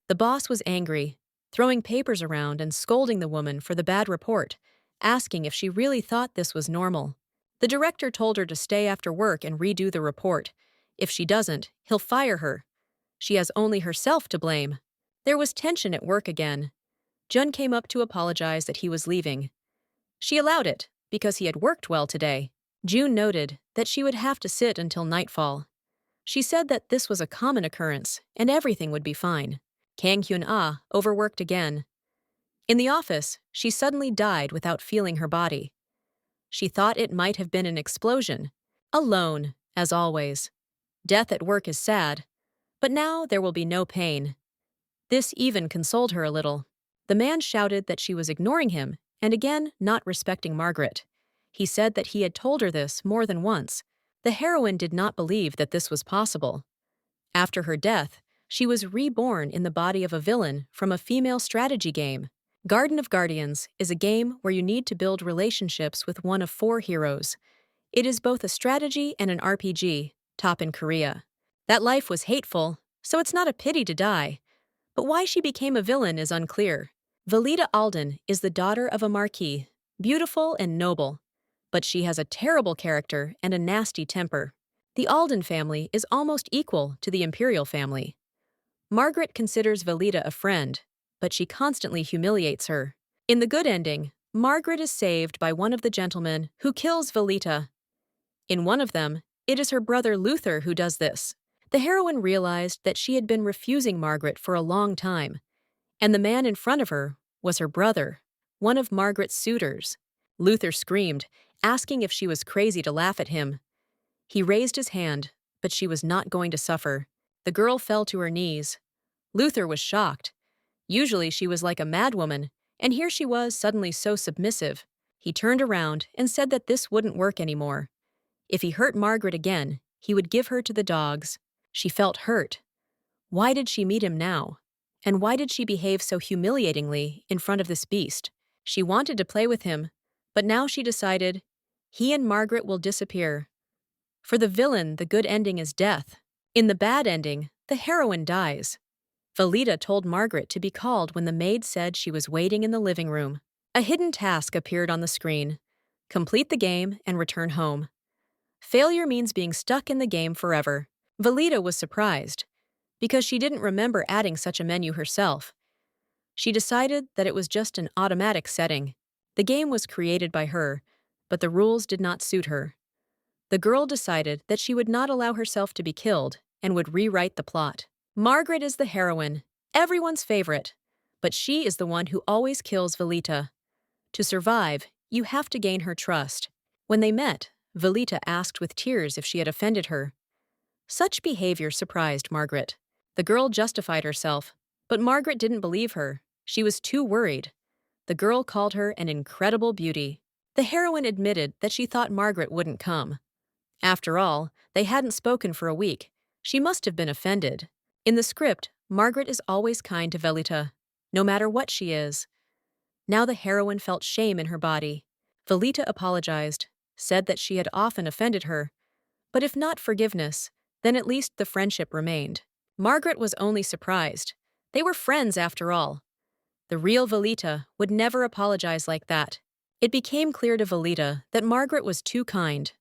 The boss was angry, throwing papers around and scolding the woman for the bad report, asking if she really thought this was normal. The director told her to stay after work and redo the report. If she doesn't, he'll fire her. She has only herself to blame. There was tension at work again. Jun came up to apologize that he was leaving. She allowed it, because he had worked well today. June noted that she would have to sit until nightfall. She said that this was a common occurrence, and everything would be fine. Kang Hyun-ah overworked again. In the office, she suddenly died without feeling her body. She thought it might have been an explosion. Alone, as always. Death at work is sad, but now there will be no pain. This even consoled her a little. The man shouted that she was ignoring him and again not respecting Margaret. He said that he had told her this more than once. The heroine did not believe that this was possible. After her death, she was reborn in the body of a villain from a female strategy game. Garden of Guardians is a game where you need to build relationships with one of 4 heroes. It is both a strategy and an RPG, top in Korea. That life was hateful, so it's not a pity to die. But why she became a villain is unclear. Velita Alden is the daughter of a marquis, beautiful and noble. But she has a terrible character and a nasty temper. The Alden family is almost equal to the imperial family. Margaret considers Velita a friend, but she constantly humiliates her. In the good ending, Margaret is saved by one of the gentlemen who kills Velita. In one of them, it is her brother Luther who does this. The heroine realized that she had been refusing Margaret for a long time, and the man in front of her was her brother, one of Margaret's suitors. Luther screamed, asking if she was crazy to laugh at him. He raised his hand, but she was not going to suffer. The girl fell to her knees. Luther was shocked. Usually she was like a madwoman, and here she was suddenly so submissive. He turned around and said that this wouldn't work anymore. If he hurt Margaret again, he would give her to the dogs. She felt hurt. Why did she meet him now? And why did she behave so humiliatingly in front of this beast? She wanted to play with him, but now she decided he and Margaret will disappear. For the villain, the good ending is death. In the bad ending, the heroine dies. Velita told Margaret to be called when the maid said she was waiting in the living room. A hidden task appeared on the screen. Complete the game and return home. Failure means being stuck in the game forever. Velita was surprised, because she didn't remember adding such a menu herself. She decided that it was just an automatic setting. The game was created by her, but the rules did not suit her. The girl decided that she would not allow herself to be killed and would rewrite the plot. Margaret is the heroine, everyone's favorite, but she is the one who always kills Velita. To survive, you have to gain her trust. When they met, Velita asked with tears if she had offended her. Such behavior surprised Margaret. The girl justified herself, but Margaret didn't believe her. She was too worried. The girl called her an incredible beauty. The heroine admitted that she thought Margaret wouldn't come. After all, they hadn't spoken for a week. She must have been offended. In the script, Margaret is always kind to Velita, no matter what she is. Now the heroine felt shame in her body. Velita apologized, said that she had often offended her. But if not forgiveness, then at least the friendship remained. Margaret was only surprised. They were friends after all. The real Velita would never apologize like that. It became clear to Velita that Margaret was too kind.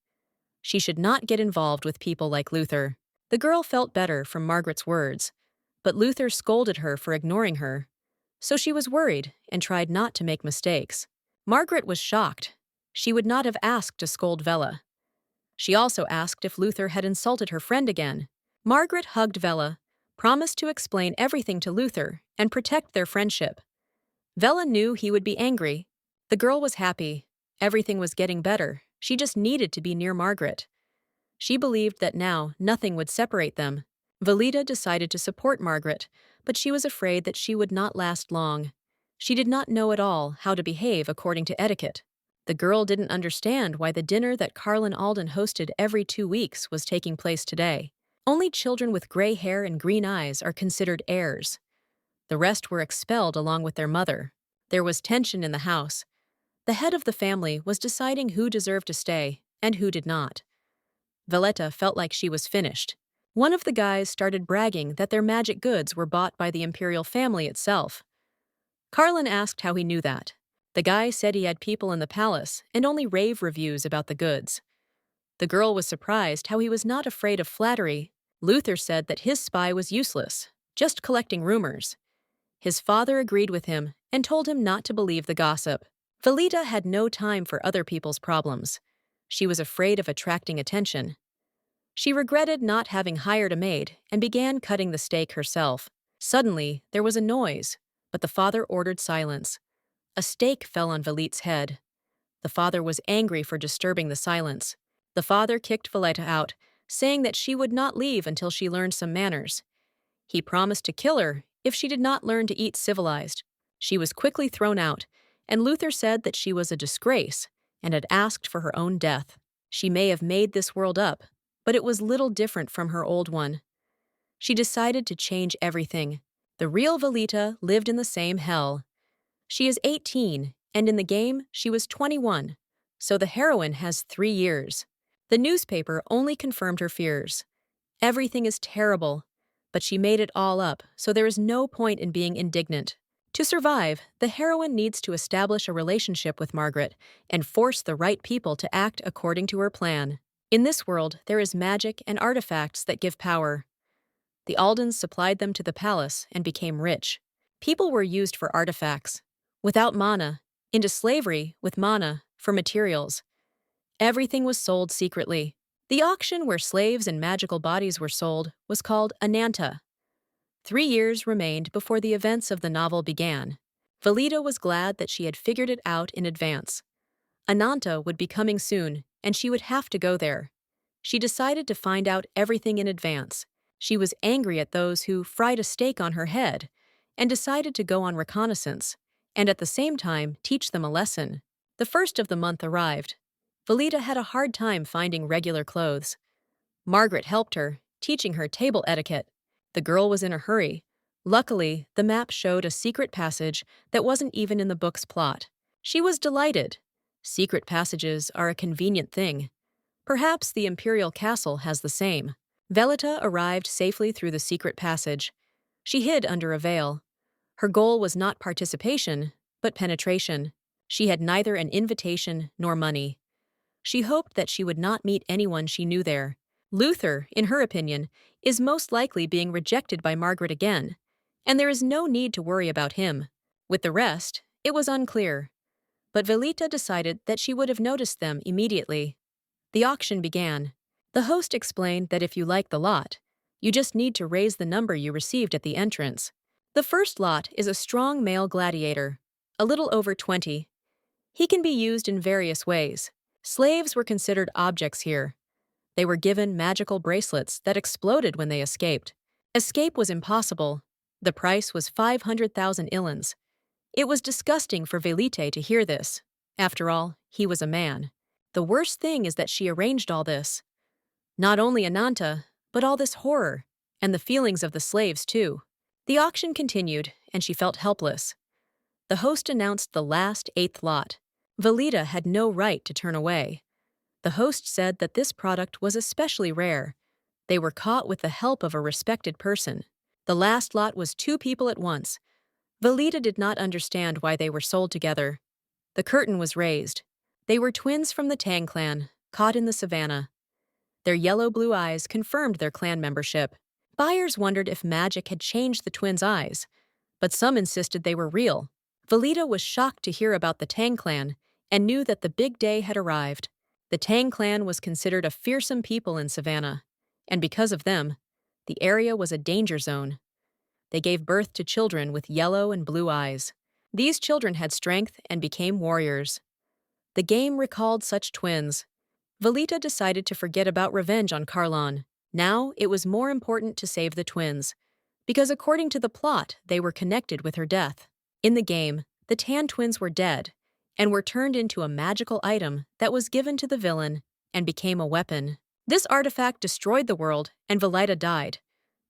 She should not get involved with people like Luther. The girl felt better from Margaret's words, but Luther scolded her for ignoring her. So she was worried and tried not to make mistakes. Margaret was shocked. She would not have asked to scold Vela. She also asked if Luther had insulted her friend again. Margaret hugged Vela, promised to explain everything to Luther and protect their friendship. Vela knew he would be angry. The girl was happy. Everything was getting better. She just needed to be near Margaret. She believed that now nothing would separate them. Velita decided to support Margaret, but she was afraid that she would not last long. She did not know at all how to behave according to etiquette. The girl didn't understand why the dinner that Carlin Alden hosted every 2 weeks was taking place today. Only children with gray hair and green eyes are considered heirs. The rest were expelled along with their mother. There was tension in the house. The head of the family was deciding who deserved to stay and who did not. Veleta felt like she was finished. One of the guys started bragging that their magic goods were bought by the imperial family itself. Carlin asked how he knew that. The guy said he had people in the palace and only rave reviews about the goods. The girl was surprised how he was not afraid of flattery. Luther said that his spy was useless, just collecting rumors. His father agreed with him and told him not to believe the gossip. Velita had no time for other people's problems. She was afraid of attracting attention. She regretted not having hired a maid and began cutting the steak herself. Suddenly, there was a noise, but the father ordered silence. A steak fell on Velita's head. The father was angry for disturbing the silence. The father kicked Velita out, saying that she would not leave until she learned some manners. He promised to kill her if she did not learn to eat civilized. She was quickly thrown out, and Luther said that she was a disgrace and had asked for her own death. She may have made this world up, but it was little different from her old one. She decided to change everything. The real Velita lived in the same hell. She is 18, and in the game, she was 21, so the heroine has 3 years. The newspaper only confirmed her fears. Everything is terrible, but she made it all up, so there is no point in being indignant. To survive, the heroine needs to establish a relationship with Margaret and force the right people to act according to her plan. In this world, there is magic and artifacts that give power. The Aldens supplied them to the palace and became rich. People were used for artifacts, without mana, into slavery with mana, for materials. Everything was sold secretly. The auction where slaves and magical bodies were sold was called Ananta. 3 years remained before the events of the novel began. Velita was glad that she had figured it out in advance. Ananta would be coming soon, and she would have to go there. She decided to find out everything in advance. She was angry at those who fried a steak on her head and decided to go on reconnaissance, and at the same time teach them a lesson. The first of the month arrived. Velita had a hard time finding regular clothes. Margaret helped her, teaching her table etiquette. The girl was in a hurry. Luckily, the map showed a secret passage that wasn't even in the book's plot. She was delighted. Secret passages are a convenient thing. Perhaps the imperial castle has the same. Velita arrived safely through the secret passage. She hid under a veil. Her goal was not participation, but penetration. She had neither an invitation nor money. She hoped that she would not meet anyone she knew there. Luther, in her opinion, is most likely being rejected by Margaret again, and there is no need to worry about him. With the rest, it was unclear. But Velita decided that she would have noticed them immediately. The auction began. The host explained that if you like the lot, you just need to raise the number you received at the entrance. The first lot is a strong male gladiator, a little over 20. He can be used in various ways. Slaves were considered objects here. They were given magical bracelets that exploded when they escaped. Escape was impossible. The price was 500,000 illins. It was disgusting for Velite to hear this. After all, he was a man. The worst thing is that she arranged all this. Not only Ananta, but all this horror, and the feelings of the slaves too. The auction continued, and she felt helpless. The host announced the last 8th lot. Velita had no right to turn away. The host said that this product was especially rare. They were caught with the help of a respected person. The last lot was 2 people at once. Velita did not understand why they were sold together. The curtain was raised. They were twins from the Tang clan, caught in the savannah. Their yellow-blue eyes confirmed their clan membership. Buyers wondered if magic had changed the twins' eyes, but some insisted they were real. Velita was shocked to hear about the Tang clan and knew that the big day had arrived. The Tang clan was considered a fearsome people in Savannah, and because of them, the area was a danger zone. They gave birth to children with yellow and blue eyes. These children had strength and became warriors. The game recalled such twins. Velita decided to forget about revenge on Carlon. Now it was more important to save the twins, because according to the plot, they were connected with her death. In the game, the Tan twins were dead, and were turned into a magical item that was given to the villain and became a weapon. This artifact destroyed the world, and Velita died.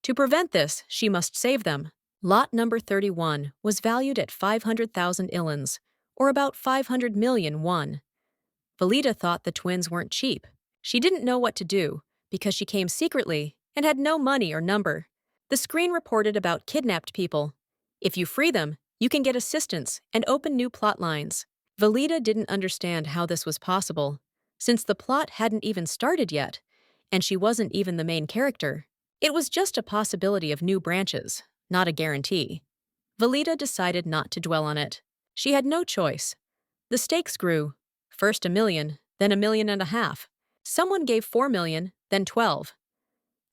To prevent this, she must save them. Lot number 31 was valued at 500,000 illins, or about 500 million won. Velita thought the twins weren't cheap. She didn't know what to do, because she came secretly and had no money or number. The screen reported about kidnapped people. If you free them, you can get assistance and open new plot lines. Velita didn't understand how this was possible, since the plot hadn't even started yet, and she wasn't even the main character. It was just a possibility of new branches, not a guarantee. Velita decided not to dwell on it. She had no choice. The stakes grew. First 1 million, then 1.5 million. Someone gave 4 million, then 12.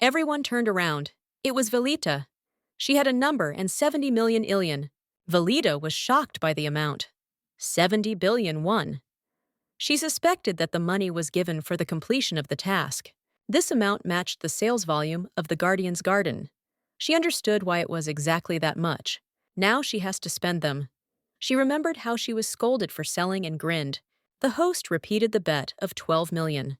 Everyone turned around. It was Velita. She had a number and 70 million illion. Velita was shocked by the amount. 70 billion won. She suspected that the money was given for the completion of the task. This amount matched the sales volume of the Guardian's Garden. She understood why it was exactly that much. Now she has to spend them. She remembered how she was scolded for selling and grinned. The host repeated the bet of 12 million.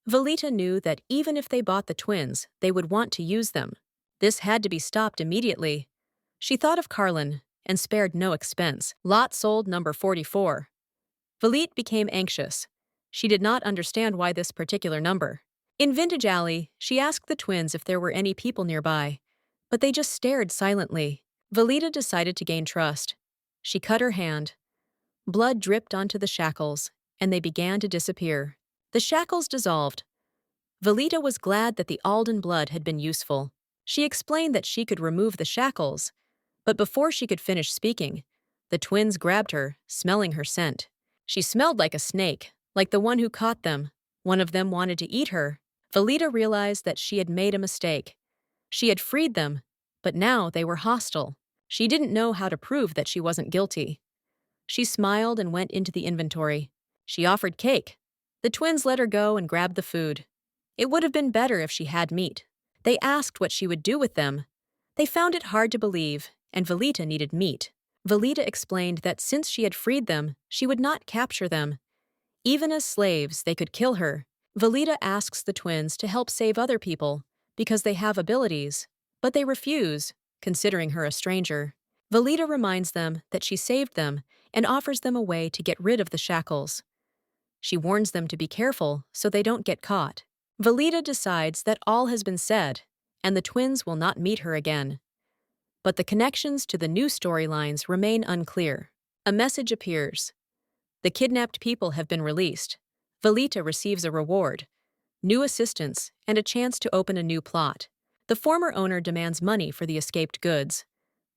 Velita knew that even if they bought the twins, they would want to use them. This had to be stopped immediately. She thought of Carlin and spared no expense. Lot sold number 44. Velita became anxious. She did not understand why this particular number. In Vintage Alley, she asked the twins if there were any people nearby, but they just stared silently. Velita decided to gain trust. She cut her hand. Blood dripped onto the shackles, and they began to disappear. The shackles dissolved. Velita was glad that the Alden blood had been useful. She explained that she could remove the shackles, but before she could finish speaking, the twins grabbed her, smelling her scent. She smelled like a snake, like the one who caught them. One of them wanted to eat her. Velita realized that she had made a mistake. She had freed them, but now they were hostile. She didn't know how to prove that she wasn't guilty. She smiled and went into the inventory. She offered cake. The twins let her go and grabbed the food. It would have been better if she had meat. They asked what she would do with them. They found it hard to believe, and Velita needed meat. Velita explained that since she had freed them, she would not capture them. Even as slaves, they could kill her. Velita asks the twins to help save other people because they have abilities, but they refuse, considering her a stranger. Velita reminds them that she saved them and offers them a way to get rid of the shackles. She warns them to be careful so they don't get caught. Velita decides that all has been said, and the twins will not meet her again. But the connections to the new storylines remain unclear. A message appears. The kidnapped people have been released. Velita receives a reward, new assistance, and a chance to open a new plot. The former owner demands money for the escaped goods.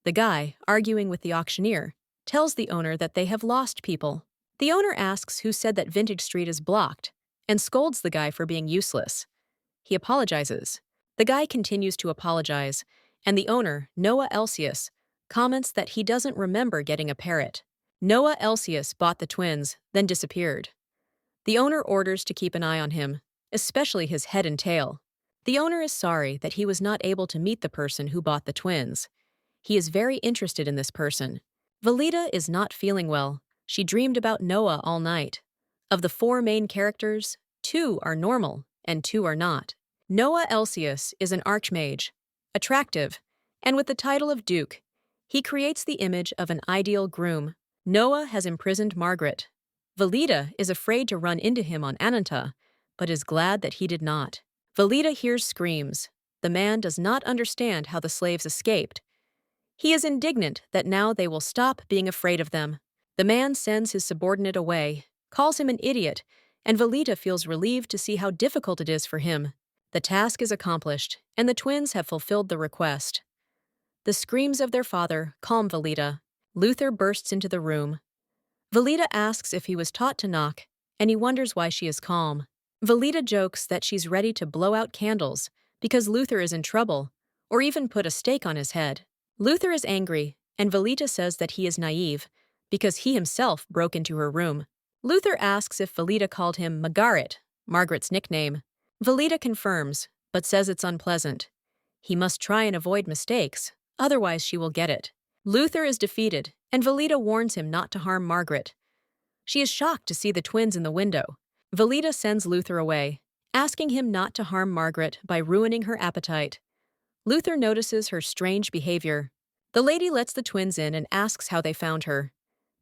The guy, arguing with the auctioneer, tells the owner that they have lost people. The owner asks who said that Vintage Street is blocked, and scolds the guy for being useless. He apologizes. The guy continues to apologize, and the owner, Noah Elsius, comments that he doesn't remember getting a parrot. Noah Elsius bought the twins, then disappeared. The owner orders to keep an eye on him, especially his head and tail. The owner is sorry that he was not able to meet the person who bought the twins. He is very interested in this person. Velita is not feeling well. She dreamed about Noah all night. Of the 4 main characters, 2 are normal and 2 are not. Noah Elsius is an archmage, attractive, and with the title of Duke. He creates the image of an ideal groom. Noah has imprisoned Margaret. Velita is afraid to run into him on Ananta, but is glad that he did not. Velita hears screams. The man does not understand how the slaves escaped. He is indignant that now they will stop being afraid of them. The man sends his subordinate away, calls him an idiot, and Velita feels relieved to see how difficult it is for him. The task is accomplished, and the twins have fulfilled the request. The screams of their father calm Velita. Luther bursts into the room. Velita asks if he was taught to knock, and he wonders why she is calm. Velita jokes that she's ready to blow out candles because Luther is in trouble, or even put a stake on his head. Luther is angry, and Velita says that he is naive because he himself broke into her room. Luther asks if Velita called him Margaret, Margaret's nickname. Velita confirms, but says it's unpleasant. He must try and avoid mistakes, otherwise she will get it. Luther is defeated, and Velita warns him not to harm Margaret. She is shocked to see the twins in the window. Velita sends Luther away, asking him not to harm Margaret by ruining her appetite. Luther notices her strange behavior. The lady lets the twins in and asks how they found her.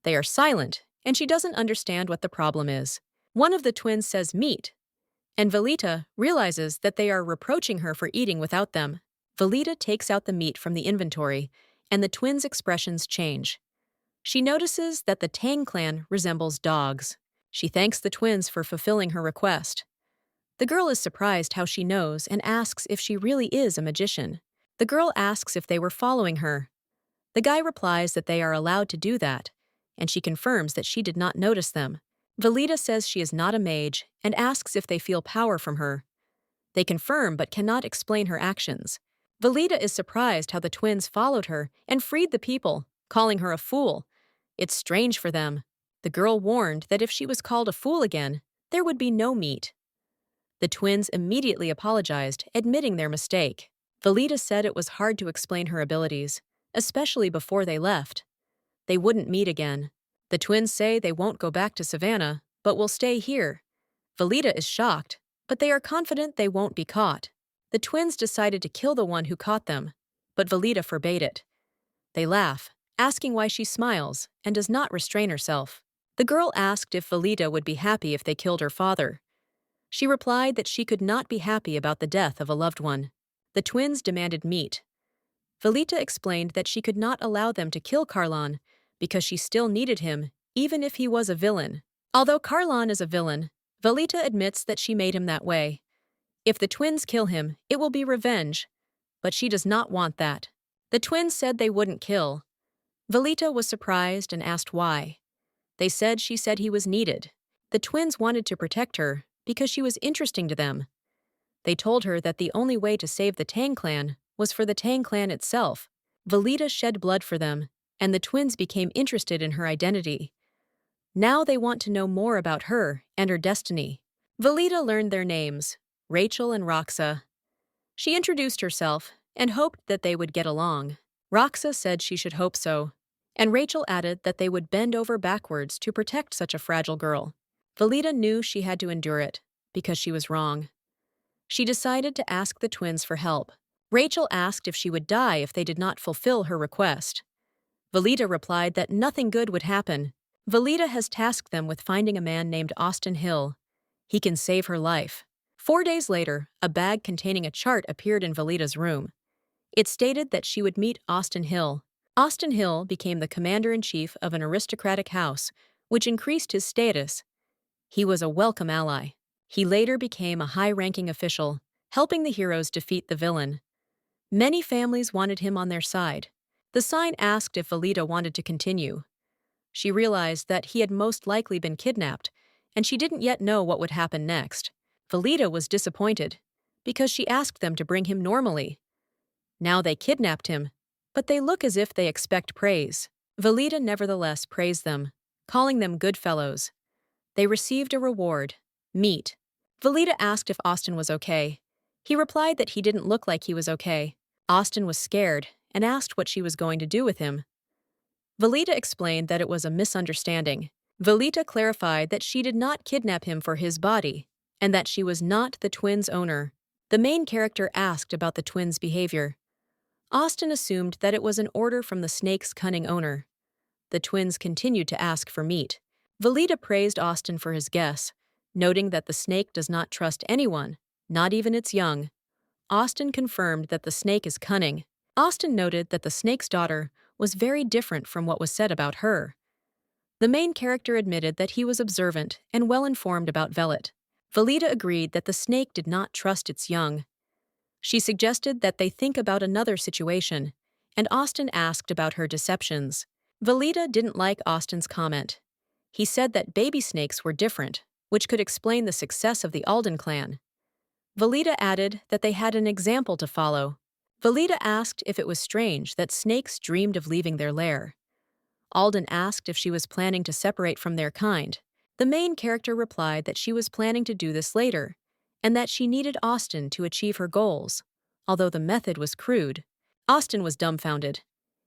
They are silent, and she doesn't understand what the problem is. One of the twins says meat. and Velita realizes that they are reproaching her for eating without them. Velita takes out the meat from the inventory, and the twins' expressions change. She notices that the Tang clan resembles dogs. She thanks the twins for fulfilling her request. The girl is surprised how she knows and asks if she really is a magician. The girl asks if they were following her. The guy replies that they are allowed to do that, and she confirms that she did not notice them. Velita says she is not a mage and asks if they feel power from her. They confirm but cannot explain her actions. Velita is surprised how the twins followed her and freed the people, calling her a fool. It's strange for them. The girl warned that if she was called a fool again, there would be no meat. The twins immediately apologized, admitting their mistake. Velita said it was hard to explain her abilities, especially before they left. They wouldn't meet again. The twins say they won't go back to Savannah, but will stay here. Velita is shocked, but they are confident they won't be caught. The twins decided to kill the one who caught them, but Velita forbade it. They laugh, asking why she smiles and does not restrain herself. The girl asked if Velita would be happy if they killed her father. She replied that she could not be happy about the death of a loved one. The twins demanded meat. Velita explained that she could not allow them to kill Carlon because she still needed him, even if he was a villain. Although Carlon is a villain, Velita admits that she made him that way. If the twins kill him, it will be revenge, but she does not want that. The twins said they wouldn't kill. Velita was surprised and asked why. They said she said he was needed. The twins wanted to protect her because she was interesting to them. They told her that the only way to save the Tang clan was for the Tang clan itself. Velita shed blood for them, and the twins became interested in her identity. Now they want to know more about her and her destiny. Velita learned their names, Rachel and Roxa. She introduced herself and hoped that they would get along. Roxa said she should hope so, and Rachel added that they would bend over backwards to protect such a fragile girl. Velita knew she had to endure it, because she was wrong. She decided to ask the twins for help. Rachel asked if she would die if they did not fulfill her request. Velita replied that nothing good would happen. Velita has tasked them with finding a man named Austin Hill. He can save her life. 4 days later, a bag containing a chart appeared in Velita's room. It stated that she would meet Austin Hill. Austin Hill became the commander-in-chief of an aristocratic house, which increased his status. He was a welcome ally. He later became a high-ranking official, helping the heroes defeat the villain. Many families wanted him on their side. The sign asked if Velita wanted to continue. She realized that he had most likely been kidnapped, and she didn't yet know what would happen next. Velita was disappointed, because she asked them to bring him normally. Now they kidnapped him, but they look as if they expect praise. Velita nevertheless praised them, calling them good fellows. They received a reward, meat. Velita asked if Austin was okay. He replied that he didn't look like he was okay. Austin was scared and asked what she was going to do with him. Velita explained that it was a misunderstanding. Velita clarified that she did not kidnap him for his body, and that she was not the twins' owner. The main character asked about the twins' behavior. Austin assumed that it was an order from the snake's cunning owner. The twins continued to ask for meat. Velita praised Austin for his guess, noting that the snake does not trust anyone, not even its young. Austin confirmed that the snake is cunning. Austin noted that the snake's daughter was very different from what was said about her. The main character admitted that he was observant and well-informed about Velet. Velita agreed that the snake did not trust its young. She suggested that they think about another situation, and Austin asked about her deceptions. Velita didn't like Austin's comment. He said that baby snakes were different, which could explain the success of the Alden clan. Velita added that they had an example to follow. Velita asked if it was strange that snakes dreamed of leaving their lair. Alden asked if she was planning to separate from their kind. The main character replied that she was planning to do this later, and that she needed Austin to achieve her goals. Although the method was crude, Austin was dumbfounded.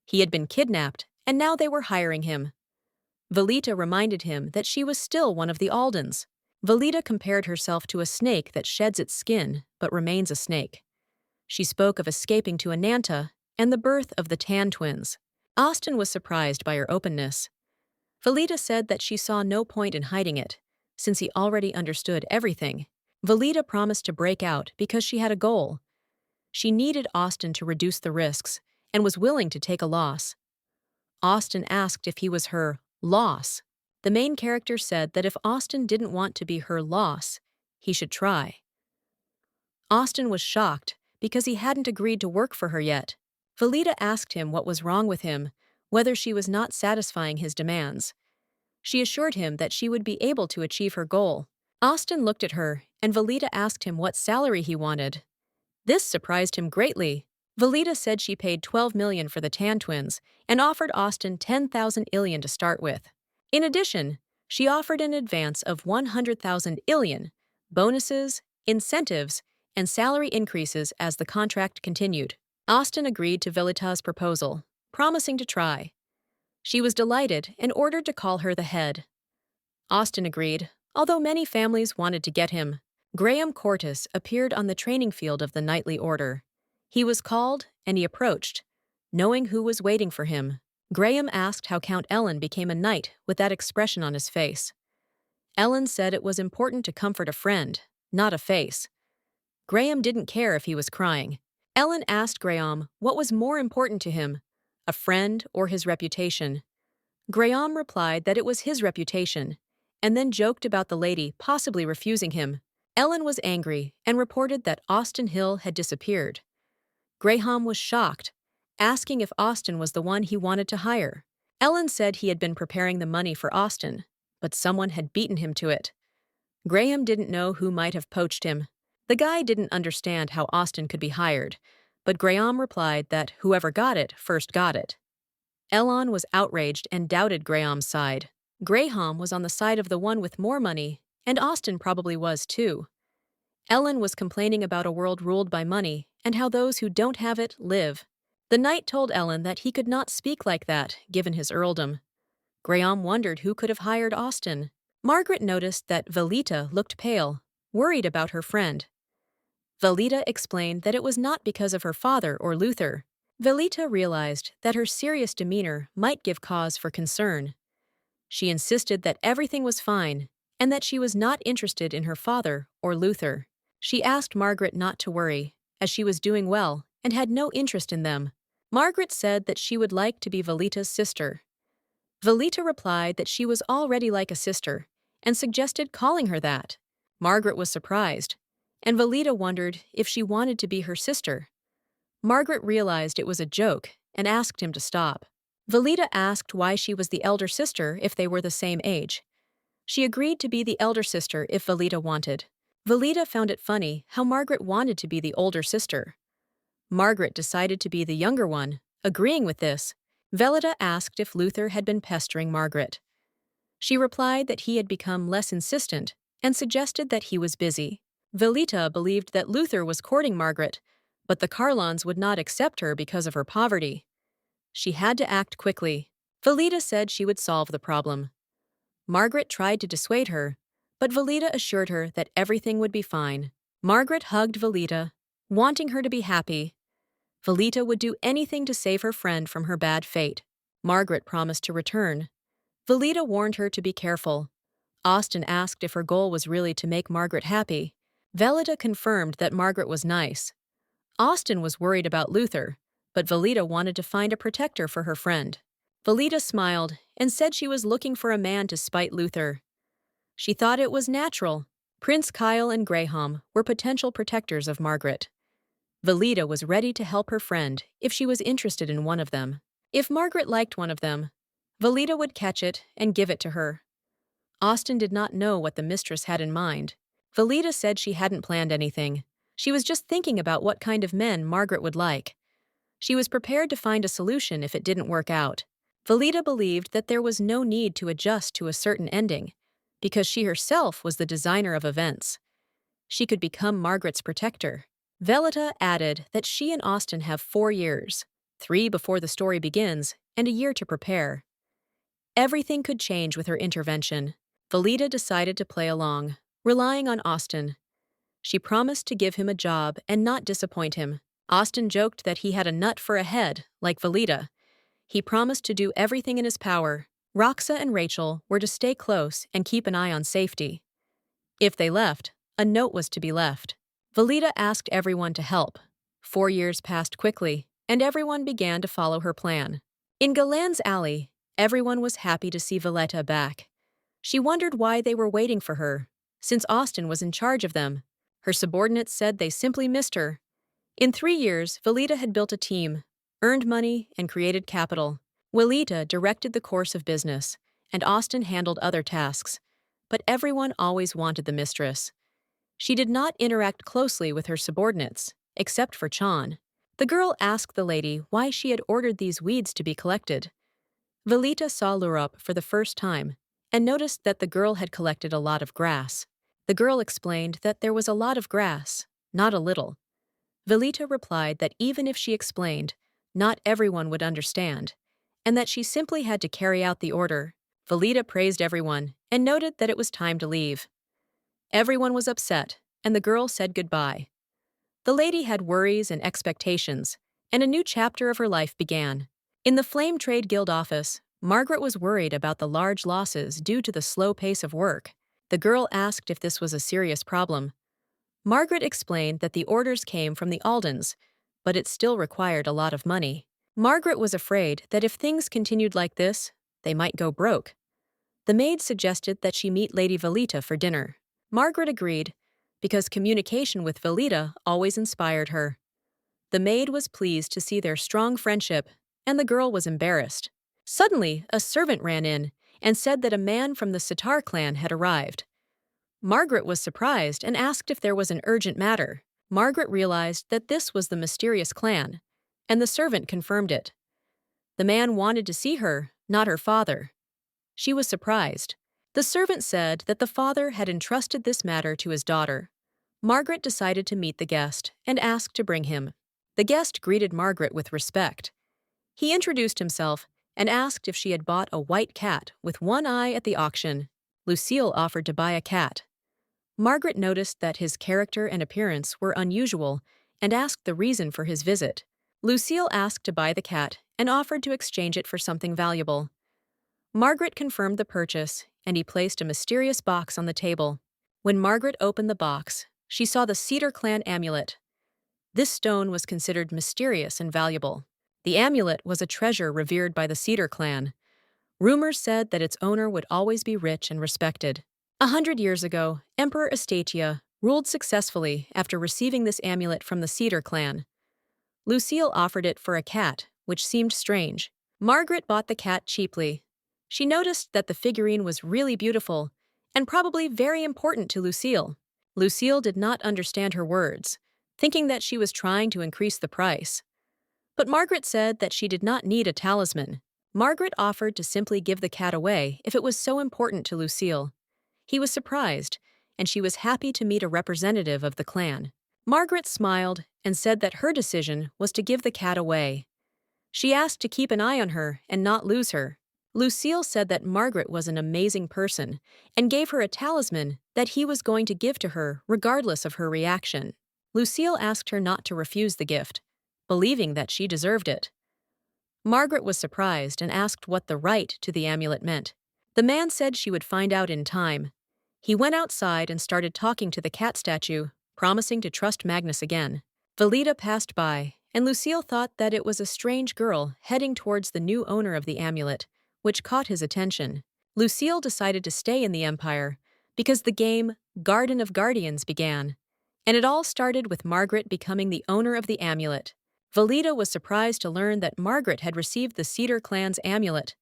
He had been kidnapped, and now they were hiring him. Velita reminded him that she was still one of the Aldens. Velita compared herself to a snake that sheds its skin but remains a snake. She spoke of escaping to Ananta and the birth of the Tan twins. Austin was surprised by her openness. Velita said that she saw no point in hiding it, since he already understood everything. Velita promised to break out because she had a goal. She needed Austin to reduce the risks and was willing to take a loss. Austin asked if he was her loss. The main character said that if Austin didn't want to be her loss, he should try. Austin was shocked because he hadn't agreed to work for her yet. Velita asked him what was wrong with him, whether she was not satisfying his demands. She assured him that she would be able to achieve her goal. Austin looked at her, and Velita asked him what salary he wanted. This surprised him greatly. Velita said she paid $12 million for the Tan twins and offered Austin 10,000 illion to start with. In addition, she offered an advance of 100,000 illion, bonuses, incentives, and salary increases as the contract continued. Austin agreed to Velita's proposal, promising to try. She was delighted and ordered to call her the head. Austin agreed, although many families wanted to get him. Graham Cortis appeared on the training field of the Knightly Order. He was called, and he approached, knowing who was waiting for him. Graham asked how Count Ellen became a knight with that expression on his face. Ellen said it was important to comfort a friend, not a face. Graham didn't care if he was crying. Ellen asked Graham what was more important to him, a friend or his reputation. Graham replied that it was his reputation, and then joked about the lady possibly refusing him. Ellen was angry and reported that Austin Hill had disappeared. Graham was shocked, asking if Austin was the one he wanted to hire. Ellen said he had been preparing the money for Austin, but someone had beaten him to it. Graham didn't know who might have poached him. The guy didn't understand how Austin could be hired, but Graham replied that whoever got it first got it. Ellen was outraged and doubted Graham's side. Graham was on the side of the one with more money, and Austin probably was too. Ellen was complaining about a world ruled by money and how those who don't have it live. The knight told Ellen that he could not speak like that, given his earldom. Graham wondered who could have hired Austin. Margaret noticed that Velita looked pale, worried about her friend. Velita explained that it was not because of her father or Luther. Velita realized that her serious demeanor might give cause for concern. She insisted that everything was fine and that she was not interested in her father or Luther. She asked Margaret not to worry, as she was doing well and had no interest in them. Margaret said that she would like to be Velita's sister. Velita replied that she was already like a sister and suggested calling her that. Margaret was surprised, and Velita wondered if she wanted to be her sister. Margaret realized it was a joke and asked him to stop. Velita asked why she was the elder sister if they were the same age. She agreed to be the elder sister if Velita wanted. Velita found it funny how Margaret wanted to be the older sister. Margaret decided to be the younger one, agreeing with this. Velita asked if Luther had been pestering Margaret. She replied that he had become less insistent and suggested that he was busy. Velita believed that Luther was courting Margaret, but the Carlons would not accept her because of her poverty. She had to act quickly. Velita said she would solve the problem. Margaret tried to dissuade her, but Velita assured her that everything would be fine. Margaret hugged Velita, wanting her to be happy. Velita would do anything to save her friend from her bad fate. Margaret promised to return. Velita warned her to be careful. Austin asked if her goal was really to make Margaret happy. Velita confirmed that Margaret was nice. Austin was worried about Luther, but Velita wanted to find a protector for her friend. Velita smiled and said she was looking for a man to spite Luther. She thought it was natural. Prince Kyle and Graham were potential protectors of Margaret. Velita was ready to help her friend if she was interested in one of them. If Margaret liked one of them, Velita would catch it and give it to her. Austin did not know what the mistress had in mind. Velita said she hadn't planned anything. She was just thinking about what kind of men Margaret would like. She was prepared to find a solution if it didn't work out. Velita believed that there was no need to adjust to a certain ending, because she herself was the designer of events. She could become Margaret's protector. Velita added that she and Austin have 4 years, 3 before the story begins, and a year to prepare. Everything could change with her intervention. Velita decided to play along, relying on Austin. She promised to give him a job and not disappoint him. Austin joked that he had a nut for a head, like Velita. He promised to do everything in his power. Roxa and Rachel were to stay close and keep an eye on safety. If they left, a note was to be left. Velita asked everyone to help. 4 years passed quickly, and everyone began to follow her plan. In Galan's alley, everyone was happy to see Velita back. She wondered why they were waiting for her, since Austin was in charge of them. Her subordinates said they simply missed her. In 3 years, Velita had built a team, earned money, and created capital. Velita directed the course of business, and Austin handled other tasks. But everyone always wanted the mistress. She did not interact closely with her subordinates, except for Chan. The girl asked the lady why she had ordered these weeds to be collected. Velita saw Lurup for the first time and noticed that the girl had collected a lot of grass. The girl explained that there was a lot of grass, not a little. Velita replied that even if she explained, not everyone would understand, and that she simply had to carry out the order. Velita praised everyone and noted that it was time to leave. Everyone was upset, and the girl said goodbye. The lady had worries and expectations, and a new chapter of her life began. In the Flame Trade Guild office, Margaret was worried about the large losses due to the slow pace of work. The girl asked if this was a serious problem. Margaret explained that the orders came from the Aldens, but it still required a lot of money. Margaret was afraid that if things continued like this, they might go broke. The maid suggested that she meet Lady Velita for dinner. Margaret agreed, because communication with Velita always inspired her. The maid was pleased to see their strong friendship, and the girl was embarrassed. Suddenly, a servant ran in and said that a man from the Cedar Clan had arrived. Margaret was surprised and asked if there was an urgent matter. Margaret realized that this was the mysterious clan, and the servant confirmed it. The man wanted to see her, not her father. She was surprised. The servant said that the father had entrusted this matter to his daughter. Margaret decided to meet the guest and asked to bring him. The guest greeted Margaret with respect. He introduced himself and asked if she had bought a white cat with one eye at the auction. Lucille offered to buy a cat. Margaret noticed that his character and appearance were unusual and asked the reason for his visit. Lucille asked to buy the cat and offered to exchange it for something valuable. Margaret confirmed the purchase, and he placed a mysterious box on the table. When Margaret opened the box, she saw the Cedar Clan amulet. This stone was considered mysterious and valuable. The amulet was a treasure revered by the Cedar Clan. Rumors said that its owner would always be rich and respected. 100 years ago, Emperor Astatia ruled successfully after receiving this amulet from the Cedar Clan. Lucille offered it for a cat, which seemed strange. Margaret bought the cat cheaply. She noticed that the figurine was really beautiful and probably very important to Lucille. Lucille did not understand her words, thinking that she was trying to increase the price. But Margaret said that she did not need a talisman. Margaret offered to simply give the cat away if it was so important to Lucille. He was surprised, and she was happy to meet a representative of the clan. Margaret smiled and said that her decision was to give the cat away. She asked to keep an eye on her and not lose her. Lucille said that Margaret was an amazing person and gave her a talisman that he was going to give to her regardless of her reaction. Lucille asked her not to refuse the gift, believing that she deserved it. Margaret was surprised and asked what the right to the amulet meant. The man said she would find out in time. He went outside and started talking to the cat statue, promising to trust Magnus again. Velita passed by, and Lucille thought that it was a strange girl heading towards the new owner of the amulet, which caught his attention. Lucille decided to stay in the Empire because the game Garden of Guardians began, and it all started with Margaret becoming the owner of the amulet. Velita was surprised to learn that Margaret had received the Cedar Clan's amulet.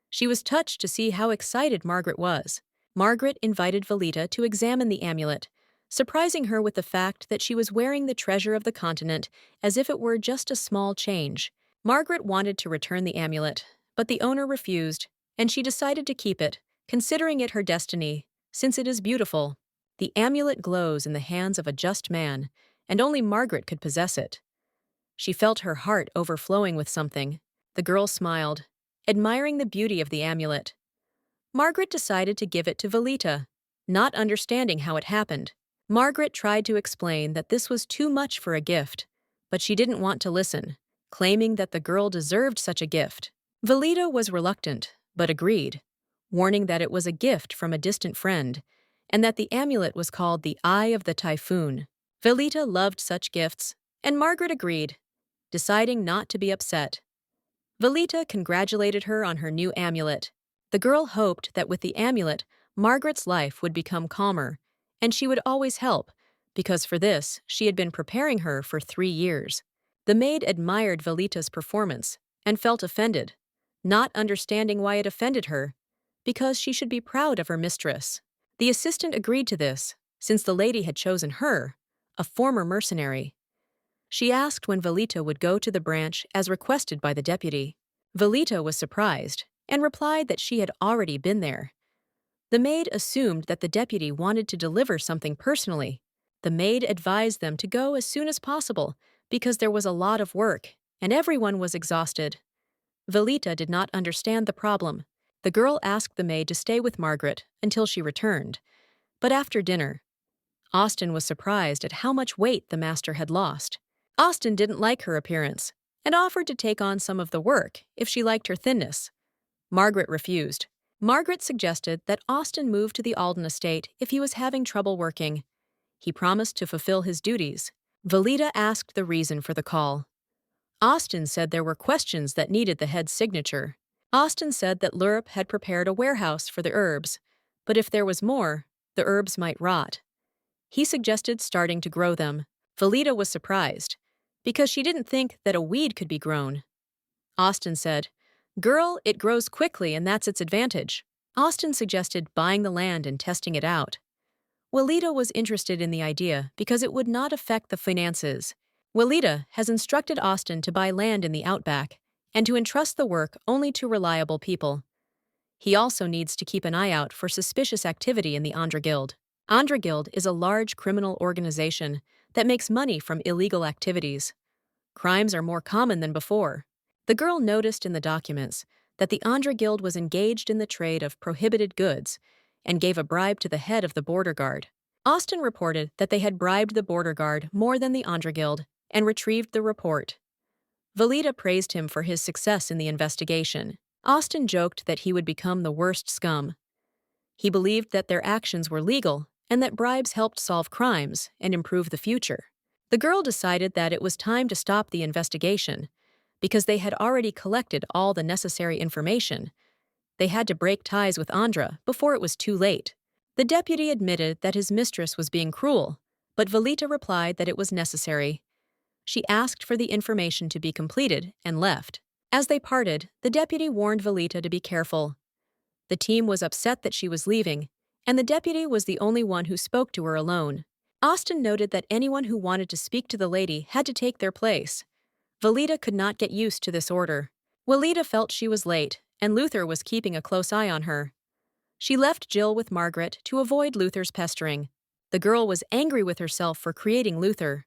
She was touched to see how excited Margaret was. Margaret invited Velita to examine the amulet, surprising her with the fact that she was wearing the treasure of the continent as if it were just a small change. Margaret wanted to return the amulet, but the owner refused, and she decided to keep it, considering it her destiny, since it is beautiful. The amulet glows in the hands of a just man, and only Margaret could possess it. She felt her heart overflowing with something. The girl smiled, admiring the beauty of the amulet. Margaret decided to give it to Velita, not understanding how it happened. Margaret tried to explain that this was too much for a gift, but she didn't want to listen, claiming that the girl deserved such a gift. Velita was reluctant, but agreed, warning that it was a gift from a distant friend, and that the amulet was called the Eye of the Typhoon. Velita loved such gifts, and Margaret agreed, deciding not to be upset. Velita congratulated her on her new amulet. The girl hoped that with the amulet, Margaret's life would become calmer, and she would always help, because for this, she had been preparing her for 3 years. The maid admired Velita's performance and felt offended, not understanding why it offended her, because she should be proud of her mistress. The assistant agreed to this, since the lady had chosen her, a former mercenary. She asked when Velita would go to the branch as requested by the deputy. Velita was surprised and replied that she had already been there. The maid assumed that the deputy wanted to deliver something personally. The maid advised them to go as soon as possible because there was a lot of work and everyone was exhausted. Velita did not understand the problem. The girl asked the maid to stay with Margaret until she returned. But after dinner, Austen was surprised at how much weight the master had lost. Austen didn't like her appearance and offered to take on some of the work if she liked her thinness. Margaret refused. Margaret suggested that Austen move to the Alden estate if he was having trouble working. He promised to fulfill his duties. Velita asked the reason for the call. Austen said there were questions that needed the head's signature. Austen said that Lurp had prepared a warehouse for the herbs, but if there was more, the herbs might rot. He suggested starting to grow them. Velita was surprised, because she didn't think that a weed could be grown. Austen said, "Girl, it grows quickly and that's its advantage." Austen suggested buying the land and testing it out. Welita was interested in the idea because it would not affect the finances. Welita has instructed Austen to buy land in the outback and to entrust the work only to reliable people. He also needs to keep an eye out for suspicious activity in the Andra Guild. Andra Guild is a large criminal organization that makes money from illegal activities. Crimes are more common than before. The girl noticed in the documents that the Andra Guild was engaged in the trade of prohibited goods and gave a bribe to the head of the border guard. Austen reported that they had bribed the border guard more than the Andra Guild and retrieved the report. Velita praised him for his success in the investigation. Austen joked that he would become the worst scum. He believed that their actions were legal and that bribes helped solve crimes and improve the future. The girl decided that it was time to stop the investigation because they had already collected all the necessary information. They had to break ties with Andra before it was too late. The deputy admitted that his mistress was being cruel, but Velita replied that it was necessary. She asked for the information to be completed and left. As they parted, the deputy warned Velita to be careful. The team was upset that she was leaving, and the deputy was the only one who spoke to her alone. Austen noted that anyone who wanted to speak to the lady had to take their place. Velita could not get used to this order. Welita felt she was late, and Luther was keeping a close eye on her. She left Jill with Margaret to avoid Luther's pestering. The girl was angry with herself for creating Luther.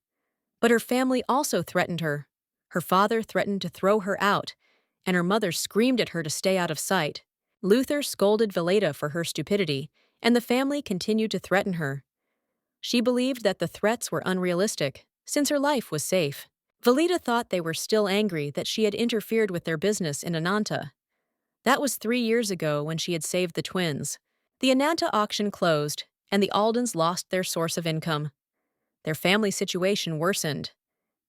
But her family also threatened her. Her father threatened to throw her out, and her mother screamed at her to stay out of sight. Luther scolded Velita for her stupidity, and the family continued to threaten her. She believed that the threats were unrealistic, since her life was safe. Velita thought they were still angry that she had interfered with their business in Ananta. That was 3 years ago when she had saved the twins. The Ananta auction closed, and the Aldens lost their source of income. Their family situation worsened.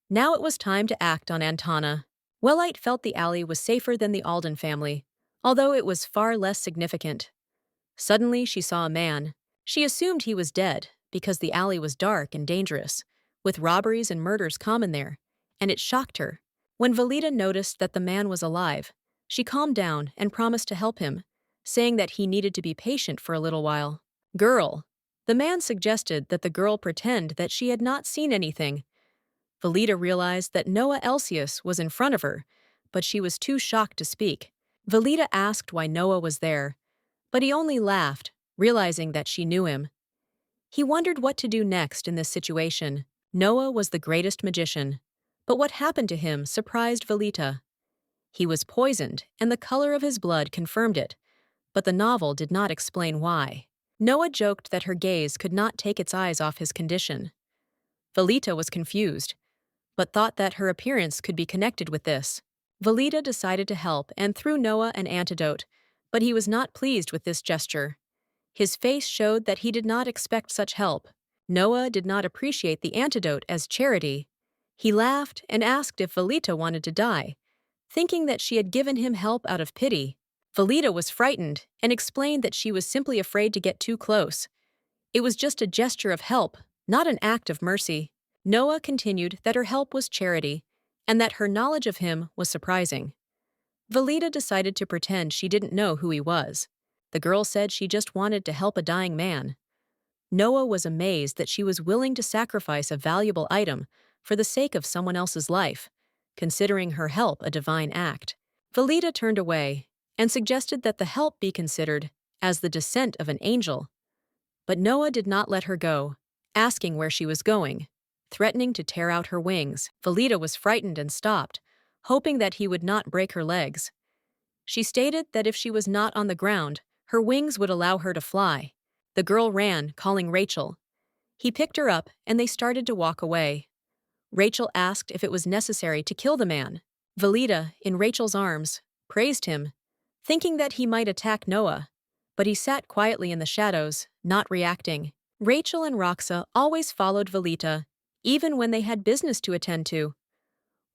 Now it was time to act on Antana. Welite felt the alley was safer than the Alden family, although it was far less significant. Suddenly she saw a man. She assumed he was dead because the alley was dark and dangerous, with robberies and murders common there, and it shocked her. When Velita noticed that the man was alive, she calmed down and promised to help him, saying that he needed to be patient for a little while. "Girl." The man suggested that the girl pretend that she had not seen anything. Velita realized that Noah Elsius was in front of her, but she was too shocked to speak. Velita asked why Noah was there, but he only laughed, realizing that she knew him. He wondered what to do next in this situation. Noah was the greatest magician, but what happened to him surprised Velita. He was poisoned, and the color of his blood confirmed it, but the novel did not explain why. Noah joked that her gaze could not take its eyes off his condition. Velita was confused, but thought that her appearance could be connected with this. Velita decided to help and threw Noah an antidote, but he was not pleased with this gesture. His face showed that he did not expect such help. Noah did not appreciate the antidote as charity. He laughed and asked if Velita wanted to die, thinking that she had given him help out of pity. Velita was frightened and explained that she was simply afraid to get too close. It was just a gesture of help, not an act of mercy. Noah continued that her help was charity, and that her knowledge of him was surprising. Velita decided to pretend she didn't know who he was. The girl said she just wanted to help a dying man. Noah was amazed that she was willing to sacrifice a valuable item for the sake of someone else's life, considering her help a divine act. Velita turned away and suggested that the help be considered as the descent of an angel. But Noah did not let her go, asking where she was going, threatening to tear out her wings. Velita was frightened and stopped, hoping that he would not break her legs. She stated that if she was not on the ground, her wings would allow her to fly. The girl ran, calling Rachel. He picked her up, and they started to walk away. Rachel asked if it was necessary to kill the man. Velita, in Rachel's arms, praised him, thinking that he might attack Noah, but he sat quietly in the shadows, not reacting. Rachel and Roxa always followed Velita, even when they had business to attend to.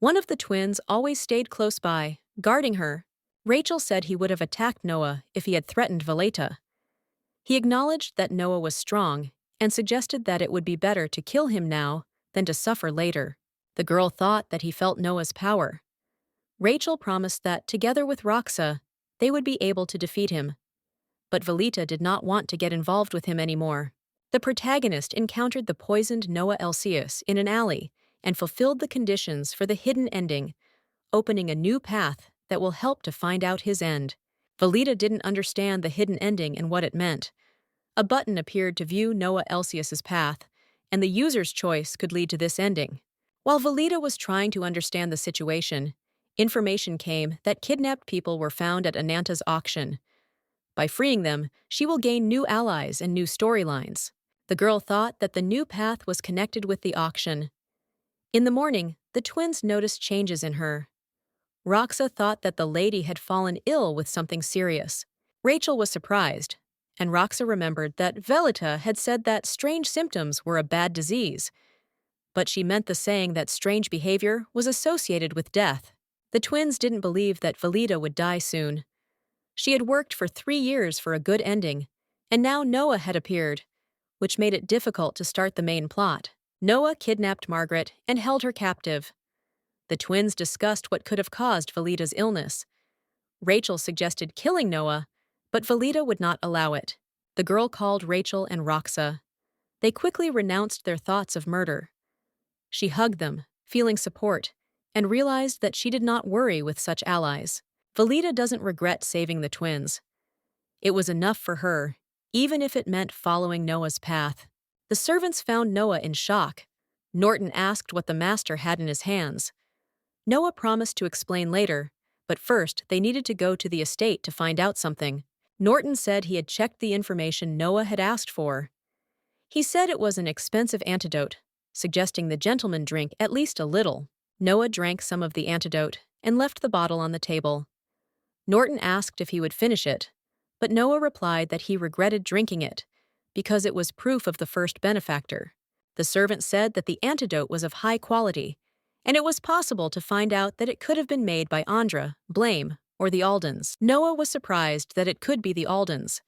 One of the twins always stayed close by, guarding her. Rachel said he would have attacked Noah if he had threatened Velita. He acknowledged that Noah was strong and suggested that it would be better to kill him now than to suffer later. The girl thought that he felt Noah's power. Rachel promised that, together with Roxa, they would be able to defeat him. But Velita did not want to get involved with him anymore. The protagonist encountered the poisoned Noah Elsius in an alley and fulfilled the conditions for the hidden ending, opening a new path that will help to find out his end. Velita didn't understand the hidden ending and what it meant. A button appeared to view Noah Elsius's path, and the user's choice could lead to this ending. While Velita was trying to understand the situation, information came that kidnapped people were found at Ananta's auction. By freeing them, she will gain new allies and new storylines. The girl thought that the new path was connected with the auction. In the morning, the twins noticed changes in her. Roxa thought that the lady had fallen ill with something serious. Rachel was surprised, and Roxa remembered that Velita had said that strange symptoms were a bad disease. But she meant the saying that strange behavior was associated with death. The twins didn't believe that Velita would die soon. She had worked for 3 years for a good ending, and now Noah had appeared, which made it difficult to start the main plot. Noah kidnapped Margaret and held her captive. The twins discussed what could have caused Velita's illness. Rachel suggested killing Noah, but Velita would not allow it. The girl called Rachel and Roxa. They quickly renounced their thoughts of murder. She hugged them, feeling support, and realized that she did not worry with such allies. Velita doesn't regret saving the twins. It was enough for her, even if it meant following Noah's path. The servants found Noah in shock. Norton asked what the master had in his hands. Noah promised to explain later, but first they needed to go to the estate to find out something. Norton said he had checked the information Noah had asked for. He said it was an expensive antidote, suggesting the gentleman drink at least a little. Noah drank some of the antidote and left the bottle on the table. Norton asked if he would finish it, but Noah replied that he regretted drinking it because it was proof of the first benefactor. The servant said that the antidote was of high quality, and it was possible to find out that it could have been made by Andra, Blame, or the Aldens. Noah was surprised that it could be the Aldens.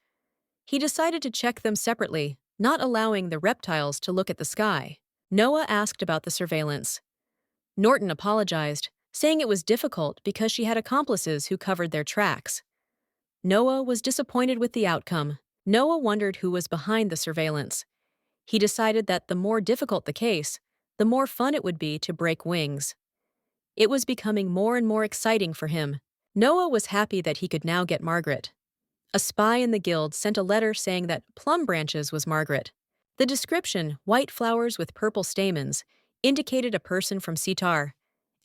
He decided to check them separately, not allowing the reptiles to look at the sky. Noah asked about the surveillance. Norton apologized, saying it was difficult because she had accomplices who covered their tracks. Noah was disappointed with the outcome. Noah wondered who was behind the surveillance. He decided that the more difficult the case, the more fun it would be to break wings. It was becoming more and more exciting for him. Noah was happy that he could now get Margaret. A spy in the guild sent a letter saying that Plum Branches was Margaret. The description, white flowers with purple stamens, indicated a person from Cedar,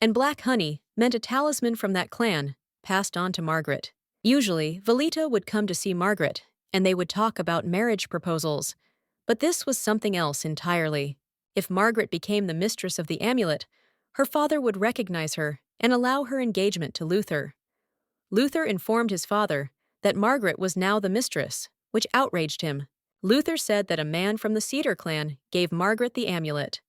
and black honey meant a talisman from that clan, passed on to Margaret. Usually, Velita would come to see Margaret, and they would talk about marriage proposals. But this was something else entirely. If Margaret became the mistress of the amulet, her father would recognize her and allow her engagement to Luther. Luther informed his father that Margaret was now the mistress, which outraged him. Luther said that a man from the Cedar Clan gave Margaret the amulet.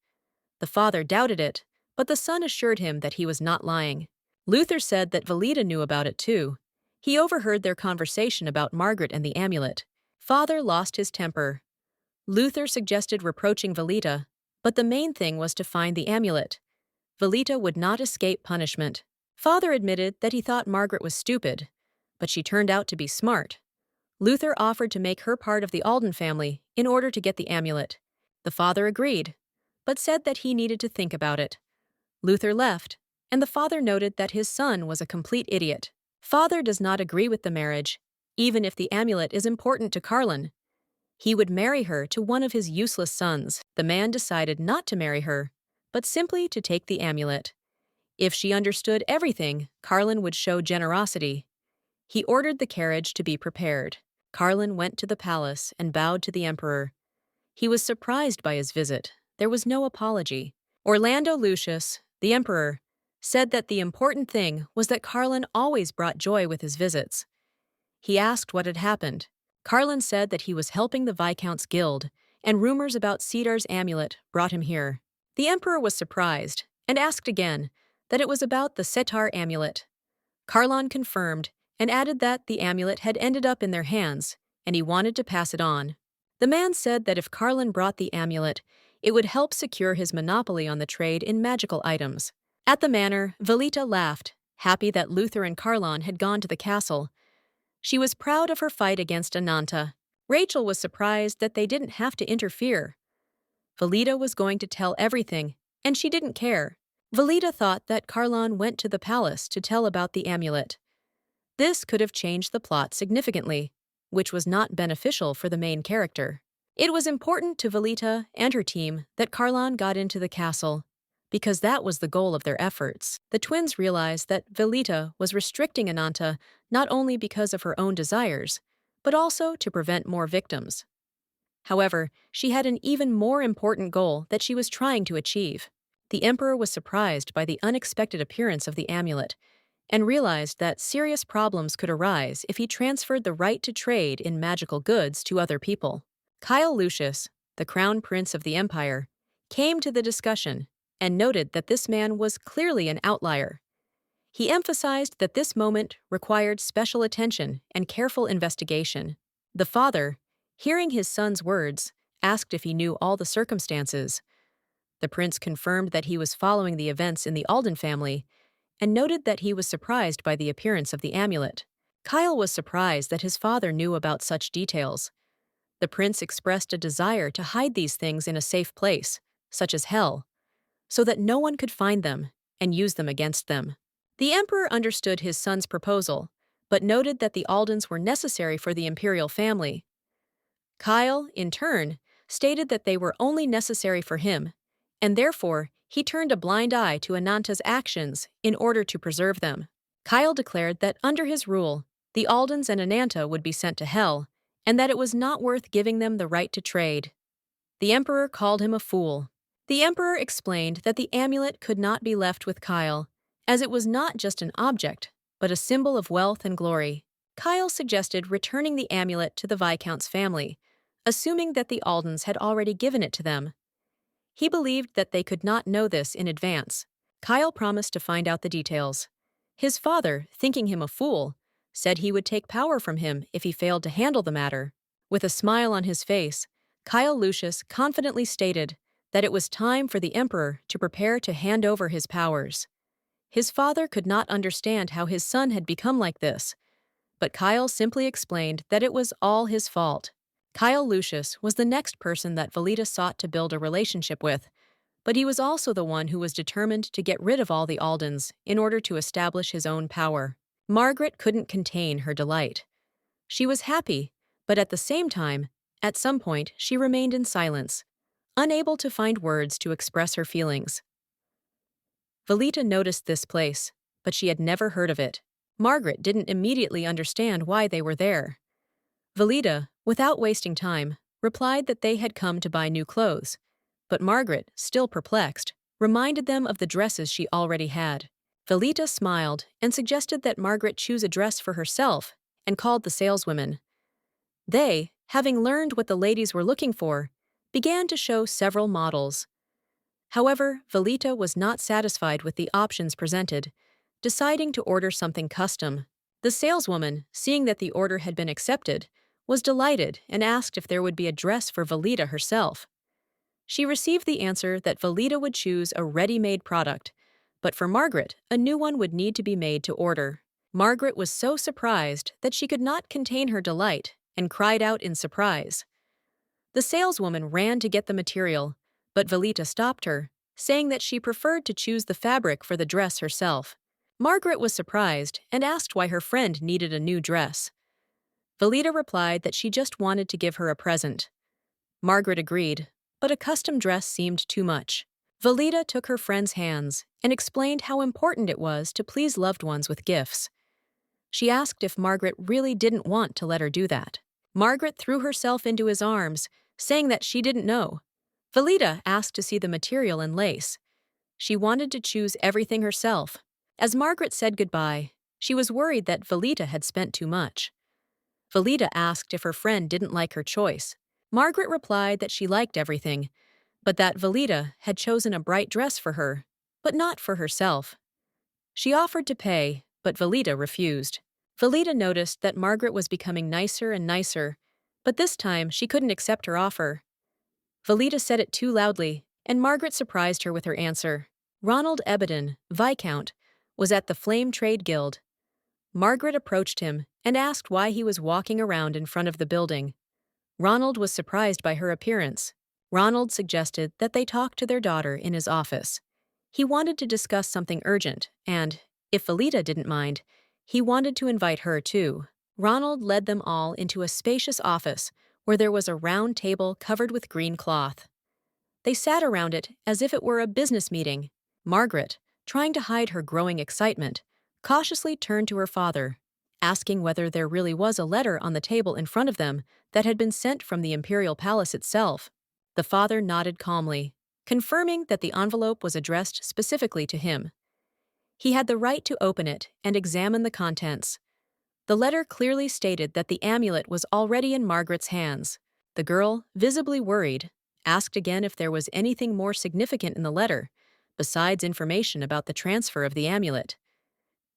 The father doubted it, but the son assured him that he was not lying. Luther said that Velita knew about it too. He overheard their conversation about Margaret and the amulet. Father lost his temper. Luther suggested reproaching Velita, but the main thing was to find the amulet. Velita would not escape punishment. Father admitted that he thought Margaret was stupid, but she turned out to be smart. Luther offered to make her part of the Alden family in order to get the amulet. The father agreed, but said that he needed to think about it. Luther left, and the father noted that his son was a complete idiot. Father does not agree with the marriage, even if the amulet is important to Carlin. He would marry her to one of his useless sons. The man decided not to marry her, but simply to take the amulet. If she understood everything, Carlin would show generosity. He ordered the carriage to be prepared. Carlin went to the palace and bowed to the emperor. He was surprised by his visit. There was no apology. Orlando Lucius, the emperor, said that the important thing was that Carlin always brought joy with his visits. He asked what had happened. Carlin said that he was helping the Viscount's Guild, and rumors about Cedar's amulet brought him here. The emperor was surprised and asked again that it was about the Cedar amulet. Carlin confirmed and added that the amulet had ended up in their hands, and he wanted to pass it on. The man said that if Carlin brought the amulet, it would help secure his monopoly on the trade in magical items. At the manor, Velita laughed, happy that Luther and Carlin had gone to the castle. She was proud of her fight against Ananta. Rachel was surprised that they didn't have to interfere. Velita was going to tell everything, and she didn't care. Velita thought that Carlin went to the palace to tell about the amulet. This could have changed the plot significantly, which was not beneficial for the main character. It was important to Velita and her team that Carlin got into the castle, because that was the goal of their efforts. The twins realized that Velita was restricting Ananta not only because of her own desires, but also to prevent more victims. However, she had an even more important goal that she was trying to achieve. The emperor was surprised by the unexpected appearance of the amulet, and realized that serious problems could arise if he transferred the right to trade in magical goods to other people. Kyle Lucius, the crown prince of the empire, came to the discussion and noted that this man was clearly an outlier. He emphasized that this moment required special attention and careful investigation. The father, hearing his son's words, asked if he knew all the circumstances. The prince confirmed that he was following the events in the Alden family and noted that he was surprised by the appearance of the amulet. Kyle was surprised that his father knew about such details. The prince expressed a desire to hide these things in a safe place, such as hell, so that no one could find them and use them against them. The emperor understood his son's proposal, but noted that the Aldens were necessary for the imperial family. Kyle, in turn, stated that they were only necessary for him, and therefore he turned a blind eye to Ananta's actions in order to preserve them. Kyle declared that under his rule, the Aldens and Ananta would be sent to hell, and that it was not worth giving them the right to trade. The emperor called him a fool. The emperor explained that the amulet could not be left with Kyle, as it was not just an object, but a symbol of wealth and glory. Kyle suggested returning the amulet to the Viscount's family, assuming that the Aldens had already given it to them. He believed that they could not know this in advance. Kyle promised to find out the details. His father, thinking him a fool, said he would take power from him if he failed to handle the matter. With a smile on his face, Kyle Lucius confidently stated that it was time for the emperor to prepare to hand over his powers. His father could not understand how his son had become like this, but Kyle simply explained that it was all his fault. Kyle Lucius was the next person that Velita sought to build a relationship with, but he was also the one who was determined to get rid of all the Aldens in order to establish his own power. Margaret couldn't contain her delight. She was happy, but at the same time, at some point, she remained in silence, unable to find words to express her feelings. Velita noticed this place, but she had never heard of it. Margaret didn't immediately understand why they were there. Velita, without wasting time, replied that they had come to buy new clothes, but Margaret, still perplexed, reminded them of the dresses she already had. Velita smiled and suggested that Margaret choose a dress for herself and called the saleswomen. They, having learned what the ladies were looking for, began to show several models. However, Velita was not satisfied with the options presented, deciding to order something custom. The saleswoman, seeing that the order had been accepted, was delighted and asked if there would be a dress for Velita herself. She received the answer that Velita would choose a ready-made product, but for Margaret, a new one would need to be made to order. Margaret was so surprised that she could not contain her delight and cried out in surprise. The saleswoman ran to get the material, but Velita stopped her, saying that she preferred to choose the fabric for the dress herself. Margaret was surprised and asked why her friend needed a new dress. Velita replied that she just wanted to give her a present. Margaret agreed, but a custom dress seemed too much. Velita took her friend's hands and explained how important it was to please loved ones with gifts. She asked if Margaret really didn't want to let her do that. Margaret threw herself into his arms, saying that she didn't know. Velita asked to see the material and lace. She wanted to choose everything herself. As Margaret said goodbye, she was worried that Velita had spent too much. Velita asked if her friend didn't like her choice. Margaret replied that she liked everything, but that Velita had chosen a bright dress for her, but not for herself. She offered to pay, but Velita refused. Velita noticed that Margaret was becoming nicer and nicer, but this time she couldn't accept her offer. Velita said it too loudly, and Margaret surprised her with her answer. Ronald Ebeden, Viscount, was at the Flame Trade Guild. Margaret approached him and asked why he was walking around in front of the building. Ronald was surprised by her appearance. Ronald suggested that they talk to their daughter in his office. He wanted to discuss something urgent, and, if Velita didn't mind, he wanted to invite her too. Ronald led them all into a spacious office where there was a round table covered with green cloth. They sat around it as if it were a business meeting. Margaret, trying to hide her growing excitement, cautiously turned to her father, asking whether there really was a letter on the table in front of them that had been sent from the imperial palace itself. The father nodded calmly, confirming that the envelope was addressed specifically to him. He had the right to open it and examine the contents. The letter clearly stated that the amulet was already in Margaret's hands. The girl, visibly worried, asked again if there was anything more significant in the letter, besides information about the transfer of the amulet.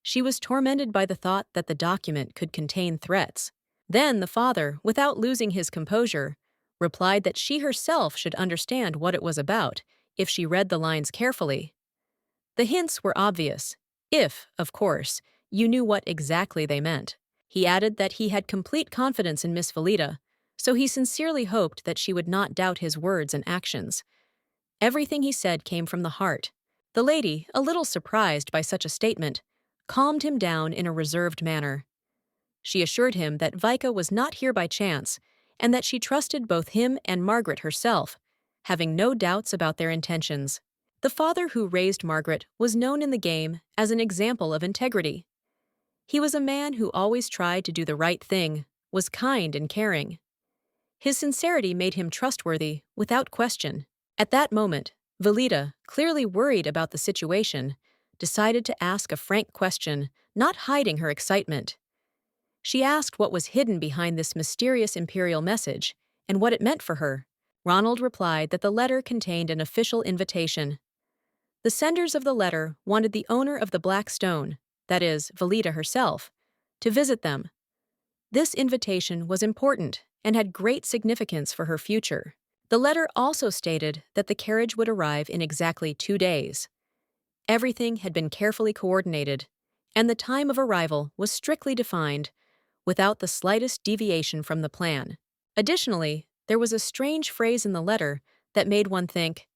She was tormented by the thought that the document could contain threats. Then the father, without losing his composure, replied that she herself should understand what it was about if she read the lines carefully. The hints were obvious, if, of course, you knew what exactly they meant. He added that he had complete confidence in Miss Velita, so he sincerely hoped that she would not doubt his words and actions. Everything he said came from the heart. The lady, a little surprised by such a statement, calmed him down in a reserved manner. She assured him that Vika was not here by chance, and that she trusted both him and Margaret herself, having no doubts about their intentions. The father who raised Margaret was known in the game as an example of integrity. He was a man who always tried to do the right thing, was kind and caring. His sincerity made him trustworthy, without question. At that moment, Velita, clearly worried about the situation, decided to ask a frank question, not hiding her excitement. She asked what was hidden behind this mysterious imperial message and what it meant for her. Ronald replied that the letter contained an official invitation. The senders of the letter wanted the owner of the Black Stone, that is, Velita herself, to visit them. This invitation was important and had great significance for her future. The letter also stated that the carriage would arrive in exactly 2 days. Everything had been carefully coordinated, and the time of arrival was strictly defined, without the slightest deviation from the plan. Additionally, there was a strange phrase in the letter that made one think.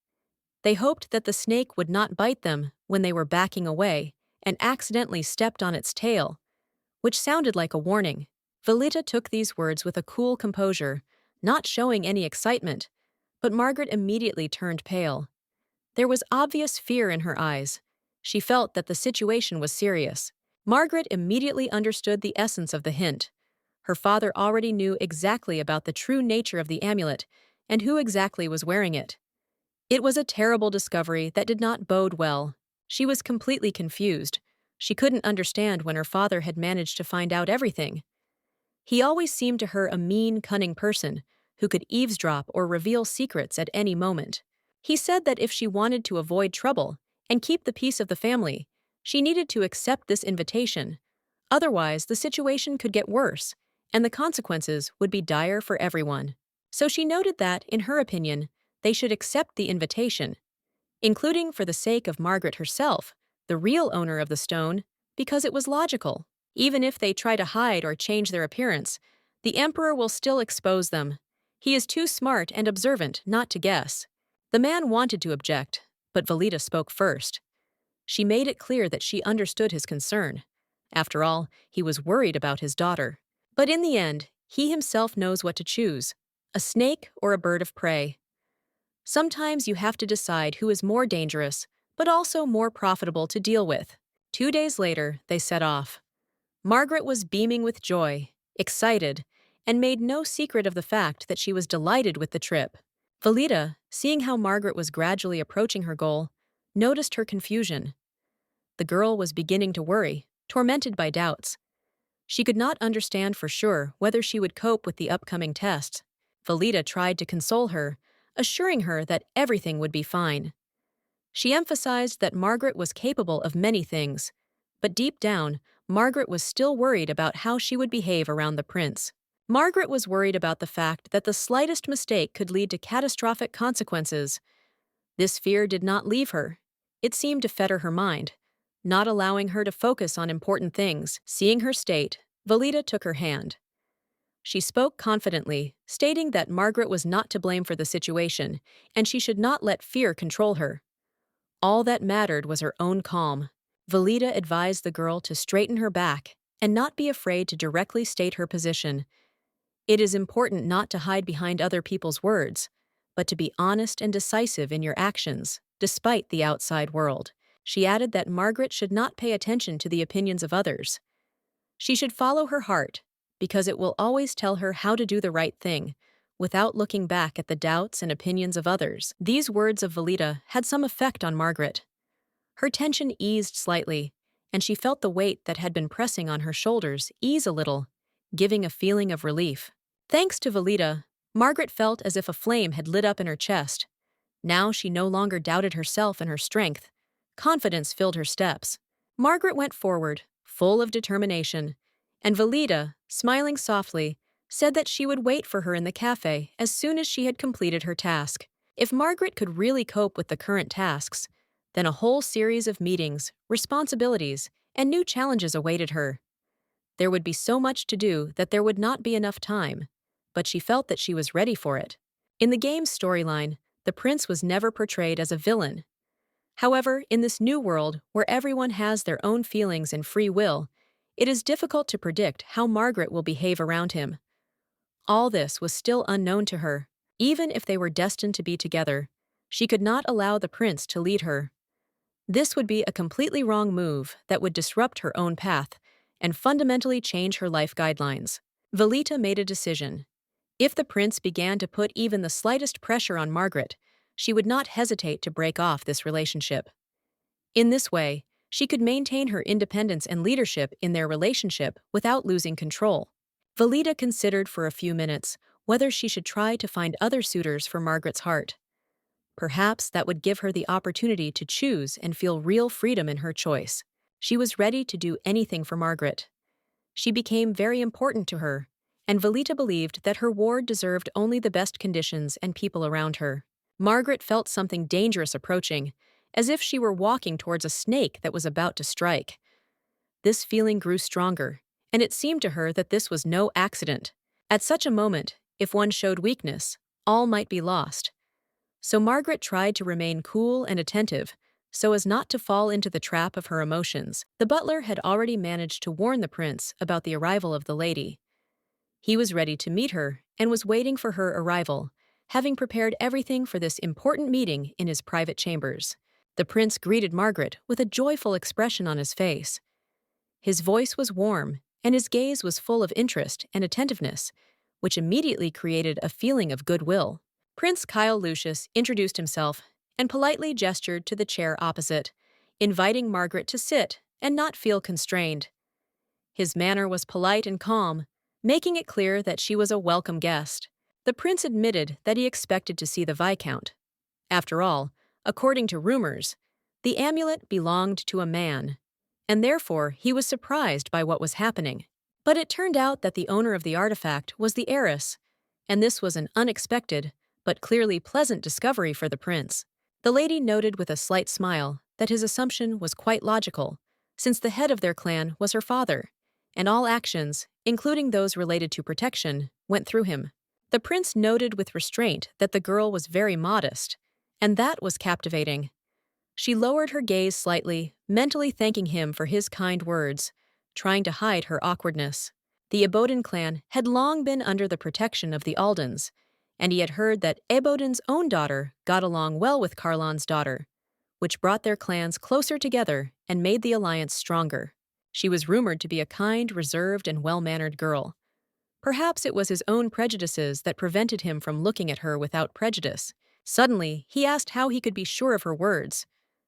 They hoped that the snake would not bite them when they were backing away and accidentally stepped on its tail, which sounded like a warning. Velita took these words with a cool composure, not showing any excitement, but Margaret immediately turned pale. There was obvious fear in her eyes. She felt that the situation was serious. Margaret immediately understood the essence of the hint. Her father already knew exactly about the true nature of the amulet and who exactly was wearing it. It was a terrible discovery that did not bode well. She was completely confused. She couldn't understand when her father had managed to find out everything. He always seemed to her a mean, cunning person who could eavesdrop or reveal secrets at any moment. He said that if she wanted to avoid trouble and keep the peace of the family, she needed to accept this invitation. Otherwise, the situation could get worse, and the consequences would be dire for everyone. So she noted that, in her opinion, they should accept the invitation, including for the sake of Margaret herself, the real owner of the stone, because it was logical. Even if they try to hide or change their appearance, the Emperor will still expose them. He is too smart and observant not to guess. The man wanted to object, but Velita spoke first. She made it clear that she understood his concern. After all, he was worried about his daughter. But in the end, he himself knows what to choose, a snake or a bird of prey. Sometimes you have to decide who is more dangerous, but also more profitable to deal with. 2 days later, they set off. Margaret was beaming with joy, excited, and made no secret of the fact that she was delighted with the trip. Velita, seeing how Margaret was gradually approaching her goal, noticed her confusion. The girl was beginning to worry, tormented by doubts. She could not understand for sure whether she would cope with the upcoming tests. Velita tried to console her, assuring her that everything would be fine. She emphasized that Margaret was capable of many things, but deep down, Margaret was still worried about how she would behave around the prince. Margaret was worried about the fact that the slightest mistake could lead to catastrophic consequences. This fear did not leave her. It seemed to fetter her mind, not allowing her to focus on important things. Seeing her state, Velita took her hand. She spoke confidently, stating that Margaret was not to blame for the situation, and she should not let fear control her. All that mattered was her own calm. Velita advised the girl to straighten her back and not be afraid to directly state her position. It is important not to hide behind other people's words, but to be honest and decisive in your actions, despite the outside world. She added that Margaret should not pay attention to the opinions of others. She should follow her heart, because it will always tell her how to do the right thing, without looking back at the doubts and opinions of others. These words of Velita had some effect on Margaret. Her tension eased slightly, and she felt the weight that had been pressing on her shoulders ease a little, giving a feeling of relief. Thanks to Velita, Margaret felt as if a flame had lit up in her chest. Now she no longer doubted herself and her strength. Confidence filled her steps. Margaret went forward, full of determination, and Velita, smiling softly, said that she would wait for her in the cafe as soon as she had completed her task. If Margaret could really cope with the current tasks, then a whole series of meetings, responsibilities, and new challenges awaited her. There would be so much to do that there would not be enough time, but she felt that she was ready for it. In the game's storyline, the prince was never portrayed as a villain. However, in this new world, where everyone has their own feelings and free will, it is difficult to predict how Margaret will behave around him. All this was still unknown to her. Even if they were destined to be together, she could not allow the prince to lead her. This would be a completely wrong move that would disrupt her own path and fundamentally change her life guidelines. Velita made a decision. If the prince began to put even the slightest pressure on Margaret, she would not hesitate to break off this relationship. In this way, she could maintain her independence and leadership in their relationship without losing control. Velita considered for a few minutes whether she should try to find other suitors for Margaret's heart. Perhaps that would give her the opportunity to choose and feel real freedom in her choice. She was ready to do anything for Margaret. She became very important to her, and Velita believed that her ward deserved only the best conditions and people around her. Margaret felt something dangerous approaching, as if she were walking towards a snake that was about to strike. This feeling grew stronger, and it seemed to her that this was no accident. At such a moment, if one showed weakness, all might be lost. So Margaret tried to remain cool and attentive, so as not to fall into the trap of her emotions. The butler had already managed to warn the prince about the arrival of the lady. He was ready to meet her and was waiting for her arrival, having prepared everything for this important meeting in his private chambers. The prince greeted Margaret with a joyful expression on his face. His voice was warm, and his gaze was full of interest and attentiveness, which immediately created a feeling of goodwill. Prince Kyle Lucius introduced himself and politely gestured to the chair opposite, inviting Margaret to sit and not feel constrained. His manner was polite and calm, making it clear that she was a welcome guest. The prince admitted that he expected to see the Viscount. After all, according to rumors, the amulet belonged to a man, and therefore he was surprised by what was happening. But it turned out that the owner of the artifact was the heiress, and this was an unexpected, but clearly pleasant discovery for the prince. The lady noted with a slight smile that his assumption was quite logical, since the head of their clan was her father, and all actions, including those related to protection, went through him. The prince noted with restraint that the girl was very modest, and that was captivating. She lowered her gaze slightly, mentally thanking him for his kind words, trying to hide her awkwardness. The Eboden clan had long been under the protection of the Aldens, and he had heard that Eboden's own daughter got along well with Karlan's daughter, which brought their clans closer together and made the alliance stronger. She was rumored to be a kind, reserved, and well-mannered girl. Perhaps it was his own prejudices that prevented him from looking at her without prejudice. Suddenly, he asked how he could be sure of her words,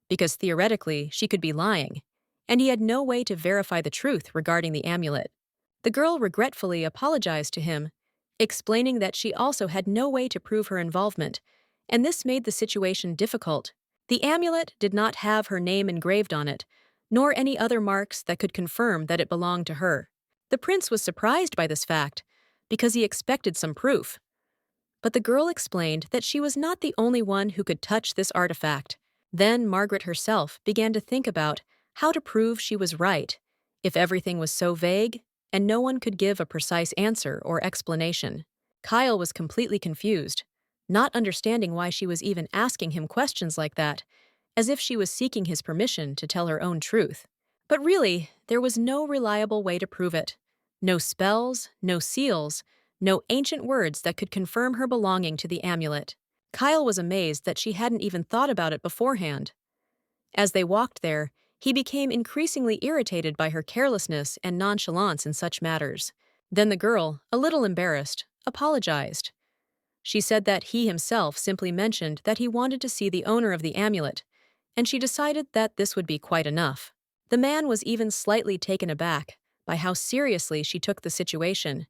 because theoretically she could be lying, and he had no way to verify the truth regarding the amulet. The girl regretfully apologized to him, explaining that she also had no way to prove her involvement, and this made the situation difficult. The amulet did not have her name engraved on it, nor any other marks that could confirm that it belonged to her. The prince was surprised by this fact, because he expected some proof. But the girl explained that she was not the only one who could touch this artifact. Then Margaret herself began to think about how to prove she was right, if everything was so vague, and no one could give a precise answer or explanation. Kyle was completely confused, not understanding why she was even asking him questions like that, as if she was seeking his permission to tell her own truth. But really, there was no reliable way to prove it. No spells, no seals, no ancient words that could confirm her belonging to the amulet. Kyle was amazed that she hadn't even thought about it beforehand. As they walked there, he became increasingly irritated by her carelessness and nonchalance in such matters. Then the girl, a little embarrassed, apologized. She said that he himself simply mentioned that he wanted to see the owner of the amulet, and she decided that this would be quite enough. The man was even slightly taken aback by how seriously she took the situation.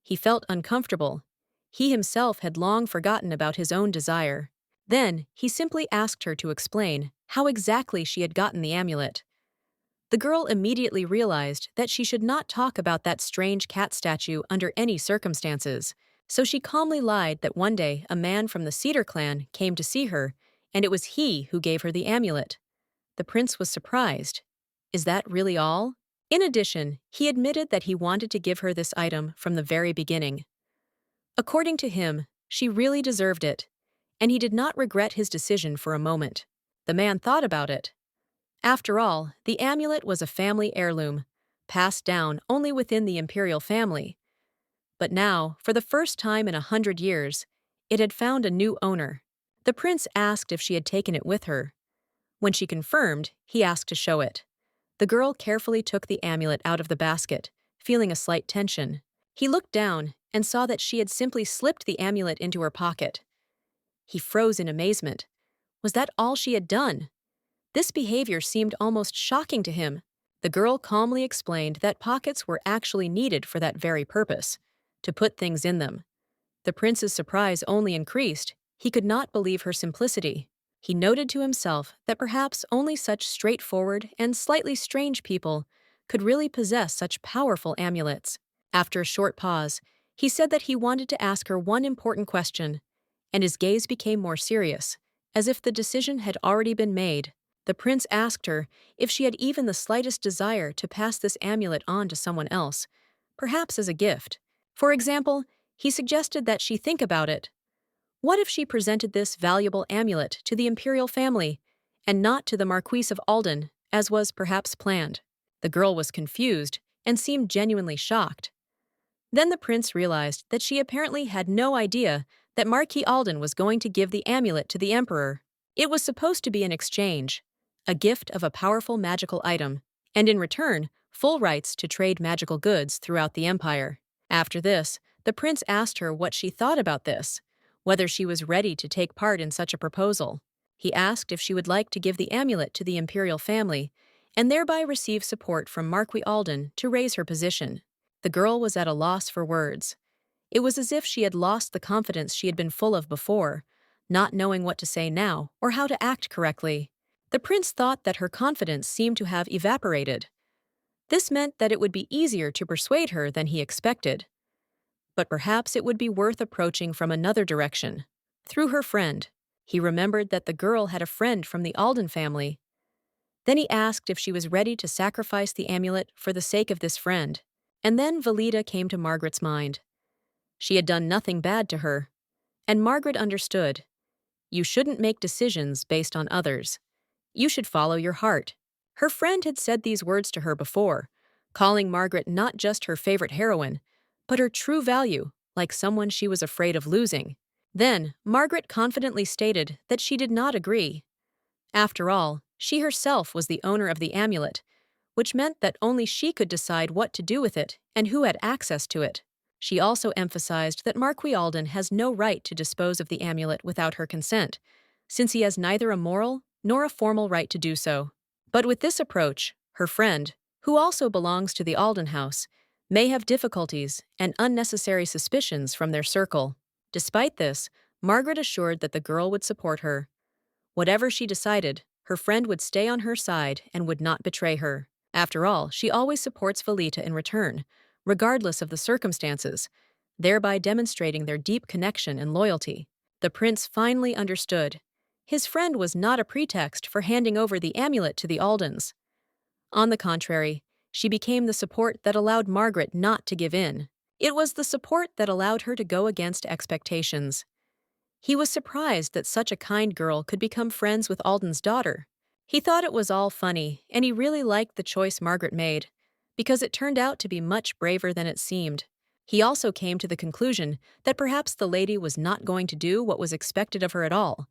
He felt uncomfortable. He himself had long forgotten about his own desire. Then, he simply asked her to explain how exactly she had gotten the amulet. The girl immediately realized that she should not talk about that strange cat statue under any circumstances, so she calmly lied that one day a man from the Cedar Clan came to see her, and it was he who gave her the amulet. The prince was surprised. Is that really all? In addition, he admitted that he wanted to give her this item from the very beginning. According to him, she really deserved it, and he did not regret his decision for a moment. The man thought about it. After all, the amulet was a family heirloom, passed down only within the imperial family. But now, for the first time in 100 years, it had found a new owner. The prince asked if she had taken it with her. When she confirmed, he asked to show it. The girl carefully took the amulet out of the basket, feeling a slight tension. He looked down and saw that she had simply slipped the amulet into her pocket. He froze in amazement. Was that all she had done? This behavior seemed almost shocking to him. The girl calmly explained that pockets were actually needed for that very purpose, to put things in them. The prince's surprise only increased. He could not believe her simplicity. He noted to himself that perhaps only such straightforward and slightly strange people could really possess such powerful amulets. After a short pause, he said that he wanted to ask her one important question, and his gaze became more serious, as if the decision had already been made. The prince asked her if she had even the slightest desire to pass this amulet on to someone else, perhaps as a gift. For example, he suggested that she think about it. What if she presented this valuable amulet to the imperial family, and not to the Marquis of Alden, as was perhaps planned? The girl was confused and seemed genuinely shocked. Then the prince realized that she apparently had no idea that Marquis Alden was going to give the amulet to the emperor. It was supposed to be an exchange, a gift of a powerful magical item, and in return, full rights to trade magical goods throughout the empire. After this, the prince asked her what she thought about this, whether she was ready to take part in such a proposal. He asked if she would like to give the amulet to the imperial family, and thereby receive support from Marquis Alden to raise her position. The girl was at a loss for words. It was as if she had lost the confidence she had been full of before, not knowing what to say now or how to act correctly. The prince thought that her confidence seemed to have evaporated. This meant that it would be easier to persuade her than he expected. But perhaps it would be worth approaching from another direction. Through her friend. He remembered that the girl had a friend from the Alden family. Then he asked if she was ready to sacrifice the amulet for the sake of this friend. And then Valida came to Margaret's mind. She had done nothing bad to her. And Margaret understood. You shouldn't make decisions based on others. You should follow your heart. Her friend had said these words to her before, calling Margaret not just her favorite heroine, but her true value, like someone she was afraid of losing. Then, Margaret confidently stated that she did not agree. After all, she herself was the owner of the amulet, which meant that only she could decide what to do with it and who had access to it. She also emphasized that Marquis Alden has no right to dispose of the amulet without her consent, since he has neither a moral nor a formal right to do so. But with this approach, her friend, who also belongs to the Alden house, may have difficulties and unnecessary suspicions from their circle. Despite this, Margaret assured that the girl would support her. Whatever she decided, her friend would stay on her side and would not betray her. After all, she always supports Valita in return, regardless of the circumstances, thereby demonstrating their deep connection and loyalty. The prince finally understood. His friend was not a pretext for handing over the amulet to the Aldens. On the contrary, she became the support that allowed Margaret not to give in. It was the support that allowed her to go against expectations. He was surprised that such a kind girl could become friends with Alden's daughter. He thought it was all funny, and he really liked the choice Margaret made, because it turned out to be much braver than it seemed. He also came to the conclusion that perhaps the lady was not going to do what was expected of her at all,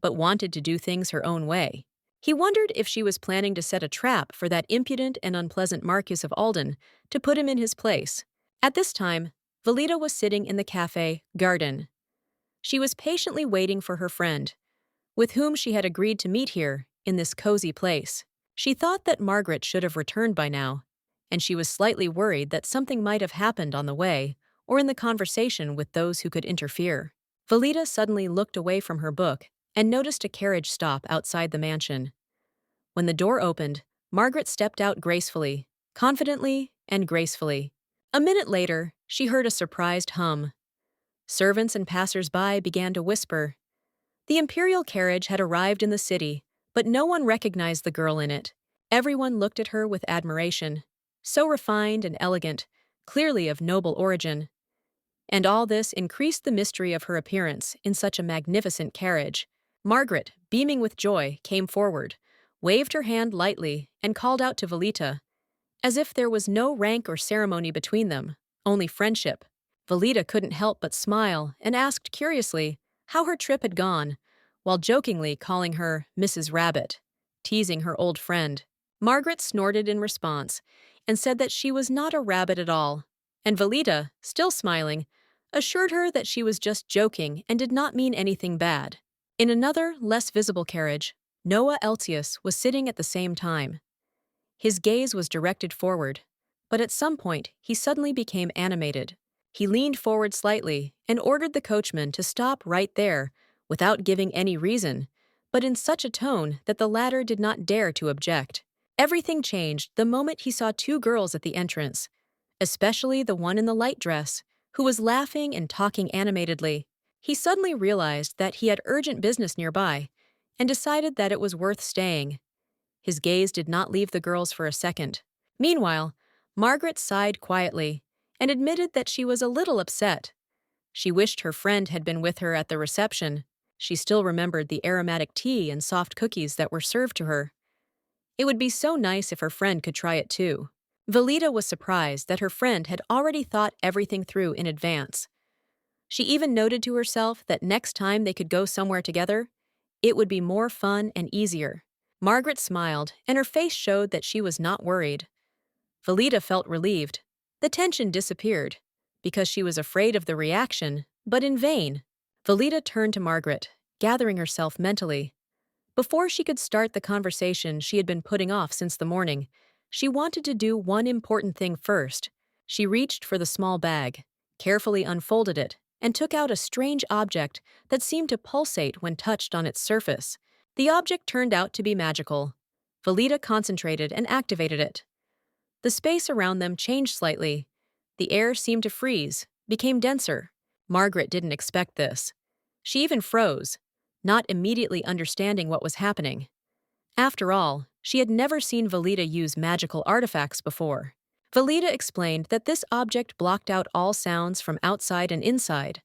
but wanted to do things her own way. He wondered if she was planning to set a trap for that impudent and unpleasant Marquis of Alden to put him in his place. At this time, Valida was sitting in the cafe garden. She was patiently waiting for her friend, with whom she had agreed to meet here in this cozy place. She thought that Margaret should have returned by now, and she was slightly worried that something might have happened on the way or in the conversation with those who could interfere. Valida suddenly looked away from her book and noticed a carriage stop outside the mansion. When the door opened, Margaret stepped out gracefully, confidently and gracefully. A minute later, she heard a surprised hum. Servants and passers-by began to whisper. The imperial carriage had arrived in the city, but no one recognized the girl in it. Everyone looked at her with admiration. So refined and elegant, clearly of noble origin. And all this increased the mystery of her appearance in such a magnificent carriage. Margaret, beaming with joy, came forward, waved her hand lightly, and called out to Valita, as if there was no rank or ceremony between them, only friendship. Valita couldn't help but smile and asked curiously how her trip had gone, while jokingly calling her Mrs. Rabbit, teasing her old friend. Margaret snorted in response and said that she was not a rabbit at all, and Valita, still smiling, assured her that she was just joking and did not mean anything bad. In another, less visible carriage, Noah Elsius was sitting at the same time. His gaze was directed forward, but at some point he suddenly became animated. He leaned forward slightly and ordered the coachman to stop right there, without giving any reason, but in such a tone that the latter did not dare to object. Everything changed the moment he saw two girls at the entrance, especially the one in the light dress, who was laughing and talking animatedly. He suddenly realized that he had urgent business nearby, and decided that it was worth staying. His gaze did not leave the girls for a second. Meanwhile, Margaret sighed quietly and admitted that she was a little upset. She wished her friend had been with her at the reception. She still remembered the aromatic tea and soft cookies that were served to her. It would be so nice if her friend could try it too. Valida was surprised that her friend had already thought everything through in advance. She even noted to herself that next time they could go somewhere together, it would be more fun and easier. Margaret smiled, and her face showed that she was not worried. Valida felt relieved. The tension disappeared, because she was afraid of the reaction, but in vain. Valida turned to Margaret, gathering herself mentally. Before she could start the conversation she had been putting off since the morning, she wanted to do one important thing first. She reached for the small bag, carefully unfolded it, and took out a strange object that seemed to pulsate when touched on its surface. The object turned out to be magical. Velita concentrated and activated it. The space around them changed slightly. The air seemed to freeze, became denser. Margaret didn't expect this. She even froze, not immediately understanding what was happening. After all, she had never seen Velita use magical artifacts before. Velita explained that this object blocked out all sounds from outside and inside.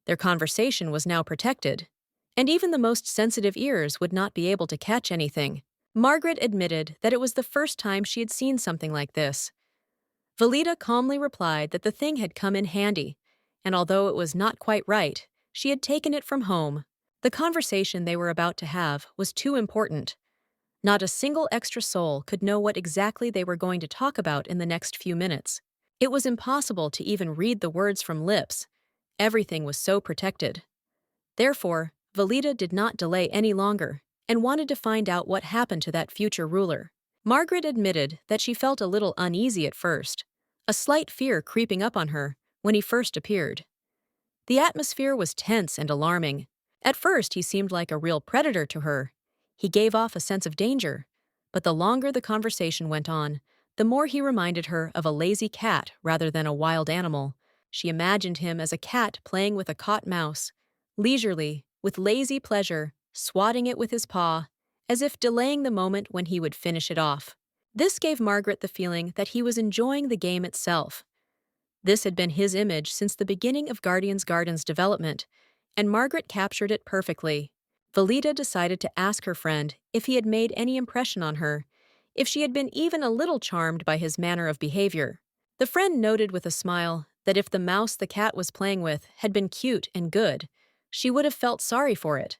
Their conversation was now protected, and even the most sensitive ears would not be able to catch anything. Margaret admitted that it was the first time she had seen something like this. Velita calmly replied that the thing had come in handy, and although it was not quite right, she had taken it from home. The conversation they were about to have was too important. Not a single extra soul could know what exactly they were going to talk about in the next few minutes. It was impossible to even read the words from lips. Everything was so protected. Therefore, Velita did not delay any longer and wanted to find out what happened to that future ruler. Margaret admitted that she felt a little uneasy at first, a slight fear creeping up on her when he first appeared. The atmosphere was tense and alarming. At first, he seemed like a real predator to her. He gave off a sense of danger, but the longer the conversation went on, the more he reminded her of a lazy cat rather than a wild animal. She imagined him as a cat playing with a caught mouse, leisurely, with lazy pleasure, swatting it with his paw, as if delaying the moment when he would finish it off. This gave Margaret the feeling that he was enjoying the game itself. This had been his image since the beginning of Guardian's Garden's development, and Margaret captured it perfectly. Velita decided to ask her friend if he had made any impression on her, if she had been even a little charmed by his manner of behavior. The friend noted with a smile that if the mouse the cat was playing with had been cute and good, she would have felt sorry for it.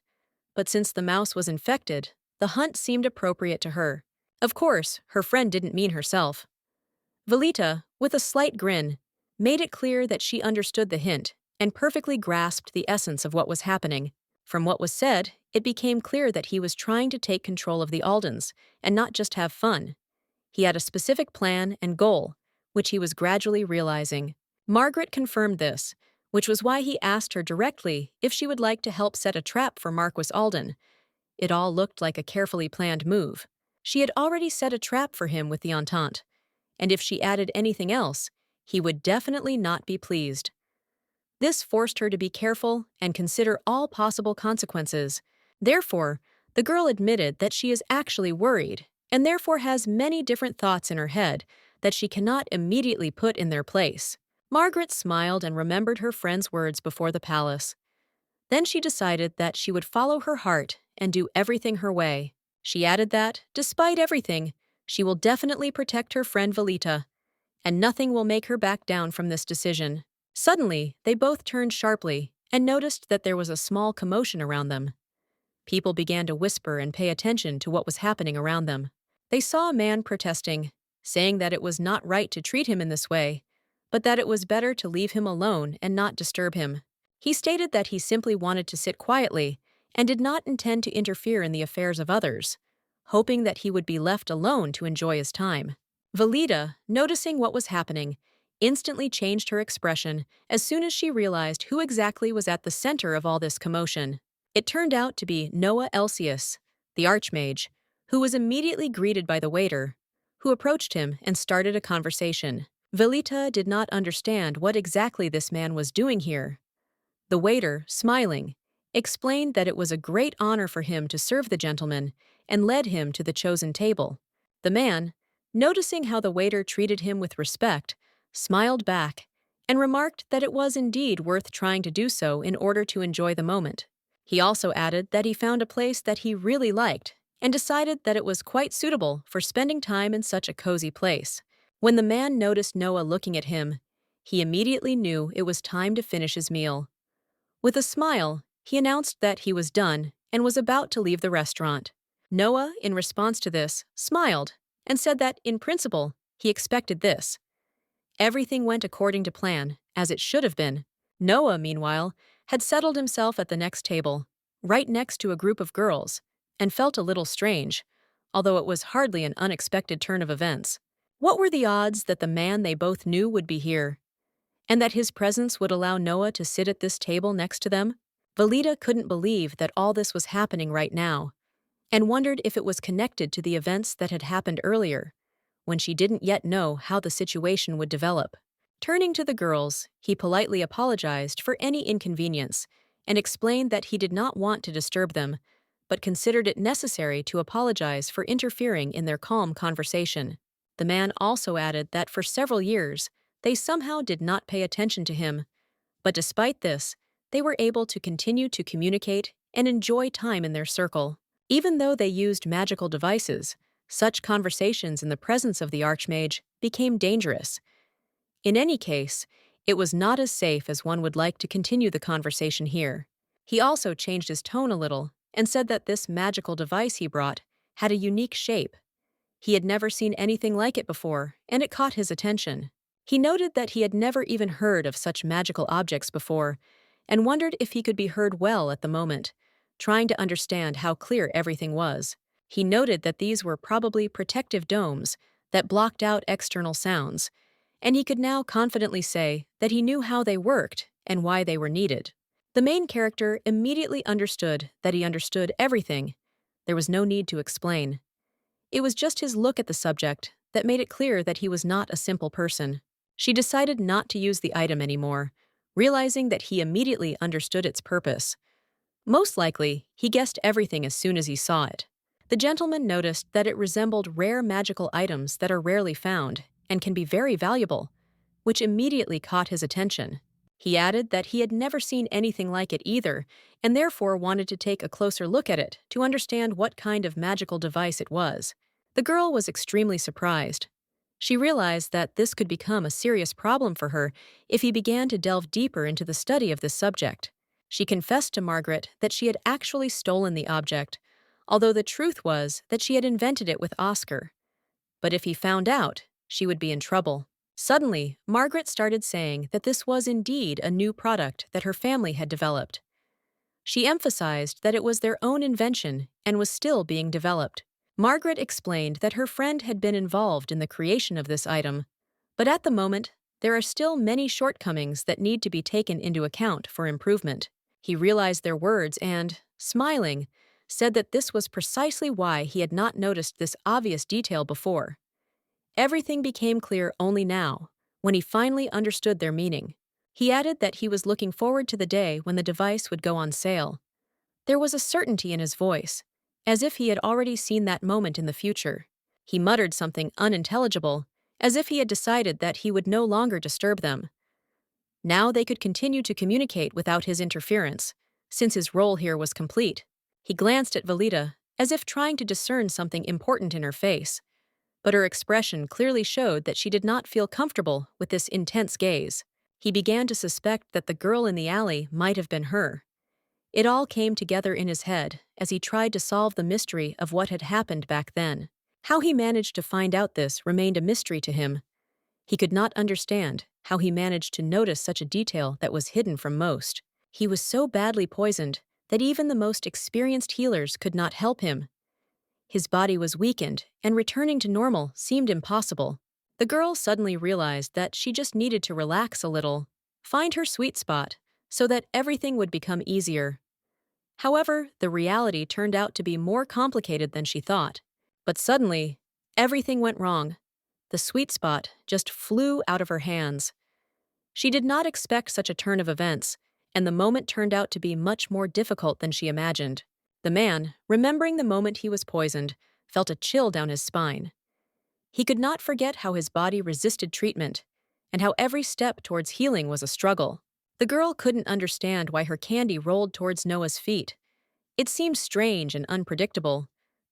But since the mouse was infected, the hunt seemed appropriate to her. Of course, her friend didn't mean herself. Velita, with a slight grin, made it clear that she understood the hint and perfectly grasped the essence of what was happening. From what was said, it became clear that he was trying to take control of the Aldens and not just have fun. He had a specific plan and goal, which he was gradually realizing. Margaret confirmed this, which was why he asked her directly if she would like to help set a trap for Marquis Alden. It all looked like a carefully planned move. She had already set a trap for him with the Entente, and if she added anything else, he would definitely not be pleased. This forced her to be careful and consider all possible consequences. Therefore, the girl admitted that she is actually worried and therefore has many different thoughts in her head that she cannot immediately put in their place. Margaret smiled and remembered her friend's words before the palace. Then she decided that she would follow her heart and do everything her way. She added that, despite everything, she will definitely protect her friend Velita, and nothing will make her back down from this decision. Suddenly, they both turned sharply and noticed that there was a small commotion around them. People began to whisper and pay attention to what was happening around them. They saw a man protesting, saying that it was not right to treat him in this way, but that it was better to leave him alone and not disturb him. He stated that he simply wanted to sit quietly and did not intend to interfere in the affairs of others, hoping that he would be left alone to enjoy his time. Velita, noticing what was happening, instantly changed her expression as soon as she realized who exactly was at the center of all this commotion. It turned out to be Noah Elsius, the archmage, who was immediately greeted by the waiter, who approached him and started a conversation. Velita did not understand what exactly this man was doing here. The waiter, smiling, explained that it was a great honor for him to serve the gentleman and led him to the chosen table. The man, noticing how the waiter treated him with respect, smiled back and remarked that it was indeed worth trying to do so in order to enjoy the moment. He also added that he found a place that he really liked and decided that it was quite suitable for spending time in such a cozy place. When the man noticed Noah looking at him, he immediately knew it was time to finish his meal. With a smile, he announced that he was done and was about to leave the restaurant. Noah, in response to this, smiled and said that, in principle, he expected this. Everything went according to plan, as it should have been. Noah, meanwhile, had settled himself at the next table, right next to a group of girls, and felt a little strange, although it was hardly an unexpected turn of events. What were the odds that the man they both knew would be here, and that his presence would allow Noah to sit at this table next to them? Valita couldn't believe that all this was happening right now, and wondered if it was connected to the events that had happened earlier, when she didn't yet know how the situation would develop. Turning to the girls, he politely apologized for any inconvenience and explained that he did not want to disturb them, but considered it necessary to apologize for interfering in their calm conversation. The man also added that for several years, they somehow did not pay attention to him, but despite this, they were able to continue to communicate and enjoy time in their circle. Even though they used magical devices, such conversations in the presence of the Archmage became dangerous. In any case, it was not as safe as one would like to continue the conversation here. He also changed his tone a little and said that this magical device he brought had a unique shape. He had never seen anything like it before, and it caught his attention. He noted that he had never even heard of such magical objects before, and wondered if he could be heard well at the moment, trying to understand how clear everything was. He noted that these were probably protective domes that blocked out external sounds, and he could now confidently say that he knew how they worked and why they were needed. The main character immediately understood that he understood everything. There was no need to explain. It was just his look at the subject that made it clear that he was not a simple person. She decided not to use the item anymore, realizing that he immediately understood its purpose. Most likely, he guessed everything as soon as he saw it. The gentleman noticed that it resembled rare magical items that are rarely found and can be very valuable, which immediately caught his attention. He added that he had never seen anything like it either, and therefore wanted to take a closer look at it to understand what kind of magical device it was. The girl was extremely surprised. She realized that this could become a serious problem for her if he began to delve deeper into the study of this subject. She confessed to Margaret that she had actually stolen the object, although the truth was that she had invented it with Oscar. But if he found out, she would be in trouble. Suddenly, Margaret started saying that this was indeed a new product that her family had developed. She emphasized that it was their own invention and was still being developed. Margaret explained that her friend had been involved in the creation of this item, but at the moment, there are still many shortcomings that need to be taken into account for improvement. He realized their words and, smiling, said that this was precisely why he had not noticed this obvious detail before. Everything became clear only now, when he finally understood their meaning. He added that he was looking forward to the day when the device would go on sale. There was a certainty in his voice, as if he had already seen that moment in the future. He muttered something unintelligible, as if he had decided that he would no longer disturb them. Now they could continue to communicate without his interference, since his role here was complete. He glanced at Valita, as if trying to discern something important in her face, but her expression clearly showed that she did not feel comfortable with this intense gaze. He began to suspect that the girl in the alley might have been her. It all came together in his head as he tried to solve the mystery of what had happened back then. How he managed to find out this remained a mystery to him. He could not understand how he managed to notice such a detail that was hidden from most. He was so badly poisoned that even the most experienced healers could not help him. His body was weakened, and returning to normal seemed impossible. The girl suddenly realized that she just needed to relax a little, find her sweet spot, so that everything would become easier. However, the reality turned out to be more complicated than she thought. But suddenly, everything went wrong. The sweet spot just flew out of her hands. She did not expect such a turn of events, and the moment turned out to be much more difficult than she imagined. The man, remembering the moment he was poisoned, felt a chill down his spine. He could not forget how his body resisted treatment, and how every step towards healing was a struggle. The girl couldn't understand why her candy rolled towards Noah's feet. It seemed strange and unpredictable,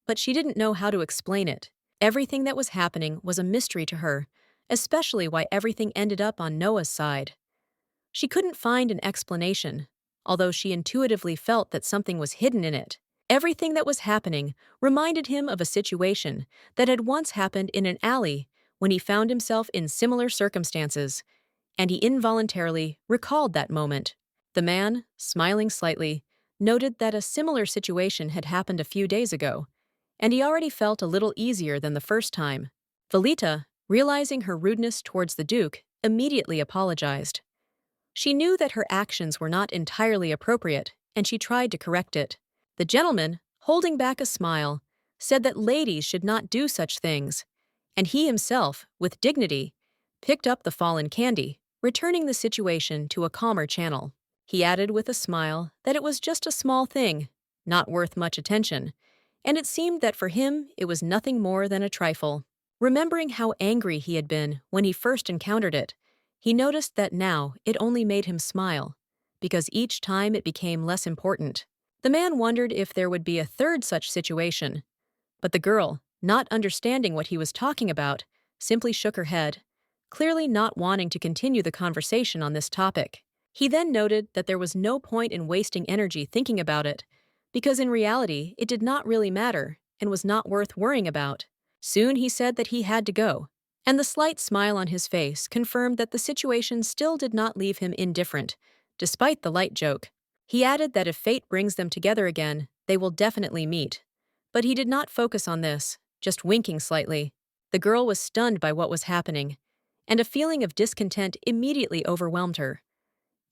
but she didn't know how to explain it. Everything that was happening was a mystery to her, especially why everything ended up on Noah's side. She couldn't find an explanation, although she intuitively felt that something was hidden in it. Everything that was happening reminded him of a situation that had once happened in an alley when he found himself in similar circumstances, and he involuntarily recalled that moment. The man, smiling slightly, noted that a similar situation had happened a few days ago, and he already felt a little easier than the first time. Valita, realizing her rudeness towards the Duke, immediately apologized. She knew that her actions were not entirely appropriate, and she tried to correct it. The gentleman, holding back a smile, said that ladies should not do such things, and he himself, with dignity, picked up the fallen candy, returning the situation to a calmer channel. He added with a smile that it was just a small thing, not worth much attention, and it seemed that for him it was nothing more than a trifle. Remembering how angry he had been when he first encountered it, he noticed that now it only made him smile, because each time it became less important. The man wondered if there would be a third such situation, but the girl, not understanding what he was talking about, simply shook her head, clearly not wanting to continue the conversation on this topic. He then noted that there was no point in wasting energy thinking about it, because in reality it did not really matter and was not worth worrying about. Soon he said that he had to go, and the slight smile on his face confirmed that the situation still did not leave him indifferent, despite the light joke. He added that if fate brings them together again, they will definitely meet. But he did not focus on this, just winking slightly. The girl was stunned by what was happening, and a feeling of discontent immediately overwhelmed her.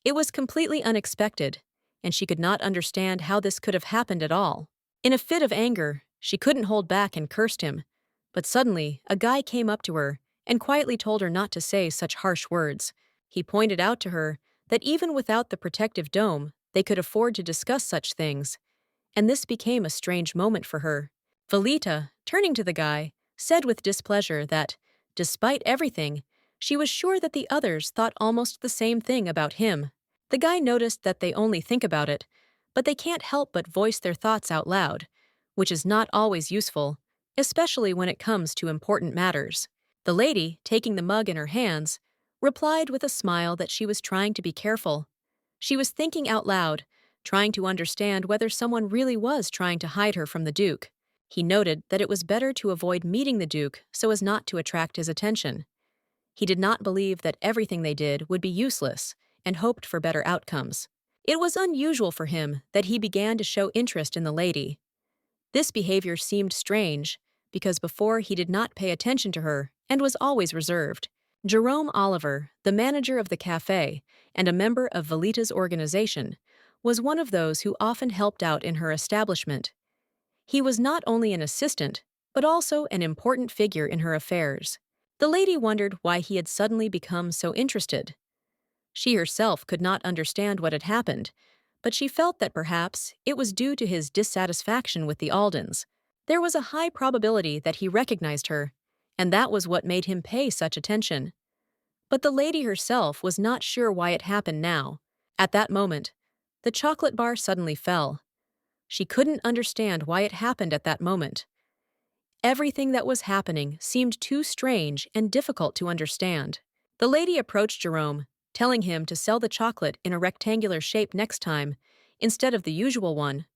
It was completely unexpected, and she could not understand how this could have happened at all. In a fit of anger, she couldn't hold back and cursed him. But suddenly, a guy came up to her and quietly told her not to say such harsh words. He pointed out to her that even without the protective dome, they could afford to discuss such things, and this became a strange moment for her. Velita, turning to the guy, said with displeasure that, despite everything, she was sure that the others thought almost the same thing about him. The guy noticed that they only think about it, but they can't help but voice their thoughts out loud, which is not always useful, especially when it comes to important matters. The lady, taking the mug in her hands, replied with a smile that she was trying to be careful. She was thinking out loud, trying to understand whether someone really was trying to hide her from the Duke. He noted that it was better to avoid meeting the Duke so as not to attract his attention. He did not believe that everything they did would be useless and hoped for better outcomes. It was unusual for him that he began to show interest in the lady. This behavior seemed strange, because before he did not pay attention to her and was always reserved. Jerome Oliver, the manager of the cafe and a member of Velita's organization, was one of those who often helped out in her establishment. He was not only an assistant, but also an important figure in her affairs. The lady wondered why he had suddenly become so interested. She herself could not understand what had happened, but she felt that perhaps it was due to his dissatisfaction with the Aldens. There was a high probability that he recognized her, and that was what made him pay such attention. But the lady herself was not sure why it happened now. At that moment, the chocolate bar suddenly fell. She couldn't understand why it happened at that moment. Everything that was happening seemed too strange and difficult to understand. The lady approached Jerome, telling him to sell the chocolate in a rectangular shape next time, instead of the usual one.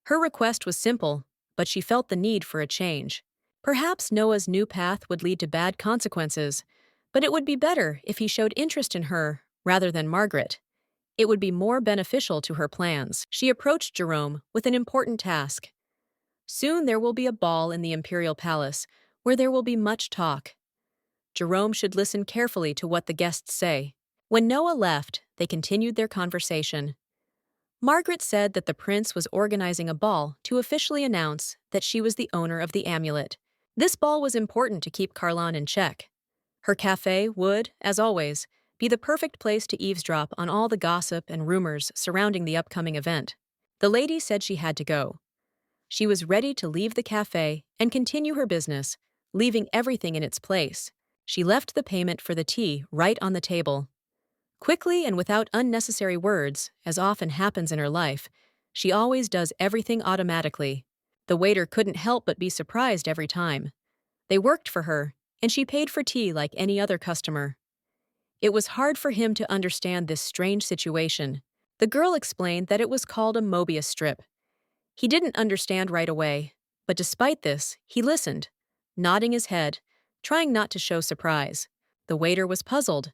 Her request was simple, but she felt the need for a change. Perhaps Noah's new path would lead to bad consequences, but it would be better if he showed interest in her rather than Margaret. It would be more beneficial to her plans. She approached Jerome with an important task. Soon there will be a ball in the imperial palace, where there will be much talk. Jerome should listen carefully to what the guests say. When Noah left, they continued their conversation. Margaret said that the prince was organizing a ball to officially announce that she was the owner of the amulet. This ball was important to keep Carlon in check. Her cafe would, as always, be the perfect place to eavesdrop on all the gossip and rumors surrounding the upcoming event. The lady said she had to go. She was ready to leave the cafe and continue her business, leaving everything in its place. She left the payment for the tea right on the table. Quickly and without unnecessary words, as often happens in her life, she always does everything automatically. The waiter couldn't help but be surprised every time. They worked for her, and she paid for tea like any other customer. It was hard for him to understand this strange situation. The girl explained that it was called a Mobius strip. He didn't understand right away, but despite this, he listened, nodding his head, trying not to show surprise. The waiter was puzzled,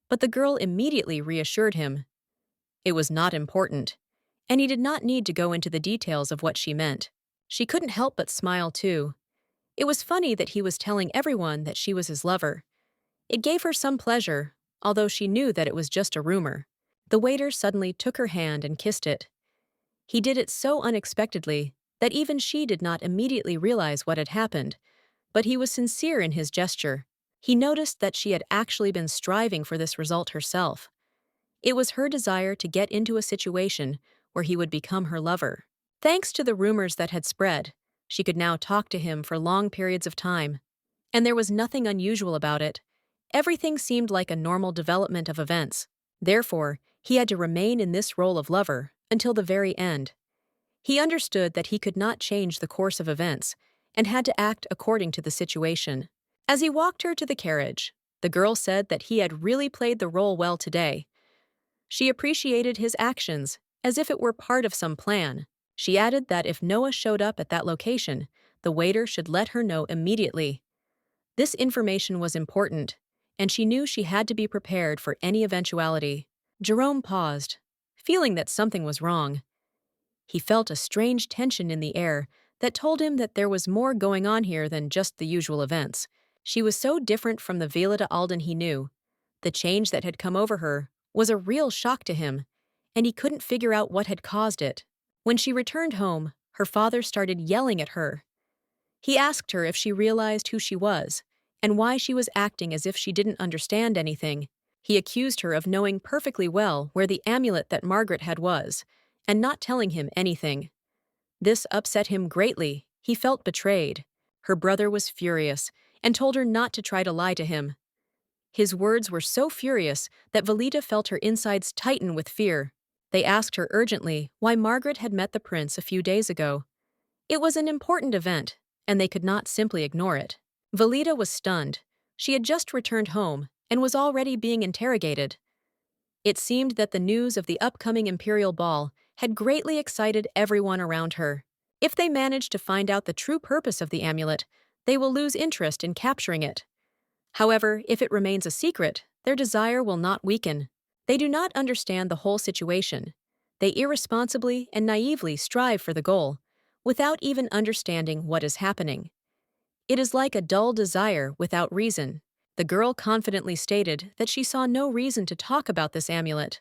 but the girl immediately reassured him. It was not important, and he did not need to go into the details of what she meant. She couldn't help but smile too. It was funny that he was telling everyone that she was his lover. It gave her some pleasure, although she knew that it was just a rumor. The waiter suddenly took her hand and kissed it. He did it so unexpectedly that even she did not immediately realize what had happened, but he was sincere in his gesture. He noticed that she had actually been striving for this result herself. It was her desire to get into a situation where he would become her lover. Thanks to the rumors that had spread, she could now talk to him for long periods of time. And there was nothing unusual about it. Everything seemed like a normal development of events. Therefore, he had to remain in this role of lover until the very end. He understood that he could not change the course of events and had to act according to the situation. As he walked her to the carriage, the girl said that he had really played the role well today. She appreciated his actions as if it were part of some plan. She added that if Noah showed up at that location, the waiter should let her know immediately. This information was important, and she knew she had to be prepared for any eventuality. Jerome paused, feeling that something was wrong. He felt a strange tension in the air that told him that there was more going on here than just the usual events. She was so different from the Violeta Alden he knew. The change that had come over her was a real shock to him, and he couldn't figure out what had caused it. When she returned home, her father started yelling at her. He asked her if she realized who she was and why she was acting as if she didn't understand anything. He accused her of knowing perfectly well where the amulet that Margaret had was and not telling him anything. This upset him greatly. He felt betrayed. Her brother was furious and told her not to try to lie to him. His words were so furious that Violeta felt her insides tighten with fear. They asked her urgently why Margaret had met the prince a few days ago. It was an important event, and they could not simply ignore it. Violeta was stunned. She had just returned home and was already being interrogated. It seemed that the news of the upcoming imperial ball had greatly excited everyone around her. If they manage to find out the true purpose of the amulet, they will lose interest in capturing it. However, if it remains a secret, their desire will not weaken. They do not understand the whole situation. They irresponsibly and naively strive for the goal, without even understanding what is happening. It is like a dull desire without reason. The girl confidently stated that she saw no reason to talk about this amulet.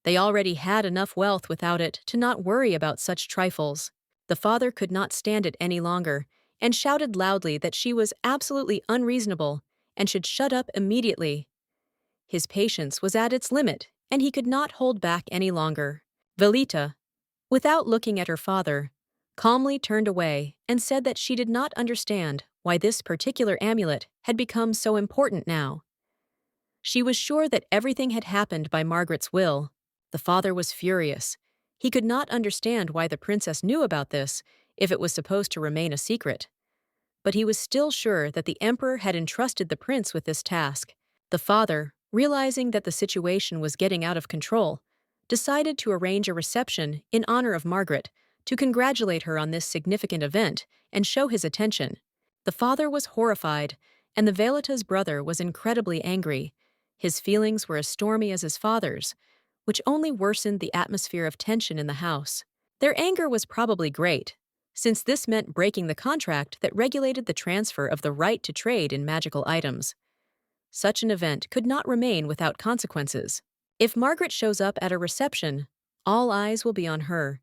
They already had enough wealth without it to not worry about such trifles. The father could not stand it any longer and shouted loudly that she was absolutely unreasonable and should shut up immediately. His patience was at its limit, and he could not hold back any longer. Violeta, without looking at her father, calmly turned away and said that she did not understand why this particular amulet had become so important now. She was sure that everything had happened by Margaret's will. The father was furious. He could not understand why the princess knew about this if it was supposed to remain a secret. But he was still sure that the emperor had entrusted the prince with this task. The father, realizing that the situation was getting out of control, decided to arrange a reception in honor of Margaret to congratulate her on this significant event and show his attention. The father was horrified, and the Violeta's brother was incredibly angry. His feelings were as stormy as his father's, which only worsened the atmosphere of tension in the house. Their anger was probably great, since this meant breaking the contract that regulated the transfer of the right to trade in magical items. Such an event could not remain without consequences. If Margaret shows up at a reception, all eyes will be on her.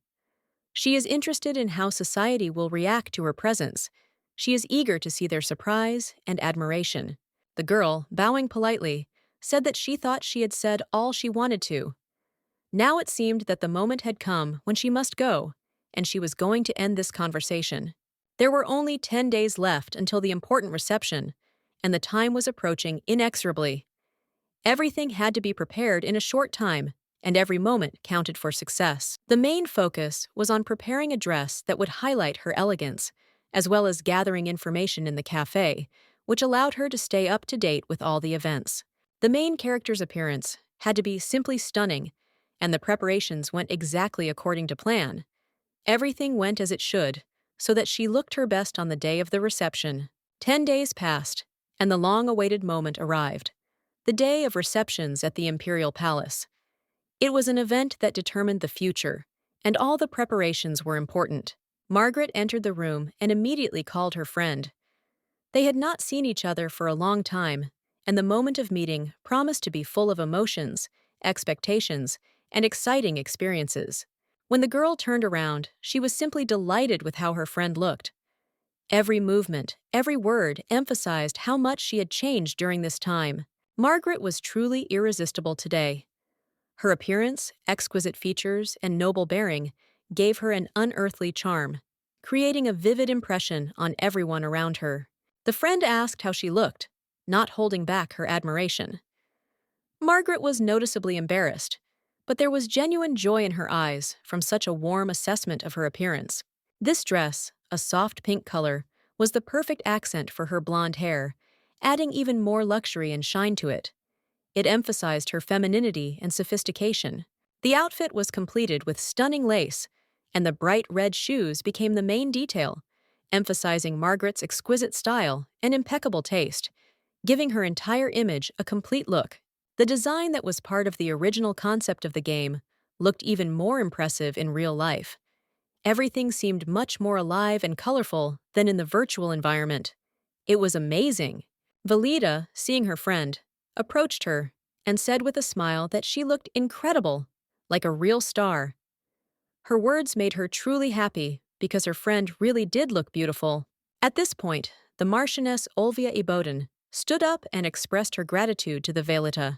She is interested in how society will react to her presence. She is eager to see their surprise and admiration. The girl, bowing politely, said that she thought she had said all she wanted to. Now it seemed that the moment had come when she must go, and she was going to end this conversation. There were only 10 days left until the important reception, and the time was approaching inexorably. Everything had to be prepared in a short time, and every moment counted for success. The main focus was on preparing a dress that would highlight her elegance, as well as gathering information in the cafe, which allowed her to stay up to date with all the events. The main character's appearance had to be simply stunning, and the preparations went exactly according to plan. Everything went as it should, so that she looked her best on the day of the reception. 10 days passed, and the long-awaited moment arrived. The day of receptions at the imperial palace. It was an event that determined the future, and all the preparations were important. Margaret entered the room and immediately called her friend. They had not seen each other for a long time, and the moment of meeting promised to be full of emotions, expectations, and exciting experiences. When the girl turned around, she was simply delighted with how her friend looked. Every movement, every word emphasized how much she had changed during this time. Margaret was truly irresistible today. Her appearance, exquisite features, and noble bearing gave her an unearthly charm, creating a vivid impression on everyone around her. The friend asked how she looked, not holding back her admiration. Margaret was noticeably embarrassed, but there was genuine joy in her eyes from such a warm assessment of her appearance. This dress, a soft pink color, was the perfect accent for her blonde hair, adding even more luxury and shine to it. It emphasized her femininity and sophistication. The outfit was completed with stunning lace, and the bright red shoes became the main detail, emphasizing Margaret's exquisite style and impeccable taste, giving her entire image a complete look. The design that was part of the original concept of the game looked even more impressive in real life. Everything seemed much more alive and colorful than in the virtual environment. It was amazing. Valida, seeing her friend, approached her and said with a smile that she looked incredible, like a real star. Her words made her truly happy because her friend really did look beautiful. At this point, the Marchioness Olvia Iboden stood up and expressed her gratitude to the Velita.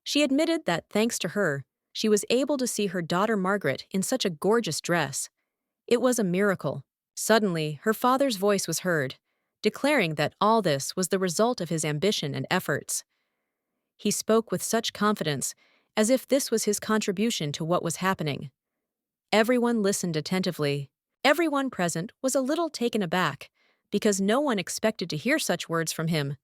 She admitted that thanks to her, she was able to see her daughter Margaret in such a gorgeous dress. It was a miracle. Suddenly, her father's voice was heard, declaring that all this was the result of his ambition and efforts. He spoke with such confidence, as if this was his contribution to what was happening. Everyone listened attentively. Everyone present was a little taken aback, because no one expected to hear such words from him.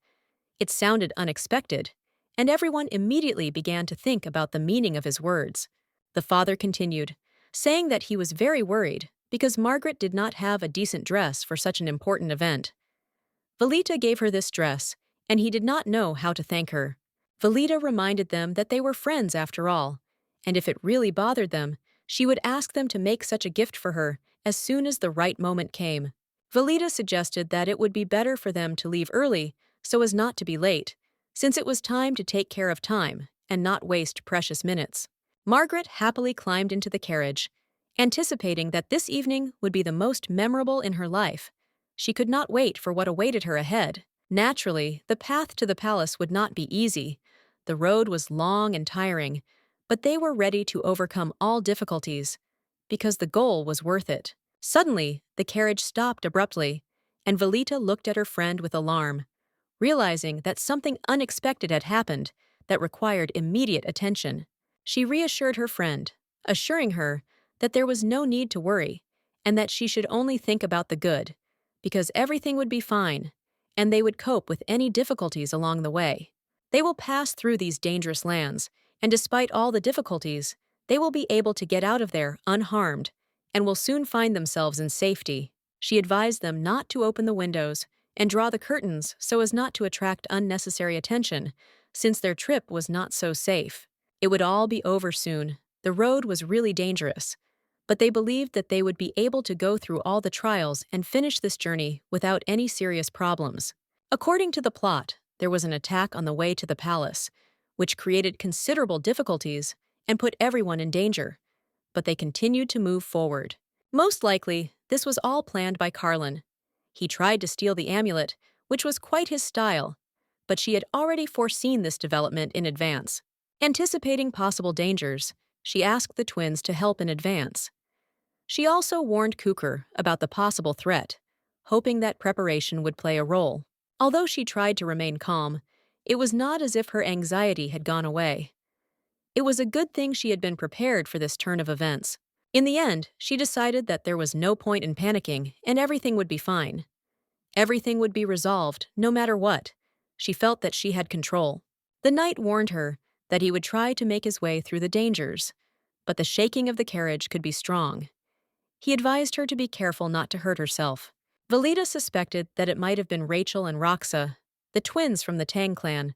It sounded unexpected, and everyone immediately began to think about the meaning of his words. The father continued, saying that he was very worried because Margaret did not have a decent dress for such an important event. Valita gave her this dress, and he did not know how to thank her. Valita reminded them that they were friends after all, and if it really bothered them, she would ask them to make such a gift for her as soon as the right moment came. Valita suggested that it would be better for them to leave early so as not to be late, since it was time to take care of time and not waste precious minutes. Margaret happily climbed into the carriage, anticipating that this evening would be the most memorable in her life. She could not wait for what awaited her ahead. Naturally, the path to the palace would not be easy. The road was long and tiring, but they were ready to overcome all difficulties, because the goal was worth it. Suddenly, the carriage stopped abruptly, and Valita looked at her friend with alarm, realizing that something unexpected had happened that required immediate attention. She reassured her friend, assuring her that there was no need to worry, and that she should only think about the good, because everything would be fine, and they would cope with any difficulties along the way. They will pass through these dangerous lands, and despite all the difficulties, they will be able to get out of there unharmed, and will soon find themselves in safety. She advised them not to open the windows and draw the curtains so as not to attract unnecessary attention, since their trip was not so safe. It would all be over soon. The road was really dangerous, but they believed that they would be able to go through all the trials and finish this journey without any serious problems. According to the plot, there was an attack on the way to the palace, which created considerable difficulties and put everyone in danger, but they continued to move forward. Most likely, this was all planned by Carlin. He tried to steal the amulet, which was quite his style, but she had already foreseen this development in advance. Anticipating possible dangers, she asked the twins to help in advance. She also warned Cooker about the possible threat, hoping that preparation would play a role. Although she tried to remain calm, it was not as if her anxiety had gone away. It was a good thing she had been prepared for this turn of events. In the end, she decided that there was no point in panicking and everything would be fine. Everything would be resolved, no matter what. She felt that she had control. The knight warned her that he would try to make his way through the dangers, but the shaking of the carriage could be strong. He advised her to be careful not to hurt herself. Valida suspected that it might have been Rachel and Roxa, the twins from the Tang clan.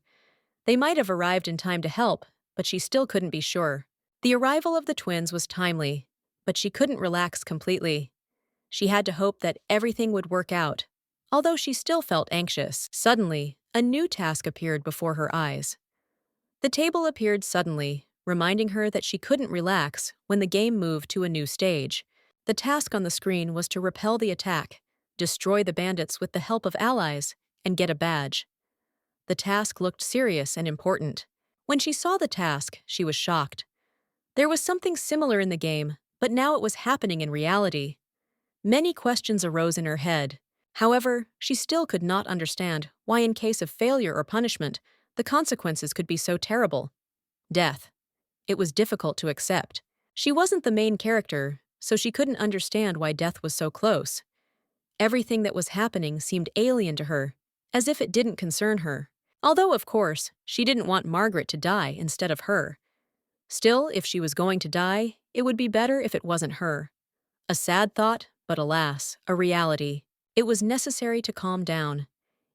They might have arrived in time to help, but she still couldn't be sure. The arrival of the twins was timely, but she couldn't relax completely. She had to hope that everything would work out, although she still felt anxious. Suddenly, a new task appeared before her eyes. The table appeared suddenly, reminding her that she couldn't relax when the game moved to a new stage. The task on the screen was to repel the attack, destroy the bandits with the help of allies, and get a badge. The task looked serious and important. When she saw the task, she was shocked. There was something similar in the game, but now it was happening in reality. Many questions arose in her head. However, she still could not understand why, in case of failure or punishment, the consequences could be so terrible. Death. It was difficult to accept. She wasn't the main character, so she couldn't understand why death was so close. Everything that was happening seemed alien to her, as if it didn't concern her. Although, of course, she didn't want Margaret to die instead of her. Still, if she was going to die, it would be better if it wasn't her. A sad thought, but alas, a reality. It was necessary to calm down.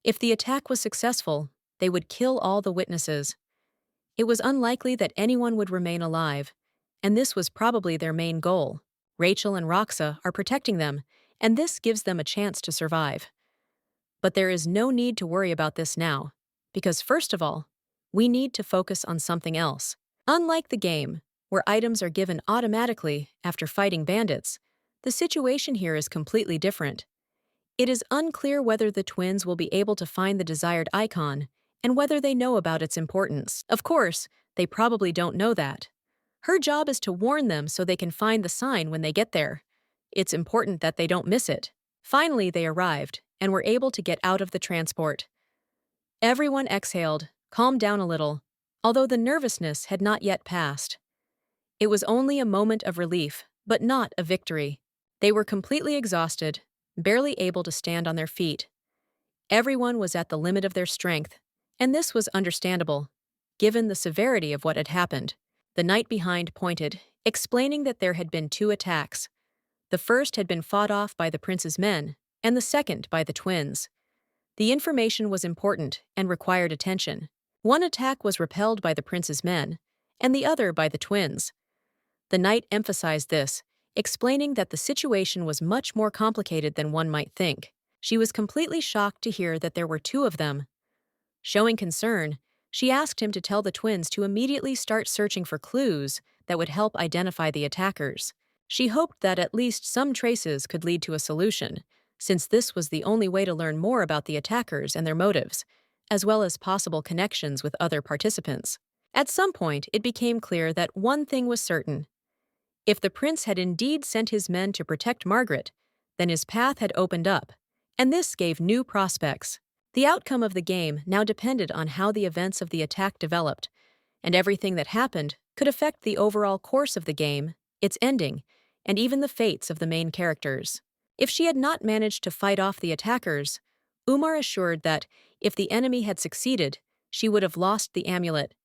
If the attack was successful, they would kill all the witnesses. It was unlikely that anyone would remain alive, and this was probably their main goal. Rachel and Roxa are protecting them, and this gives them a chance to survive. But there is no need to worry about this now, because first of all, we need to focus on something else. Unlike the game, where items are given automatically after fighting bandits, the situation here is completely different. It is unclear whether the twins will be able to find the desired icon and whether they know about its importance. Of course, they probably don't know that. Her job is to warn them so they can find the sign when they get there. It's important that they don't miss it. Finally, they arrived and were able to get out of the transport. Everyone exhaled, calmed down a little, although the nervousness had not yet passed. It was only a moment of relief, but not a victory. They were completely exhausted, barely able to stand on their feet. Everyone was at the limit of their strength, and this was understandable, given the severity of what had happened. The knight behind pointed, explaining that there had been 2 attacks. The first had been fought off by the prince's men, and the second by the twins. The information was important and required attention. One attack was repelled by the prince's men, and the other by the twins. The knight emphasized this, explaining that the situation was much more complicated than one might think. She was completely shocked to hear that there were 2 of them. Showing concern, she asked him to tell the twins to immediately start searching for clues that would help identify the attackers. She hoped that at least some traces could lead to a solution, since this was the only way to learn more about the attackers and their motives, as well as possible connections with other participants. At some point, it became clear that one thing was certain. If the prince had indeed sent his men to protect Margaret, then his path had opened up, and this gave new prospects. The outcome of the game now depended on how the events of the attack developed, and everything that happened could affect the overall course of the game, its ending, and even the fates of the main characters. If she had not managed to fight off the attackers, Umar assured that if the enemy had succeeded, she would have lost the amulet,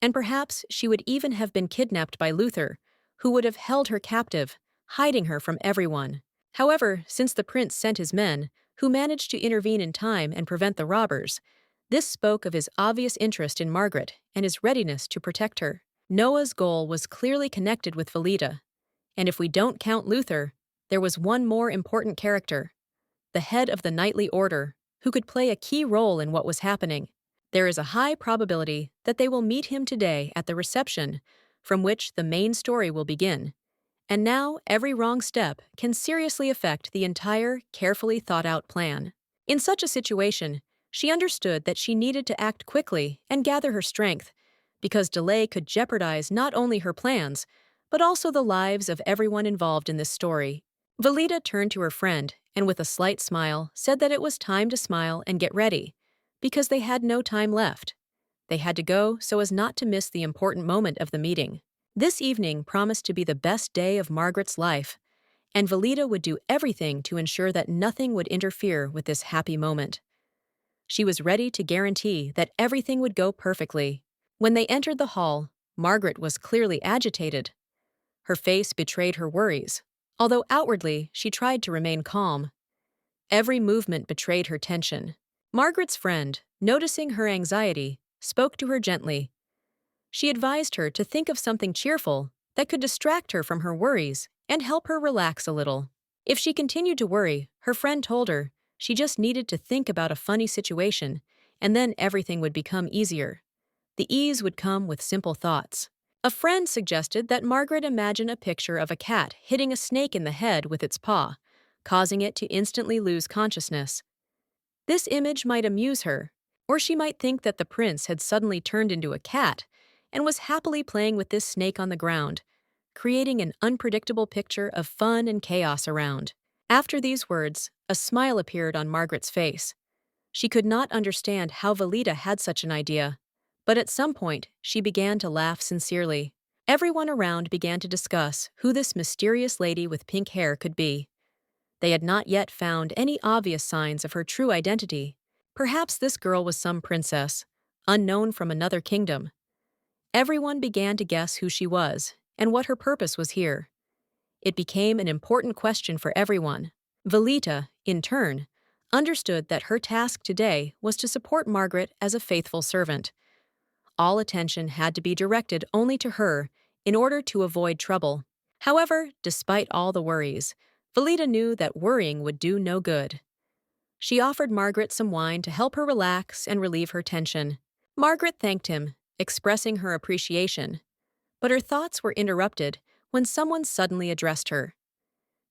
and perhaps she would even have been kidnapped by Luther, who would have held her captive, hiding her from everyone. However, since the prince sent his men, who managed to intervene in time and prevent the robbers, this spoke of his obvious interest in Margaret and his readiness to protect her. Noah's goal was clearly connected with Valida, and if we don't count Luther, there was one more important character, the head of the knightly order, who could play a key role in what was happening. There is a high probability that they will meet him today at the reception, from which the main story will begin. And now, every wrong step can seriously affect the entire, carefully thought-out plan. In such a situation, she understood that she needed to act quickly and gather her strength, because delay could jeopardize not only her plans, but also the lives of everyone involved in this story. Valida turned to her friend and with a slight smile said that it was time to smile and get ready, because they had no time left. They had to go so as not to miss the important moment of the meeting. This evening promised to be the best day of Margaret's life, and Valida would do everything to ensure that nothing would interfere with this happy moment. She was ready to guarantee that everything would go perfectly. When they entered the hall, Margaret was clearly agitated. Her face betrayed her worries, although outwardly she tried to remain calm. Every movement betrayed her tension. Margaret's friend, noticing her anxiety, spoke to her gently. She advised her to think of something cheerful that could distract her from her worries and help her relax a little. If she continued to worry, her friend told her she just needed to think about a funny situation, and then everything would become easier. The ease would come with simple thoughts. A friend suggested that Margaret imagine a picture of a cat hitting a snake in the head with its paw, causing it to instantly lose consciousness. This image might amuse her, or she might think that the prince had suddenly turned into a cat and was happily playing with this snake on the ground, creating an unpredictable picture of fun and chaos around. After these words, a smile appeared on Margaret's face. She could not understand how Velita had such an idea, but at some point she began to laugh sincerely. Everyone around began to discuss who this mysterious lady with pink hair could be. They had not yet found any obvious signs of her true identity. Perhaps this girl was some princess, unknown from another kingdom. Everyone began to guess who she was and what her purpose was here. It became an important question for everyone. Velita, in turn, understood that her task today was to support Margaret as a faithful servant. All attention had to be directed only to her in order to avoid trouble. However, despite all the worries, Velita knew that worrying would do no good. She offered Margaret some wine to help her relax and relieve her tension. Margaret thanked him, expressing her appreciation, but her thoughts were interrupted when someone suddenly addressed her.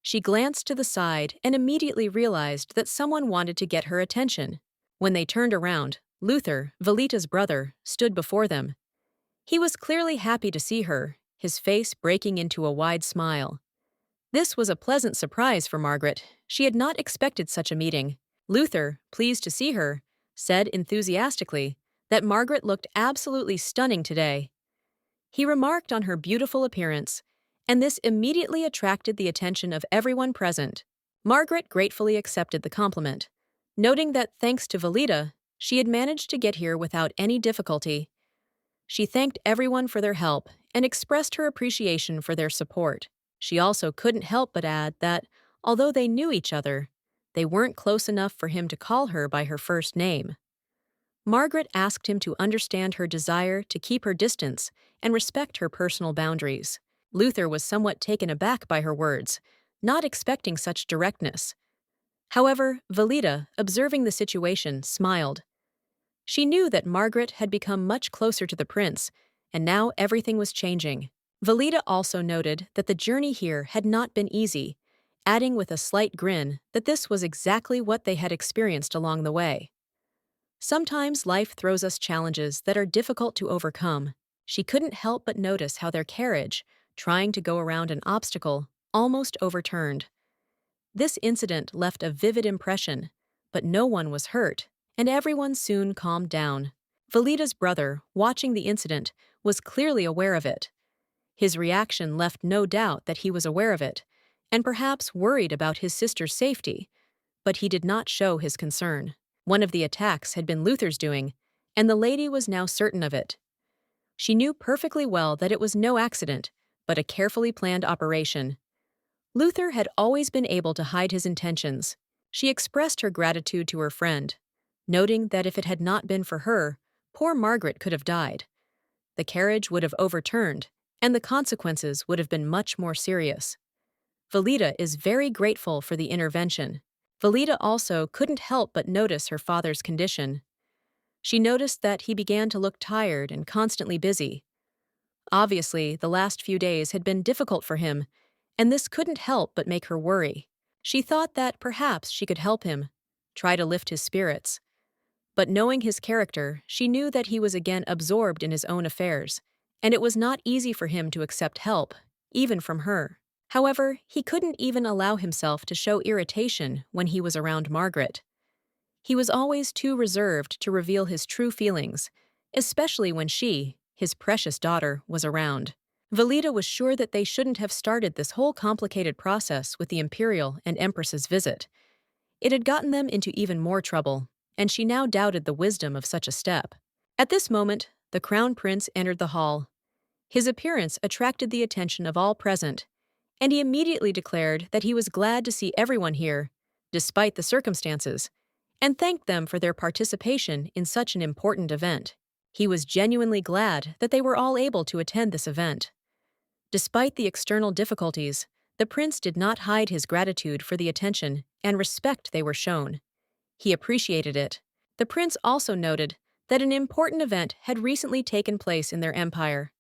She glanced to the side and immediately realized that someone wanted to get her attention. When they turned around, Luther, Velita's brother, stood before them. He was clearly happy to see her, his face breaking into a wide smile. This was a pleasant surprise for Margaret. She had not expected such a meeting. Luther, pleased to see her, said enthusiastically that Margaret looked absolutely stunning today. He remarked on her beautiful appearance, and this immediately attracted the attention of everyone present. Margaret gratefully accepted the compliment, noting that thanks to Velita, she had managed to get here without any difficulty. She thanked everyone for their help and expressed her appreciation for their support. She also couldn't help but add that, although they knew each other, they weren't close enough for him to call her by her first name. Margaret asked him to understand her desire to keep her distance and respect her personal boundaries. Luther was somewhat taken aback by her words, not expecting such directness. However, Velita, observing the situation, smiled. She knew that Margaret had become much closer to the prince, and now everything was changing. Velita also noted that the journey here had not been easy, adding with a slight grin that this was exactly what they had experienced along the way. Sometimes life throws us challenges that are difficult to overcome. She couldn't help but notice how their carriage, trying to go around an obstacle, almost overturned. This incident left a vivid impression, but no one was hurt, and everyone soon calmed down. Velita's brother, watching the incident, was clearly aware of it. His reaction left no doubt that he was aware of it, and perhaps worried about his sister's safety, but he did not show his concern. One of the attacks had been Luther's doing, and the lady was now certain of it. She knew perfectly well that it was no accident, but a carefully planned operation. Luther had always been able to hide his intentions. She expressed her gratitude to her friend, noting that if it had not been for her, poor Margaret could have died. The carriage would have overturned, and the consequences would have been much more serious. Velita is very grateful for the intervention. Velita also couldn't help but notice her father's condition. She noticed that he began to look tired and constantly busy. Obviously, the last few days had been difficult for him, and this couldn't help but make her worry. She thought that perhaps she could help him, try to lift his spirits. But knowing his character, she knew that he was again absorbed in his own affairs, and it was not easy for him to accept help, even from her. However, he couldn't even allow himself to show irritation when he was around Margaret. He was always too reserved to reveal his true feelings, especially when she, his precious daughter, was around. Velita was sure that they shouldn't have started this whole complicated process with the imperial and empress's visit. It had gotten them into even more trouble, and she now doubted the wisdom of such a step. At this moment, the crown prince entered the hall. His appearance attracted the attention of all present, and he immediately declared that he was glad to see everyone here, despite the circumstances, and thanked them for their participation in such an important event. He was genuinely glad that they were all able to attend this event. Despite the external difficulties, The prince did not hide his gratitude for the attention and respect they were shown. He appreciated it. The prince also noted that an important event had recently taken place in their empire.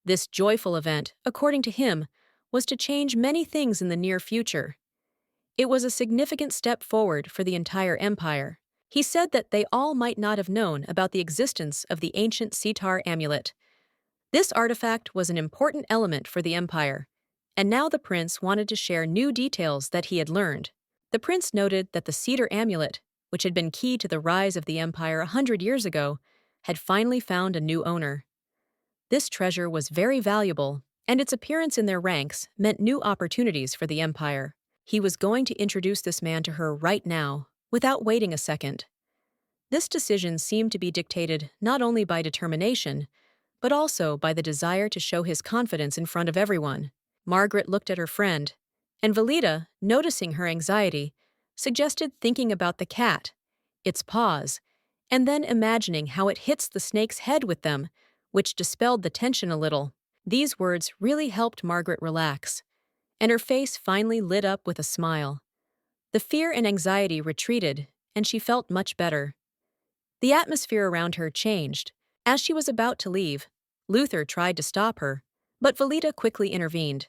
This joyful event, according to him, was to change many things in the near future. It was a significant step forward for the entire empire. He said that they all might not have known about the existence of the ancient Cedar amulet. This artifact was an important element for the empire, and now the prince wanted to share new details that he had learned. The prince noted that the Cedar amulet, which had been key to the rise of the empire 100 years ago, had finally found a new owner. This treasure was very valuable, and its appearance in their ranks meant new opportunities for the empire. He was going to introduce this man to her right now, without waiting a second. This decision seemed to be dictated not only by determination, but also by the desire to show his confidence in front of everyone. Margaret looked at her friend, and Velita, noticing her anxiety, suggested thinking about the cat, its paws, and then imagining how it hits the snake's head with them, which dispelled the tension a little. These words really helped Margaret relax, and her face finally lit up with a smile. The fear and anxiety retreated, and she felt much better. The atmosphere around her changed. As she was about to leave, Luther tried to stop her, but Velita quickly intervened.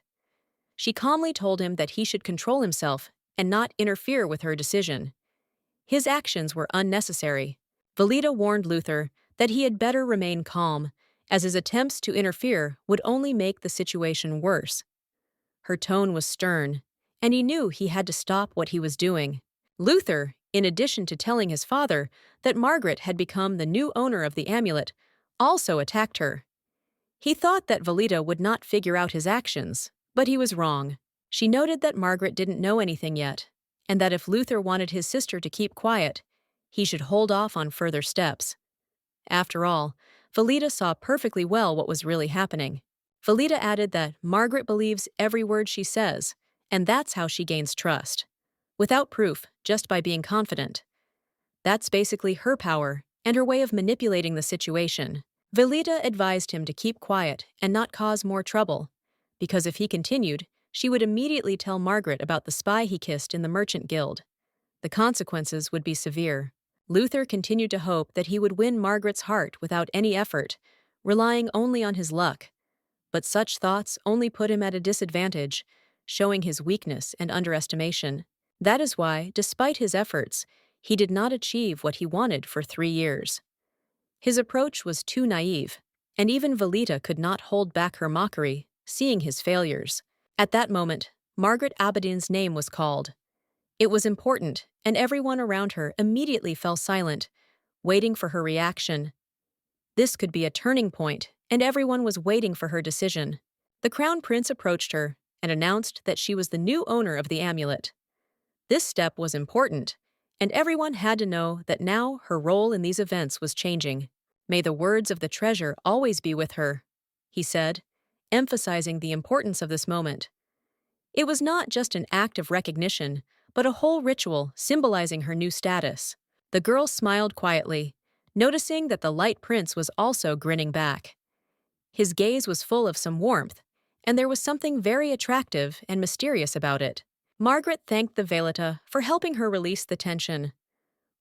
She calmly told him that he should control himself and not interfere with her decision. His actions were unnecessary. Velita warned Luther that he had better remain calm, as his attempts to interfere would only make the situation worse. Her tone was stern, and he knew he had to stop what he was doing. Luther, in addition to telling his father that Margaret had become the new owner of the amulet, also attacked her. He thought that Velita would not figure out his actions, but he was wrong. She noted that Margaret didn't know anything yet, and that if Luther wanted his sister to keep quiet, he should hold off on further steps. After all, Velita saw perfectly well what was really happening. Velita added that Margaret believes every word she says, and that's how she gains trust. Without proof, just by being confident. That's basically her power and her way of manipulating the situation. Velita advised him to keep quiet and not cause more trouble, because if he continued, she would immediately tell Margaret about the spy he kissed in the merchant guild. The consequences would be severe. Luther continued to hope that he would win Margaret's heart without any effort, relying only on his luck. But such thoughts only put him at a disadvantage, showing his weakness and underestimation. That is why, despite his efforts, he did not achieve what he wanted for 3 years. His approach was too naive, and even Velita could not hold back her mockery, seeing his failures. At that moment, Margaret Aberdeen's name was called. It was important, and everyone around her immediately fell silent, waiting for her reaction. This could be a turning point, and everyone was waiting for her decision. The crown prince approached her and announced that she was the new owner of the amulet. This step was important, and everyone had to know that now her role in these events was changing. "May the words of the treasure always be with her," he said, emphasizing the importance of this moment. It was not just an act of recognition, but a whole ritual symbolizing her new status. The girl smiled quietly, noticing that the light prince was also grinning back. His gaze was full of some warmth, and there was something very attractive and mysterious about it. Margaret thanked the Velita for helping her release the tension.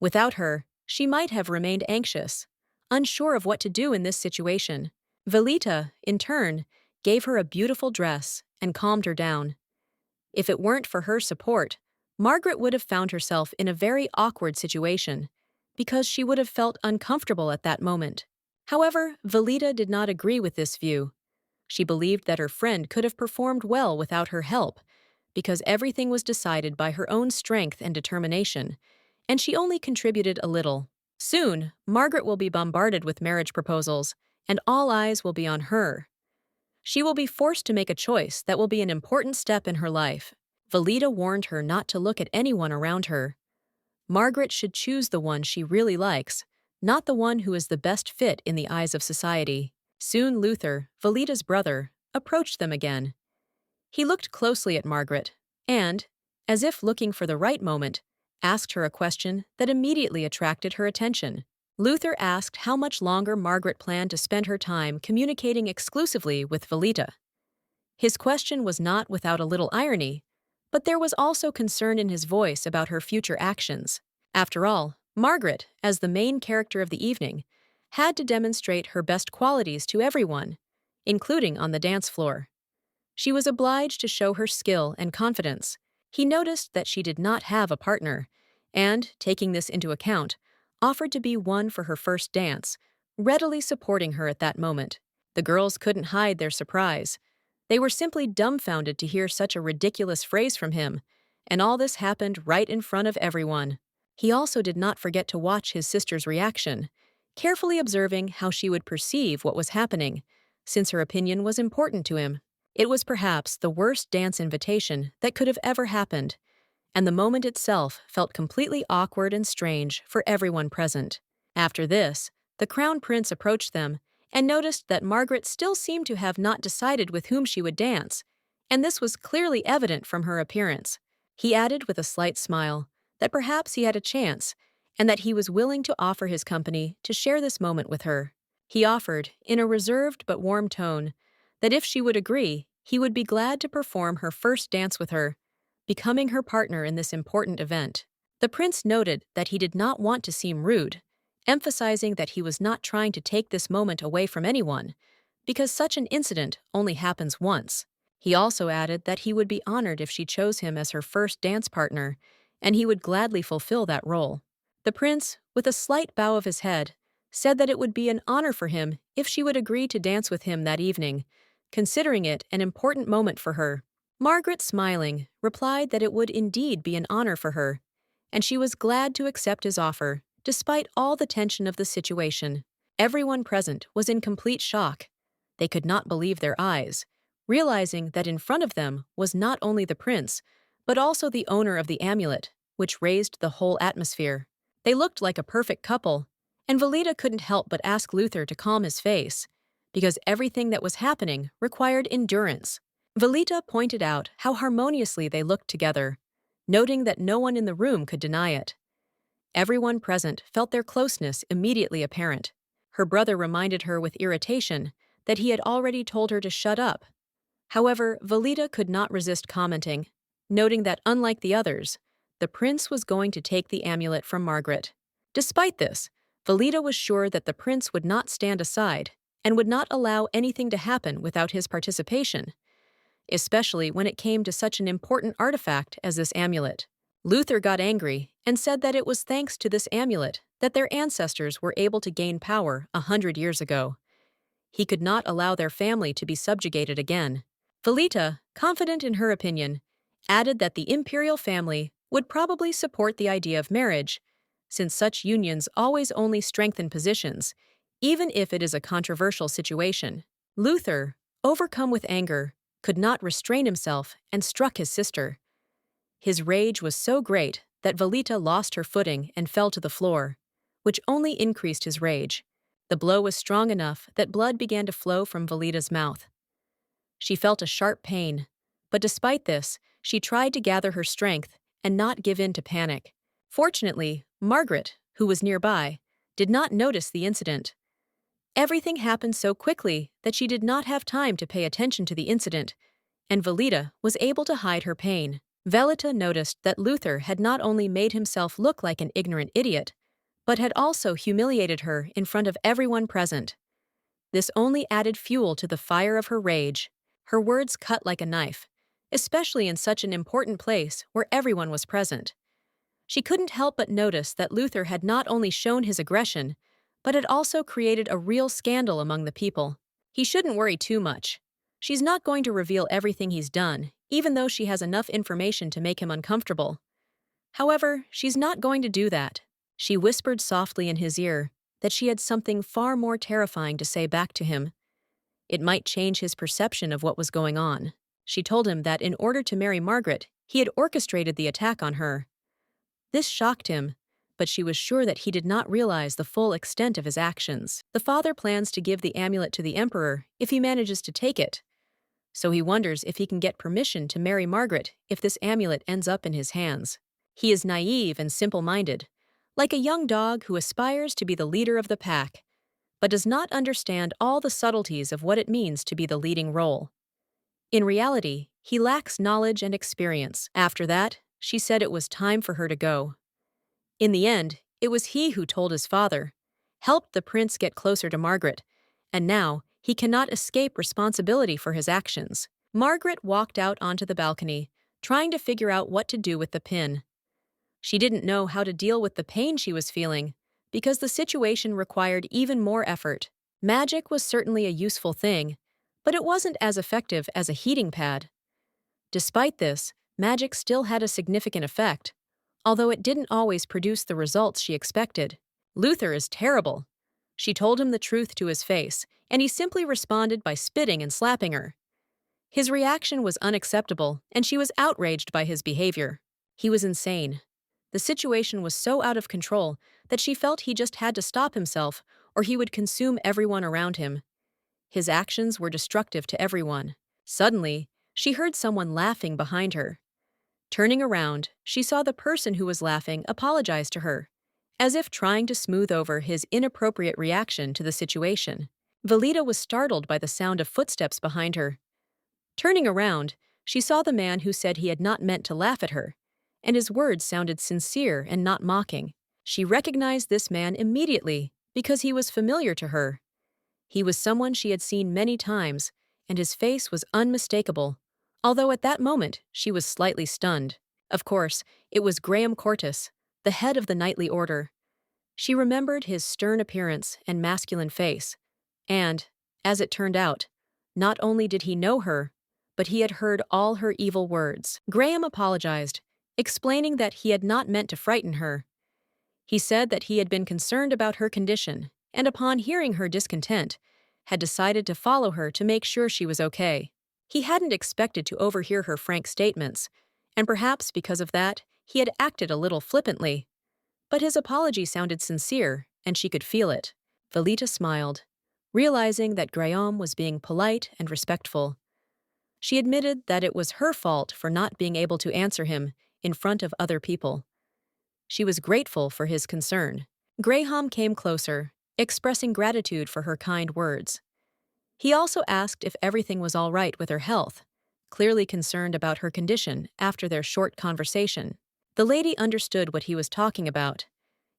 Without her, she might have remained anxious, unsure of what to do in this situation. Velita, in turn, gave her a beautiful dress and calmed her down. If it weren't for her support, Margaret would have found herself in a very awkward situation, because she would have felt uncomfortable at that moment. However, Velita did not agree with this view. She believed that her friend could have performed well without her help, because everything was decided by her own strength and determination, and she only contributed a little. Soon, Margaret will be bombarded with marriage proposals, and all eyes will be on her. She will be forced to make a choice that will be an important step in her life. Velita warned her not to look at anyone around her. Margaret should choose the one she really likes, not the one who is the best fit in the eyes of society. Soon Luther, Velita's brother, approached them again. He looked closely at Margaret and, as if looking for the right moment, asked her a question that immediately attracted her attention. Luther asked how much longer Margaret planned to spend her time communicating exclusively with Velita. His question was not without a little irony, but there was also concern in his voice about her future actions. After all, Margaret, as the main character of the evening, had to demonstrate her best qualities to everyone, including on the dance floor. She was obliged to show her skill and confidence. He noticed that she did not have a partner, and, taking this into account, offered to be one for her first dance, readily supporting her at that moment. The girls couldn't hide their surprise. They were simply dumbfounded to hear such a ridiculous phrase from him, and all this happened right in front of everyone. He also did not forget to watch his sister's reaction, carefully observing how she would perceive what was happening, since her opinion was important to him. It was perhaps the worst dance invitation that could have ever happened, and the moment itself felt completely awkward and strange for everyone present. After this, the Crown Prince approached them and noticed that Margaret still seemed to have not decided with whom she would dance, and this was clearly evident from her appearance. He added with a slight smile that perhaps he had a chance, and that he was willing to offer his company to share this moment with her. He offered, in a reserved but warm tone, that if she would agree, he would be glad to perform her first dance with her, becoming her partner in this important event. The prince noted that he did not want to seem rude, emphasizing that he was not trying to take this moment away from anyone, because such an incident only happens once. He also added that he would be honored if she chose him as her first dance partner, and he would gladly fulfill that role. The prince, with a slight bow of his head, said that it would be an honor for him if she would agree to dance with him that evening, considering it an important moment for her. Margaret, smiling, replied that it would indeed be an honor for her, and she was glad to accept his offer, despite all the tension of the situation. Everyone present was in complete shock. They could not believe their eyes, realizing that in front of them was not only the prince, but also the owner of the amulet, which raised the whole atmosphere. They looked like a perfect couple, and Velita couldn't help but ask Luther to calm his face, because everything that was happening required endurance. Velita pointed out how harmoniously they looked together, noting that no one in the room could deny it. Everyone present felt their closeness immediately apparent. Her brother reminded her with irritation that he had already told her to shut up. However, Velita could not resist commenting, noting that unlike the others, the prince was going to take the amulet from Margaret. Despite this, Velita was sure that the prince would not stand aside and would not allow anything to happen without his participation, especially when it came to such an important artifact as this amulet. Luther got angry and said that it was thanks to this amulet that their ancestors were able to gain power 100 years ago. He could not allow their family to be subjugated again. Velita, confident in her opinion, added that the imperial family would probably support the idea of marriage, since such unions always only strengthen positions, even if it is a controversial situation. Luther, overcome with anger, could not restrain himself and struck his sister. His rage was so great that Velita lost her footing and fell to the floor, which only increased his rage. The blow was strong enough that blood began to flow from Velita's mouth. She felt a sharp pain, but despite this, she tried to gather her strength and not give in to panic. Fortunately, Margaret, who was nearby, did not notice the incident. Everything happened so quickly that she did not have time to pay attention to the incident, and Velita was able to hide her pain. Velita noticed that Luther had not only made himself look like an ignorant idiot, but had also humiliated her in front of everyone present. This only added fuel to the fire of her rage. Her words cut like a knife, especially in such an important place where everyone was present. She couldn't help but notice that Luther had not only shown his aggression, but had also created a real scandal among the people. He shouldn't worry too much. She's not going to reveal everything he's done, even though she has enough information to make him uncomfortable. However, she's not going to do that. She whispered softly in his ear that she had something far more terrifying to say back to him. It might change his perception of what was going on. She told him that in order to marry Margaret, he had orchestrated the attack on her. This shocked him, but she was sure that he did not realize the full extent of his actions. The father plans to give the amulet to the emperor if he manages to take it, so he wonders if he can get permission to marry Margaret if this amulet ends up in his hands. He is naive and simple-minded, like a young dog who aspires to be the leader of the pack, but does not understand all the subtleties of what it means to be the leading role. In reality, he lacks knowledge and experience. After that, she said it was time for her to go. In the end, it was he who told his father, helped the prince get closer to Margaret, and now he cannot escape responsibility for his actions. Margaret walked out onto the balcony, trying to figure out what to do with the pin. She didn't know how to deal with the pain she was feeling, because the situation required even more effort. Magic was certainly a useful thing, but it wasn't as effective as a heating pad. Despite this, magic still had a significant effect, although it didn't always produce the results she expected. Luther is terrible. She told him the truth to his face, and he simply responded by spitting and slapping her. His reaction was unacceptable, and she was outraged by his behavior. He was insane. The situation was so out of control that she felt he just had to stop himself or he would consume everyone around him. His actions were destructive to everyone. Suddenly, she heard someone laughing behind her. Turning around, she saw the person who was laughing apologize to her, as if trying to smooth over his inappropriate reaction to the situation. Velita was startled by the sound of footsteps behind her. Turning around, she saw the man who said he had not meant to laugh at her, and his words sounded sincere and not mocking. She recognized this man immediately because he was familiar to her. He was someone she had seen many times, and his face was unmistakable, although at that moment she was slightly stunned. Of course, it was Graham Cortis, the head of the Knightly Order. She remembered his stern appearance and masculine face, and, as it turned out, not only did he know her, but he had heard all her evil words. Graham apologized, explaining that he had not meant to frighten her. He said that he had been concerned about her condition, and upon hearing her discontent, had decided to follow her to make sure she was okay. He hadn't expected to overhear her frank statements, and perhaps because of that, he had acted a little flippantly. But his apology sounded sincere, and she could feel it. Velita smiled, realizing that Graham was being polite and respectful. She admitted that it was her fault for not being able to answer him in front of other people. She was grateful for his concern. Graham came closer, expressing gratitude for her kind words. He also asked if everything was all right with her health, clearly concerned about her condition after their short conversation. The lady understood what he was talking about.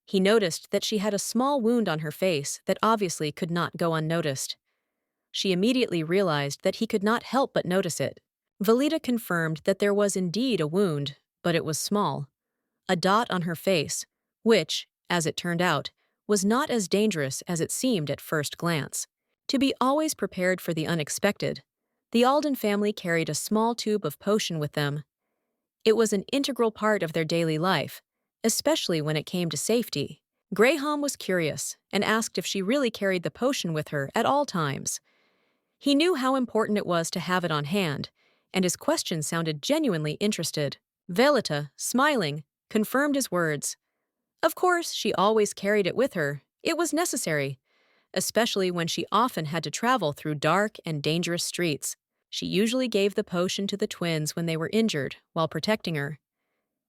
He noticed that she had a small wound on her face that obviously could not go unnoticed. She immediately realized that he could not help but notice it. Velita confirmed that there was indeed a wound, but it was small. A dot on her face, which, as it turned out, was not as dangerous as it seemed at first glance. To be always prepared for the unexpected, the Alden family carried a small tube of potion with them. It was an integral part of their daily life, especially when it came to safety. Graham was curious and asked if she really carried the potion with her at all times. He knew how important it was to have it on hand, and his question sounded genuinely interested. Velita, smiling, confirmed his words. Of course, she always carried it with her. It was necessary, especially when she often had to travel through dark and dangerous streets. She usually gave the potion to the twins when they were injured while protecting her.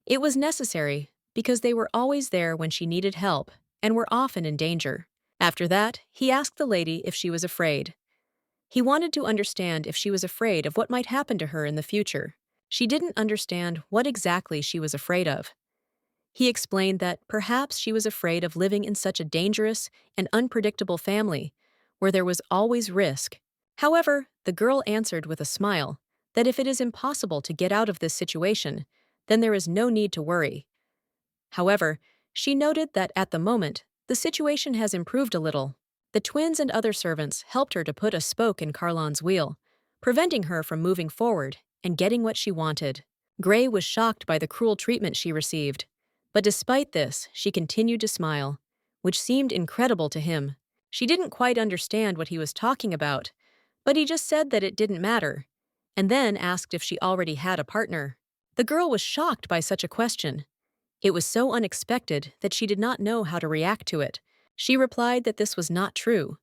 It was necessary because they were always there when she needed help and were often in danger. After that, he asked the lady if she was afraid. He wanted to understand if she was afraid of what might happen to her in the future. She didn't understand what exactly she was afraid of. He explained that perhaps she was afraid of living in such a dangerous and unpredictable family, where there was always risk. However, the girl answered with a smile that if it is impossible to get out of this situation, then there is no need to worry. However, she noted that at the moment, the situation has improved a little. The twins and other servants helped her to put a spoke in Carlon's wheel, preventing her from moving forward and getting what she wanted. Gray was shocked by the cruel treatment she received, but despite this, she continued to smile, which seemed incredible to him. She didn't quite understand what he was talking about, but he just said that it didn't matter, and then asked if she already had a partner. The girl was shocked by such a question. It was so unexpected that she did not know how to react to it. She replied that this was not true,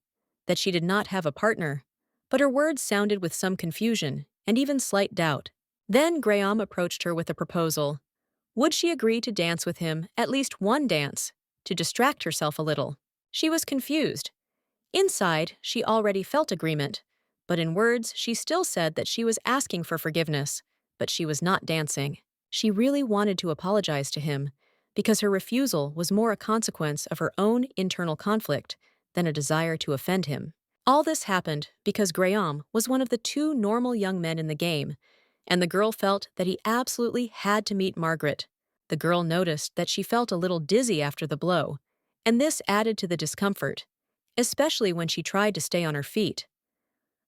that she did not have a partner, but her words sounded with some confusion and even slight doubt. Then Graham approached her with a proposal. Would she agree to dance with him, at least one dance, to distract herself a little? She was confused. Inside, she already felt agreement, But in words, she still said that she was asking for forgiveness, but she was not dancing. She really wanted to apologize to him, because her refusal was more a consequence of her own internal conflict than a desire to offend him. All this happened because Graham was one of the two normal young men in the game, and the girl felt that he absolutely had to meet Margaret. The girl noticed that she felt a little dizzy after the blow, and this added to the discomfort, especially when she tried to stay on her feet.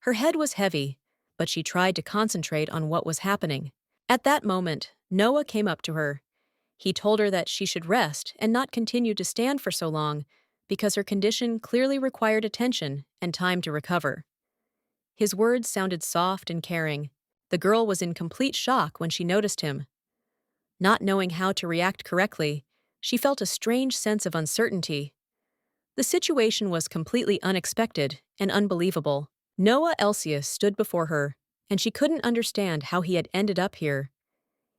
Her head was heavy, but she tried to concentrate on what was happening. At that moment, Noah came up to her. He told her that she should rest and not continue to stand for so long because her condition clearly required attention and time to recover. His words sounded soft and caring. The girl was in complete shock when she noticed him. Not knowing how to react correctly, she felt a strange sense of uncertainty. The situation was completely unexpected and unbelievable. Noah Elsius stood before her, and she couldn't understand how he had ended up here.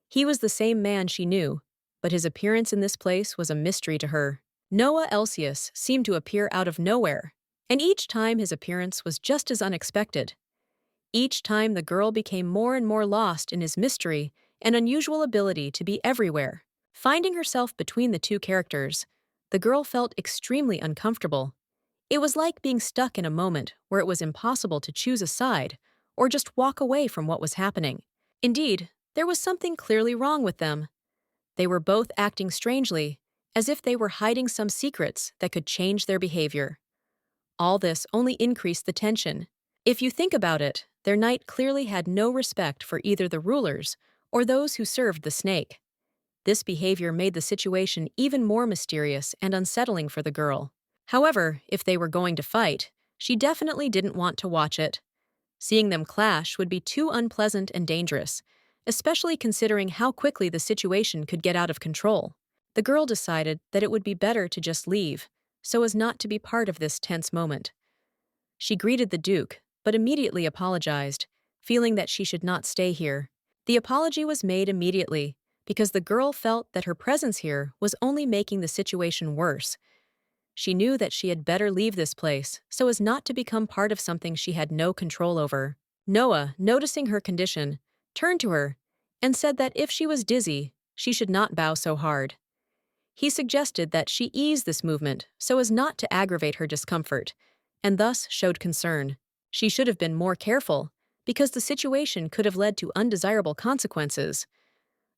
He was the same man she knew, but his appearance in this place was a mystery to her. Noah Elsius seemed to appear out of nowhere, and each time his appearance was just as unexpected. Each time the girl became more and more lost in his mystery and unusual ability to be everywhere. Finding herself between the two characters, the girl felt extremely uncomfortable. It was like being stuck in a moment where it was impossible to choose a side or just walk away from what was happening. Indeed, there was something clearly wrong with them. They were both acting strangely, as if they were hiding some secrets that could change their behavior. All this only increased the tension. If you think about it, their knight clearly had no respect for either the rulers or those who served the snake. This behavior made the situation even more mysterious and unsettling for the girl. However, if they were going to fight, she definitely didn't want to watch it. Seeing them clash would be too unpleasant and dangerous, especially considering how quickly the situation could get out of control. The girl decided that it would be better to just leave, so as not to be part of this tense moment. She greeted the Duke, but immediately apologized, feeling that she should not stay here. The apology was made immediately, because the girl felt that her presence here was only making the situation worse. She knew that she had better leave this place so as not to become part of something she had no control over. Noah, noticing her condition, turned to her and said that if she was dizzy, she should not bow so hard. He suggested that she ease this movement so as not to aggravate her discomfort, and thus showed concern. She should have been more careful, because the situation could have led to undesirable consequences.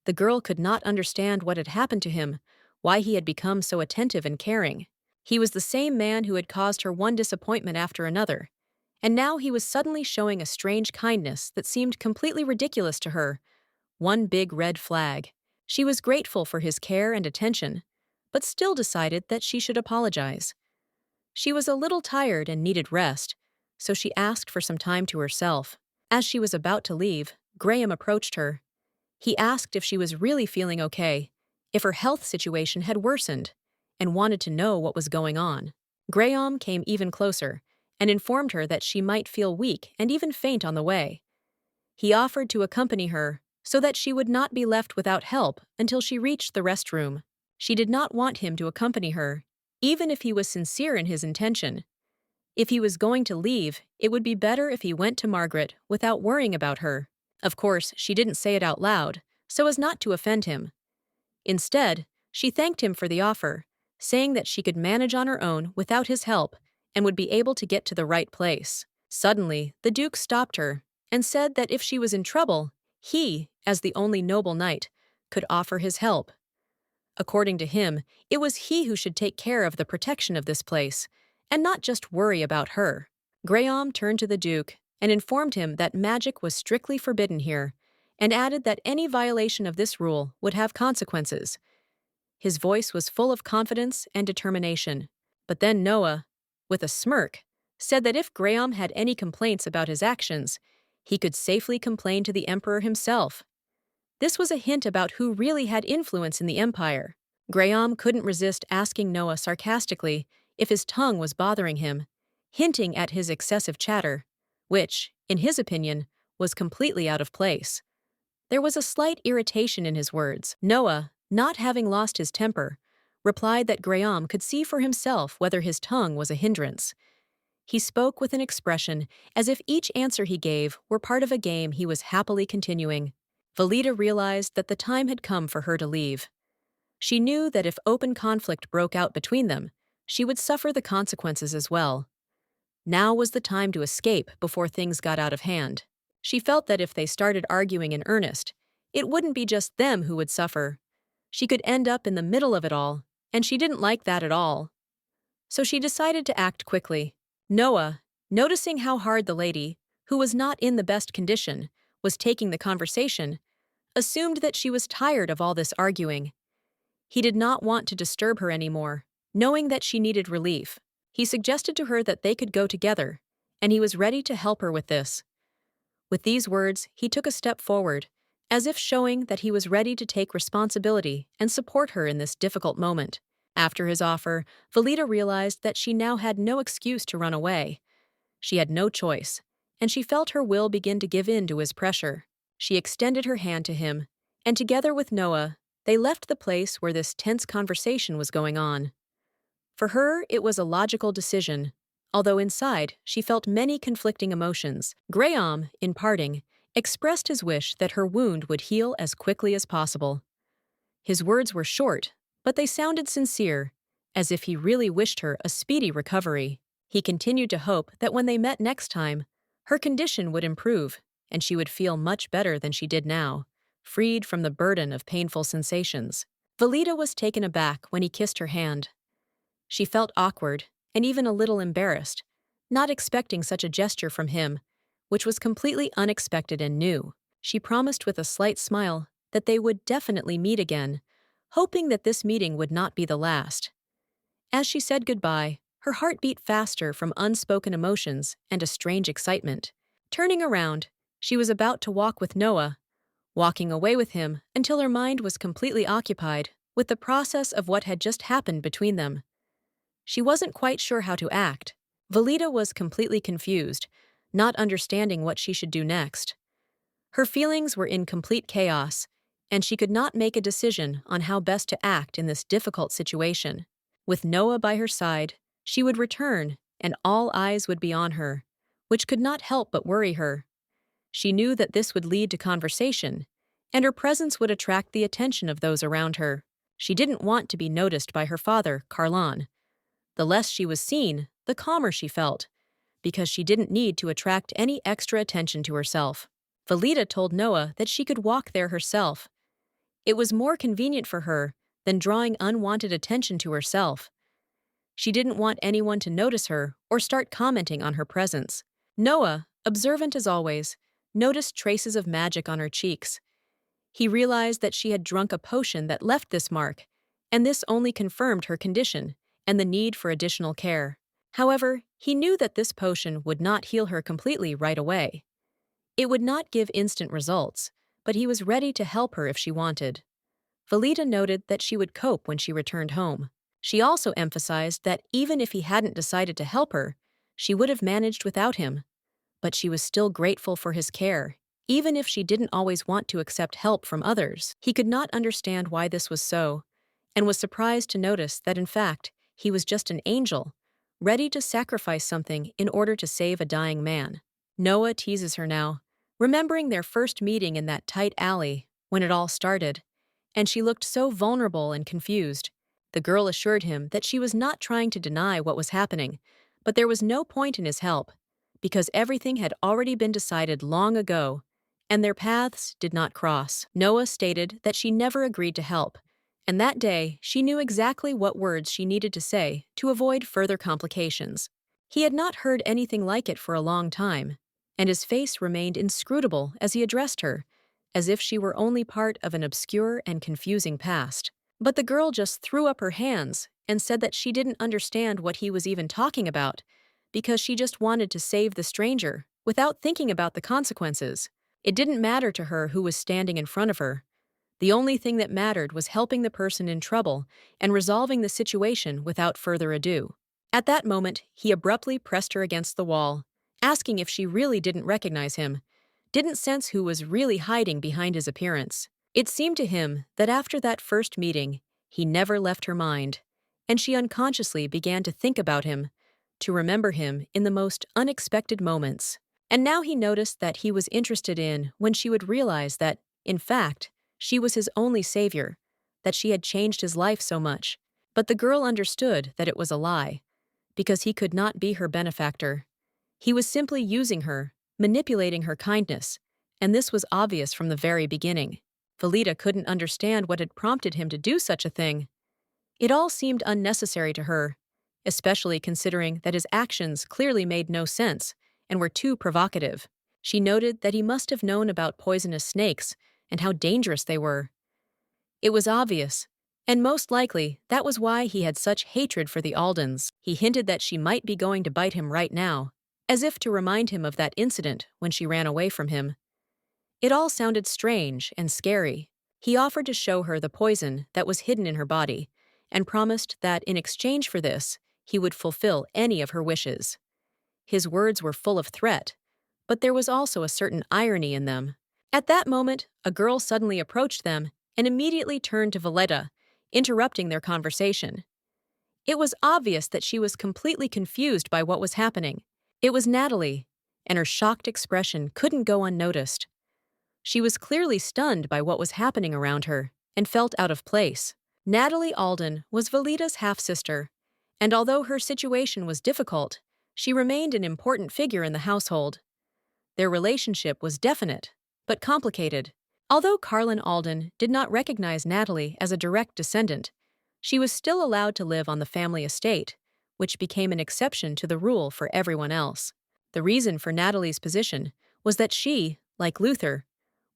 The girl could not understand what had happened to him, why he had become so attentive and caring. He was the same man who had caused her one disappointment after another, and now he was suddenly showing a strange kindness that seemed completely ridiculous to her. One big red flag. She was grateful for his care and attention, but still decided that she should apologize. She was a little tired and needed rest, so she asked for some time to herself. As she was about to leave, Graham approached her. He asked if she was really feeling okay, if her health situation had worsened, and wanted to know what was going on. Graham came even closer and informed her that she might feel weak and even faint on the way. He offered to accompany her so that she would not be left without help until she reached the restroom. She did not want him to accompany her, even if he was sincere in his intention. If he was going to leave, it would be better if he went to Margaret without worrying about her. Of course, she didn't say it out loud, so as not to offend him. Instead, she thanked him for the offer, saying that she could manage on her own without his help and would be able to get to the right place. Suddenly, the Duke stopped her and said that if she was in trouble, he, as the only noble knight, could offer his help. According to him, it was he who should take care of the protection of this place, and not just worry about her. Graham turned to the Duke and informed him that magic was strictly forbidden here, and added that any violation of this rule would have consequences. His voice was full of confidence and determination. But then Noah, with a smirk, said that if Graham had any complaints about his actions, he could safely complain to the Emperor himself. This was a hint about who really had influence in the Empire. Graham couldn't resist asking Noah sarcastically if his tongue was bothering him, hinting at his excessive chatter, which, in his opinion, was completely out of place. There was a slight irritation in his words. Noah, not having lost his temper, replied that Graham could see for himself whether his tongue was a hindrance. He spoke with an expression as if each answer he gave were part of a game he was happily continuing. Valida realized that the time had come for her to leave. She knew that if open conflict broke out between them, she would suffer the consequences as well. Now was the time to escape before things got out of hand. She felt that if they started arguing in earnest, it wouldn't be just them who would suffer. She could end up in the middle of it all, and she didn't like that at all. So she decided to act quickly. Noah, noticing how hard the lady, who was not in the best condition, was taking the conversation, assumed that she was tired of all this arguing. He did not want to disturb her anymore, knowing that she needed relief. He suggested to her that they could go together, and he was ready to help her with this. With these words, he took a step forward, as if showing that he was ready to take responsibility and support her in this difficult moment. After his offer, Valida realized that she now had no excuse to run away. She had no choice, and she felt her will begin to give in to his pressure. She extended her hand to him, and together with Noah, they left the place where this tense conversation was going on. For her, it was a logical decision, although inside she felt many conflicting emotions. Graham, in parting, expressed his wish that her wound would heal as quickly as possible. His words were short, but they sounded sincere, as if he really wished her a speedy recovery. He continued to hope that when they met next time, her condition would improve, and she would feel much better than she did now, freed from the burden of painful sensations. Valida was taken aback when he kissed her hand. She felt awkward and even a little embarrassed, not expecting such a gesture from him, which was completely unexpected and new. She promised with a slight smile that they would definitely meet again, hoping that this meeting would not be the last. As she said goodbye, her heart beat faster from unspoken emotions and a strange excitement. Turning around, she was about to walk with Noah, walking away with him until her mind was completely occupied with the process of what had just happened between them. She wasn't quite sure how to act. Valida was completely confused, not understanding what she should do next. Her feelings were in complete chaos, and she could not make a decision on how best to act in this difficult situation. With Noah by her side, she would return, and all eyes would be on her, which could not help but worry her. She knew that this would lead to conversation, and her presence would attract the attention of those around her. She didn't want to be noticed by her father, Carlon. The less she was seen, the calmer she felt, because she didn't need to attract any extra attention to herself. Valida told Noah that she could walk there herself. It was more convenient for her than drawing unwanted attention to herself. She didn't want anyone to notice her or start commenting on her presence. Noah, observant as always, noticed traces of magic on her cheeks. He realized that she had drunk a potion that left this mark, and this only confirmed her condition and the need for additional care. However, he knew that this potion would not heal her completely right away. It would not give instant results, but he was ready to help her if she wanted. Valida noted that she would cope when she returned home. She also emphasized that even if he hadn't decided to help her, she would have managed without him. But she was still grateful for his care, even if she didn't always want to accept help from others. He could not understand why this was so, and was surprised to notice that in fact, he was just an angel, ready to sacrifice something in order to save a dying man. Noah teases her now, remembering their first meeting in that tight alley when it all started, and she looked so vulnerable and confused. The girl assured him that she was not trying to deny what was happening, but there was no point in his help, because everything had already been decided long ago, and their paths did not cross. Noah stated that she never agreed to help, and that day she knew exactly what words she needed to say to avoid further complications. He had not heard anything like it for a long time, and his face remained inscrutable as he addressed her, as if she were only part of an obscure and confusing past. But the girl just threw up her hands and said that she didn't understand what he was even talking about, because she just wanted to save the stranger without thinking about the consequences. It didn't matter to her who was standing in front of her. The only thing that mattered was helping the person in trouble and resolving the situation without further ado. At that moment, he abruptly pressed her against the wall, asking if she really didn't recognize him, didn't sense who was really hiding behind his appearance. It seemed to him that after that first meeting, he never left her mind, and she unconsciously began to think about him, to remember him in the most unexpected moments. And now he noticed that he was interested in when she would realize that, in fact, she was his only savior, that she had changed his life so much. But the girl understood that it was a lie, because he could not be her benefactor. He was simply using her, manipulating her kindness, and this was obvious from the very beginning. Velita couldn't understand what had prompted him to do such a thing. It all seemed unnecessary to her, especially considering that his actions clearly made no sense and were too provocative. She noted that he must have known about poisonous snakes and how dangerous they were. It was obvious, and most likely that was why he had such hatred for the Aldens. He hinted that she might be going to bite him right now, as if to remind him of that incident when she ran away from him. It all sounded strange and scary. He offered to show her the poison that was hidden in her body, and promised that in exchange for this, he would fulfill any of her wishes. His words were full of threat, but there was also a certain irony in them. At that moment, a girl suddenly approached them and immediately turned to Velita, interrupting their conversation. It was obvious that she was completely confused by what was happening. It was Natalie, and her shocked expression couldn't go unnoticed. She was clearly stunned by what was happening around her and felt out of place. Natalie Alden was Velita's half-sister, and although her situation was difficult, she remained an important figure in the household. Their relationship was definite, but complicated. Although Carlin Alden did not recognize Natalie as a direct descendant, she was still allowed to live on the family estate, which became an exception to the rule for everyone else. The reason for Natalie's position was that she, like Luther,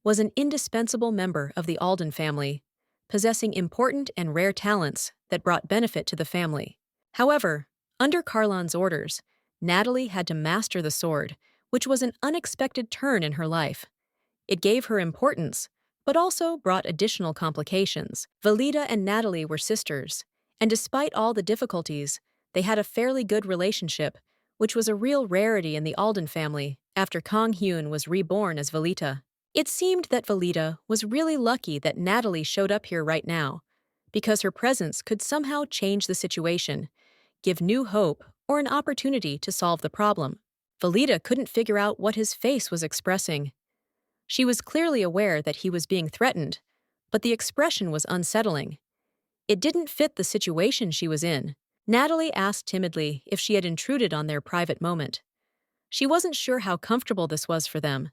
was an indispensable member of the Alden family, possessing important and rare talents that brought benefit to the family. However, under Carlin's orders, Natalie had to master the sword, which was an unexpected turn in her life. It gave her importance, but also brought additional complications. Velita and Natalie were sisters, and despite all the difficulties, they had a fairly good relationship, which was a real rarity in the Alden family after Kong Hyun was reborn as Velita. It seemed that Velita was really lucky that Natalie showed up here right now, because her presence could somehow change the situation, give new hope, or an opportunity to solve the problem. Velita couldn't figure out what his face was expressing. She was clearly aware that he was being threatened, but the expression was unsettling. It didn't fit the situation she was in. Natalie asked timidly if she had intruded on their private moment. She wasn't sure how comfortable this was for them.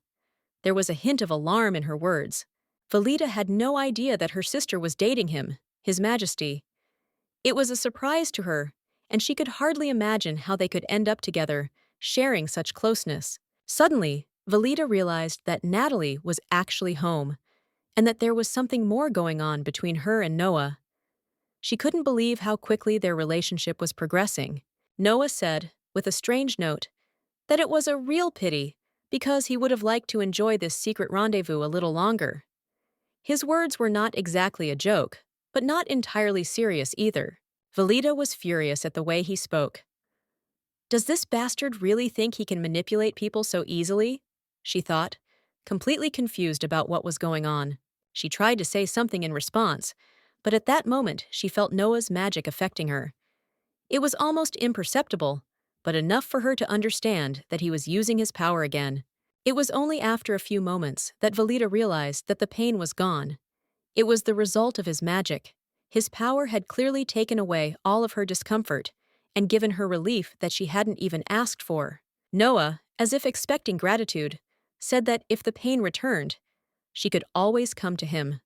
There was a hint of alarm in her words. Velita had no idea that her sister was dating him, His Majesty. It was a surprise to her, and she could hardly imagine how they could end up together, sharing such closeness. Suddenly, Velita realized that Natalie was actually home, and that there was something more going on between her and Noah. She couldn't believe how quickly their relationship was progressing. Noah said, with a strange note, that it was a real pity because he would have liked to enjoy this secret rendezvous a little longer. His words were not exactly a joke, but not entirely serious either. Velita was furious at the way he spoke. "Does this bastard really think he can manipulate people so easily?" she thought, completely confused about what was going on. She tried to say something in response, but at that moment she felt Noah's magic affecting her. It was almost imperceptible, but enough for her to understand that he was using his power again. It was only after a few moments that Velita realized that the pain was gone. It was the result of his magic. His power had clearly taken away all of her discomfort and given her relief that she hadn't even asked for. Noah, as if expecting gratitude, said that if the pain returned, she could always come to him.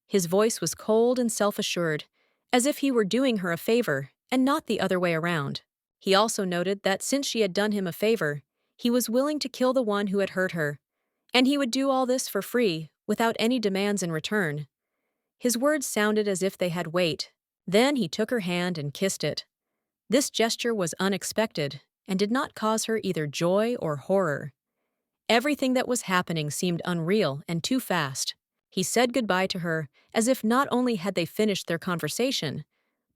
His voice was cold and self-assured, as if he were doing her a favor and not the other way around. He also noted that since she had done him a favor, he was willing to kill the one who had hurt her, and he would do all this for free, without any demands in return. His words sounded as if they had weight. Then he took her hand and kissed it. This gesture was unexpected and did not cause her either joy or horror. Everything that was happening seemed unreal and too fast. He said goodbye to her as if not only had they finished their conversation,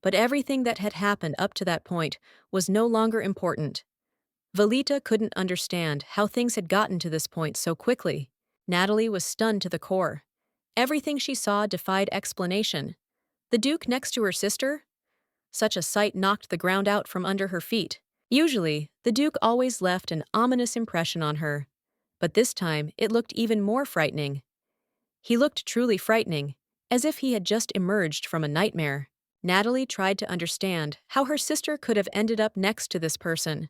but everything that had happened up to that point was no longer important. Velita couldn't understand how things had gotten to this point so quickly. Natalie was stunned to the core. Everything she saw defied explanation. The Duke next to her sister? Such a sight knocked the ground out from under her feet. Usually, the Duke always left an ominous impression on her. But this time, it looked even more frightening. He looked truly frightening, as if he had just emerged from a nightmare. Natalie tried to understand how her sister could have ended up next to this person.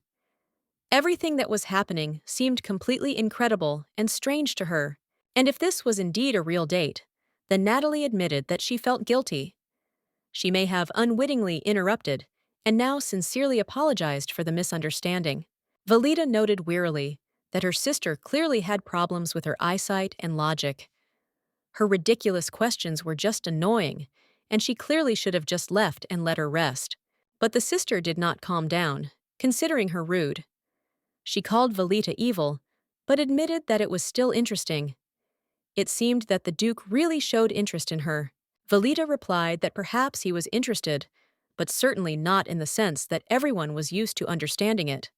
Everything that was happening seemed completely incredible and strange to her. And if this was indeed a real date, then Natalie admitted that she felt guilty. She may have unwittingly interrupted, and now sincerely apologized for the misunderstanding. Valita noted wearily that her sister clearly had problems with her eyesight and logic. Her ridiculous questions were just annoying, and she clearly should have just left and let her rest. But the sister did not calm down, considering her rude. She called Valita evil, but admitted that it was still interesting. It seemed that the Duke really showed interest in her. Valita replied that perhaps he was interested, but certainly not in the sense that everyone was used to understanding it.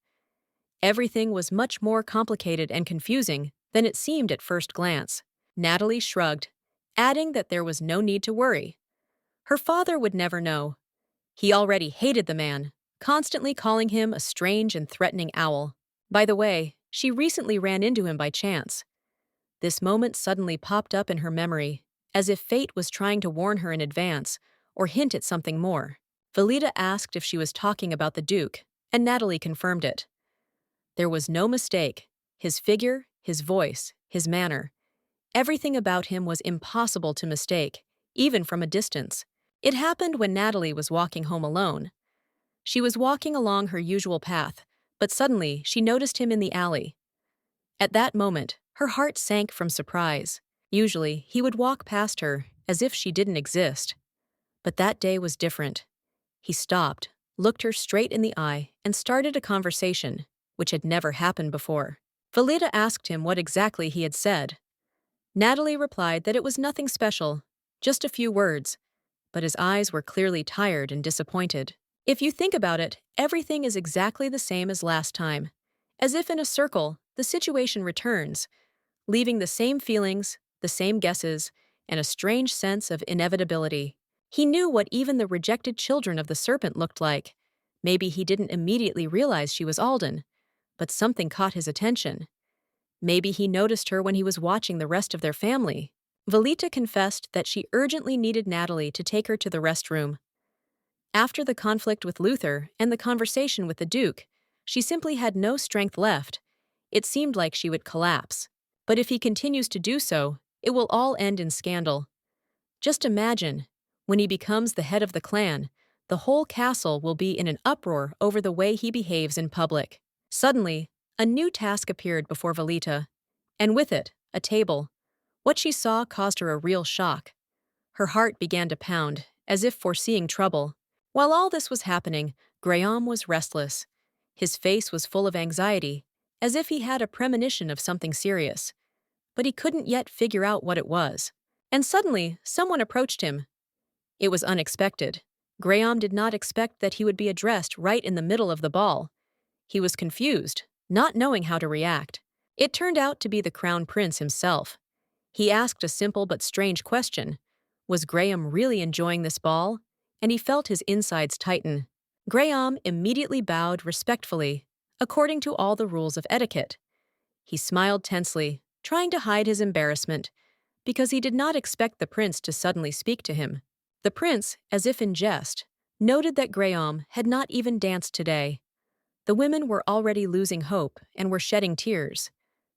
Everything was much more complicated and confusing than it seemed at first glance. Natalie shrugged, adding that there was no need to worry. Her father would never know. He already hated the man, constantly calling him a strange and threatening owl. By the way, she recently ran into him by chance. This moment suddenly popped up in her memory, as if fate was trying to warn her in advance or hint at something more. Valita asked if she was talking about the Duke, and Natalie confirmed it. There was no mistake. His figure, his voice, his manner. Everything about him was impossible to mistake, even from a distance. It happened when Natalie was walking home alone. She was walking along her usual path, but suddenly she noticed him in the alley. At that moment, her heart sank from surprise. Usually, he would walk past her, as if she didn't exist. But that day was different. He stopped, looked her straight in the eye, and started a conversation, which had never happened before. Valita asked him what exactly he had said. Natalie replied that it was nothing special, just a few words, but his eyes were clearly tired and disappointed. If you think about it, everything is exactly the same as last time. As if in a circle, the situation returns, leaving the same feelings, the same guesses, and a strange sense of inevitability. He knew what even the rejected children of the serpent looked like. Maybe he didn't immediately realize she was Alden, but something caught his attention. Maybe he noticed her when he was watching the rest of their family. Valita confessed that she urgently needed Natalie to take her to the restroom. After the conflict with Luther and the conversation with the Duke, she simply had no strength left. It seemed like she would collapse. But if he continues to do so, it will all end in scandal. Just imagine, when he becomes the head of the clan, the whole castle will be in an uproar over the way he behaves in public. Suddenly, a new task appeared before Valita, and with it, a table. What she saw caused her a real shock. Her heart began to pound, as if foreseeing trouble. While all this was happening, Graham was restless. His face was full of anxiety, as if he had a premonition of something serious. But he couldn't yet figure out what it was. And suddenly, someone approached him. It was unexpected. Graham did not expect that he would be addressed right in the middle of the ball. He was confused, not knowing how to react. It turned out to be the Crown Prince himself. He asked a simple but strange question. Was Graham really enjoying this ball? And he felt his insides tighten. Graham immediately bowed respectfully, according to all the rules of etiquette. He smiled tensely, trying to hide his embarrassment, because he did not expect the prince to suddenly speak to him. The prince, as if in jest, noted that Graham had not even danced today. The women were already losing hope and were shedding tears,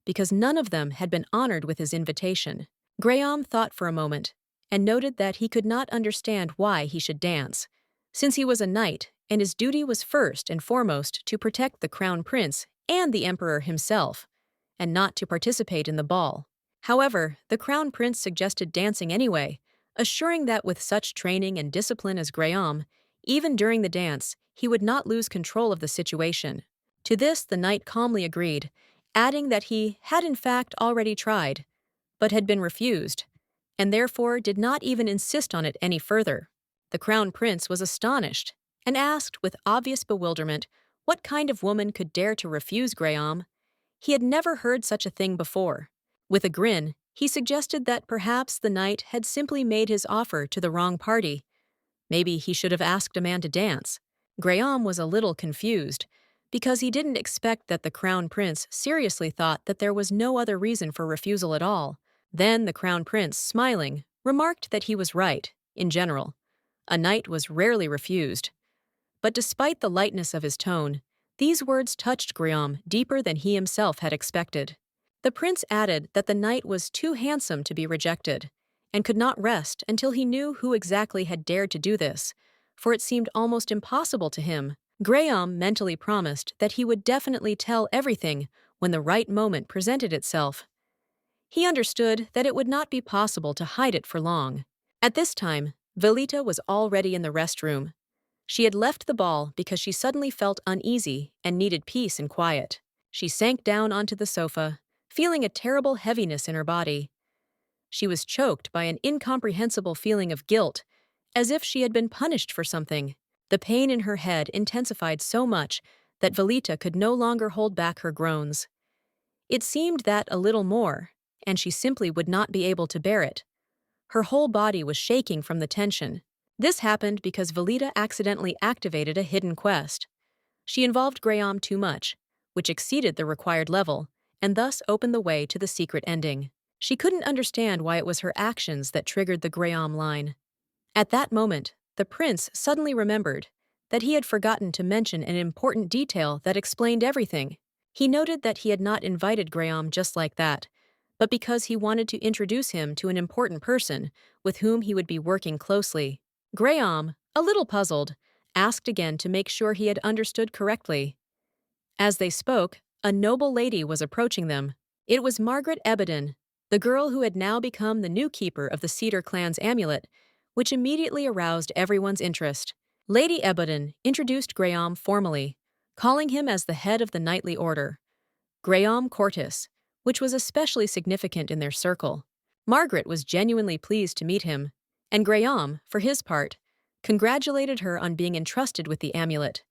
because none of them had been honored with his invitation. Graham thought for a moment, and noted that he could not understand why he should dance, since he was a knight and his duty was first and foremost to protect the crown prince and the emperor himself, and not to participate in the ball. However, the crown prince suggested dancing anyway, assuring that with such training and discipline as Graham, even during the dance, he would not lose control of the situation. To this the knight calmly agreed, adding that he had in fact already tried, but had been refused, and therefore did not even insist on it any further. The crown prince was astonished, and asked with obvious bewilderment what kind of woman could dare to refuse Graham. He had never heard such a thing before. With a grin, he suggested that perhaps the knight had simply made his offer to the wrong party. Maybe he should have asked a man to dance. Graham was a little confused, because he didn't expect that the Crown Prince seriously thought that there was no other reason for refusal at all. Then the Crown Prince, smiling, remarked that he was right, in general. A knight was rarely refused. But despite the lightness of his tone, these words touched Graham deeper than he himself had expected. The prince added that the knight was too handsome to be rejected, and could not rest until he knew who exactly had dared to do this, for it seemed almost impossible to him. Graham mentally promised that he would definitely tell everything when the right moment presented itself. He understood that it would not be possible to hide it for long. At this time, Velita was already in the restroom. She had left the ball because she suddenly felt uneasy and needed peace and quiet. She sank down onto the sofa, feeling a terrible heaviness in her body. She was choked by an incomprehensible feeling of guilt, as if she had been punished for something. The pain in her head intensified so much that Velita could no longer hold back her groans. It seemed that a little more, and she simply would not be able to bear it. Her whole body was shaking from the tension. This happened because Velita accidentally activated a hidden quest. She involved Graham too much, which exceeded the required level, and thus opened the way to the secret ending. She couldn't understand why it was her actions that triggered the Graham line. At that moment, the prince suddenly remembered that he had forgotten to mention an important detail that explained everything. He noted that he had not invited Graham just like that, but because he wanted to introduce him to an important person with whom he would be working closely. Graham, a little puzzled, asked again to make sure he had understood correctly. As they spoke, a noble lady was approaching them. It was Margaret Ebeden, the girl who had now become the new keeper of the Cedar Clan's amulet, which immediately aroused everyone's interest. Lady Ebeden introduced Graham formally, calling him as the head of the knightly order, Graham Cortis, which was especially significant in their circle. Margaret was genuinely pleased to meet him, and Graham, for his part, congratulated her on being entrusted with the amulet,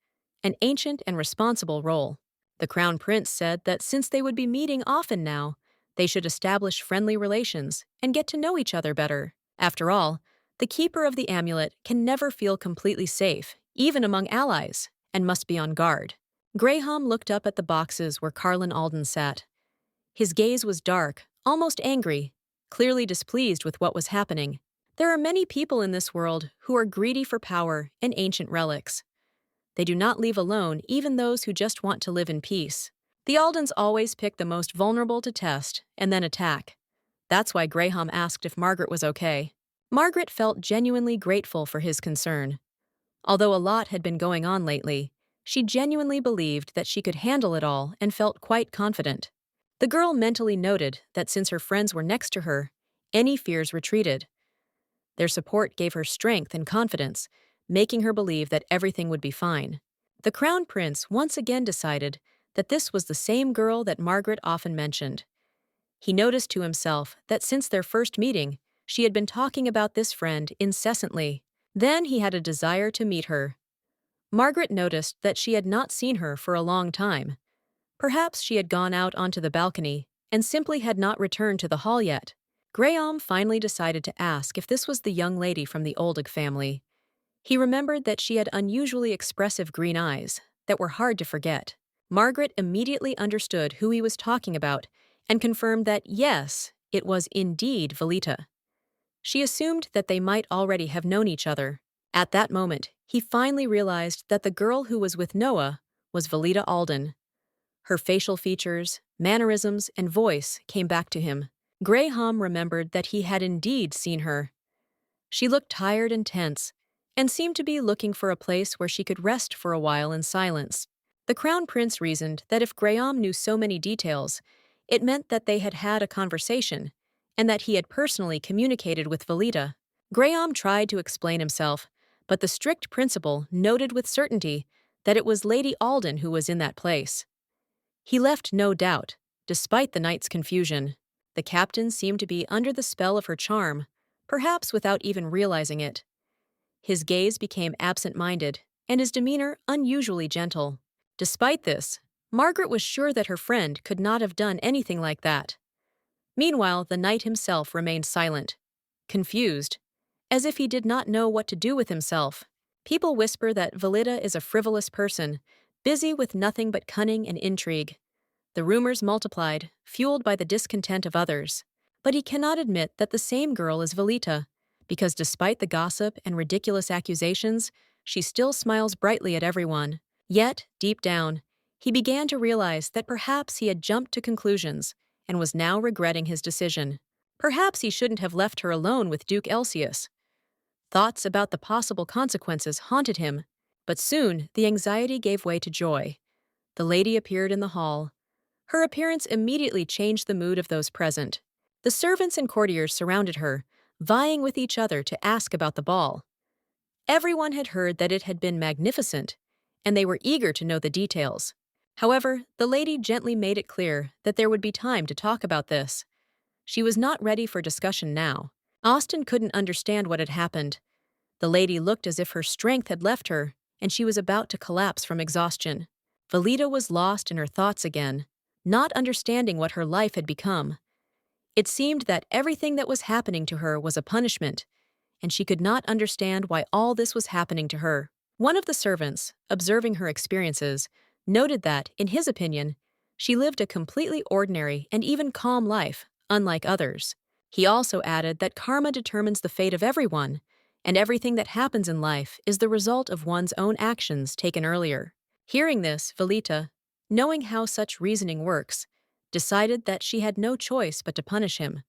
an ancient and responsible role. The Crown Prince said that since they would be meeting often now, they should establish friendly relations and get to know each other better. After all, the keeper of the amulet can never feel completely safe, even among allies, and must be on guard. Graham looked up at the boxes where Carlin Alden sat. His gaze was dark, almost angry, clearly displeased with what was happening. There are many people in this world who are greedy for power and ancient relics. They do not leave alone even those who just want to live in peace. The Aldens always pick the most vulnerable to test and then attack. That's why Graham asked if Margaret was okay. Margaret felt genuinely grateful for his concern. Although a lot had been going on lately, she genuinely believed that she could handle it all and felt quite confident. The girl mentally noted that since her friends were next to her, any fears retreated. Their support gave her strength and confidence, making her believe that everything would be fine. The Crown Prince once again decided that this was the same girl that Margaret often mentioned. He noticed to himself that since their first meeting, she had been talking about this friend incessantly. Then he had a desire to meet her. Margaret noticed that she had not seen her for a long time. Perhaps she had gone out onto the balcony and simply had not returned to the hall yet. Graham finally decided to ask if this was the young lady from the Oldig family. He remembered that she had unusually expressive green eyes that were hard to forget. Margaret immediately understood who he was talking about and confirmed that yes, it was indeed Velita. She assumed that they might already have known each other. At that moment, he finally realized that the girl who was with Noah was Velita Alden. Her facial features, mannerisms, and voice came back to him. Graham remembered that he had indeed seen her. She looked tired and tense, and seemed to be looking for a place where she could rest for a while in silence. The Crown Prince reasoned that if Graham knew so many details, it meant that they had had a conversation, and that he had personally communicated with Velita. Graham tried to explain himself, but the strict principal noted with certainty that it was Lady Alden who was in that place. He left no doubt, despite the knight's confusion. The captain seemed to be under the spell of her charm, perhaps without even realizing it. His gaze became absent-minded, and his demeanor unusually gentle. Despite this, Margaret was sure that her friend could not have done anything like that. Meanwhile, the knight himself remained silent, confused, as if he did not know what to do with himself. People whisper that Valida is a frivolous person, busy with nothing but cunning and intrigue. The rumors multiplied, fueled by the discontent of others. But he cannot admit that the same girl is Valita, because despite the gossip and ridiculous accusations, she still smiles brightly at everyone. Yet, deep down, he began to realize that perhaps he had jumped to conclusions and was now regretting his decision. Perhaps he shouldn't have left her alone with Duke Elsius. Thoughts about the possible consequences haunted him, but soon the anxiety gave way to joy. The lady appeared in the hall. Her appearance immediately changed the mood of those present. The servants and courtiers surrounded her, vying with each other to ask about the ball. Everyone had heard that it had been magnificent, and they were eager to know the details. However, the lady gently made it clear that there would be time to talk about this. She was not ready for discussion now. Austin couldn't understand what had happened. The lady looked as if her strength had left her, and she was about to collapse from exhaustion. Valida was lost in her thoughts again, not understanding what her life had become. It seemed that everything that was happening to her was a punishment, and she could not understand why all this was happening to her. One of the servants, observing her experiences, noted that, in his opinion, she lived a completely ordinary and even calm life, unlike others. He also added that karma determines the fate of everyone, and everything that happens in life is the result of one's own actions taken earlier. Hearing this, Valita, knowing how such reasoning works, decided that she had no choice but to punish him.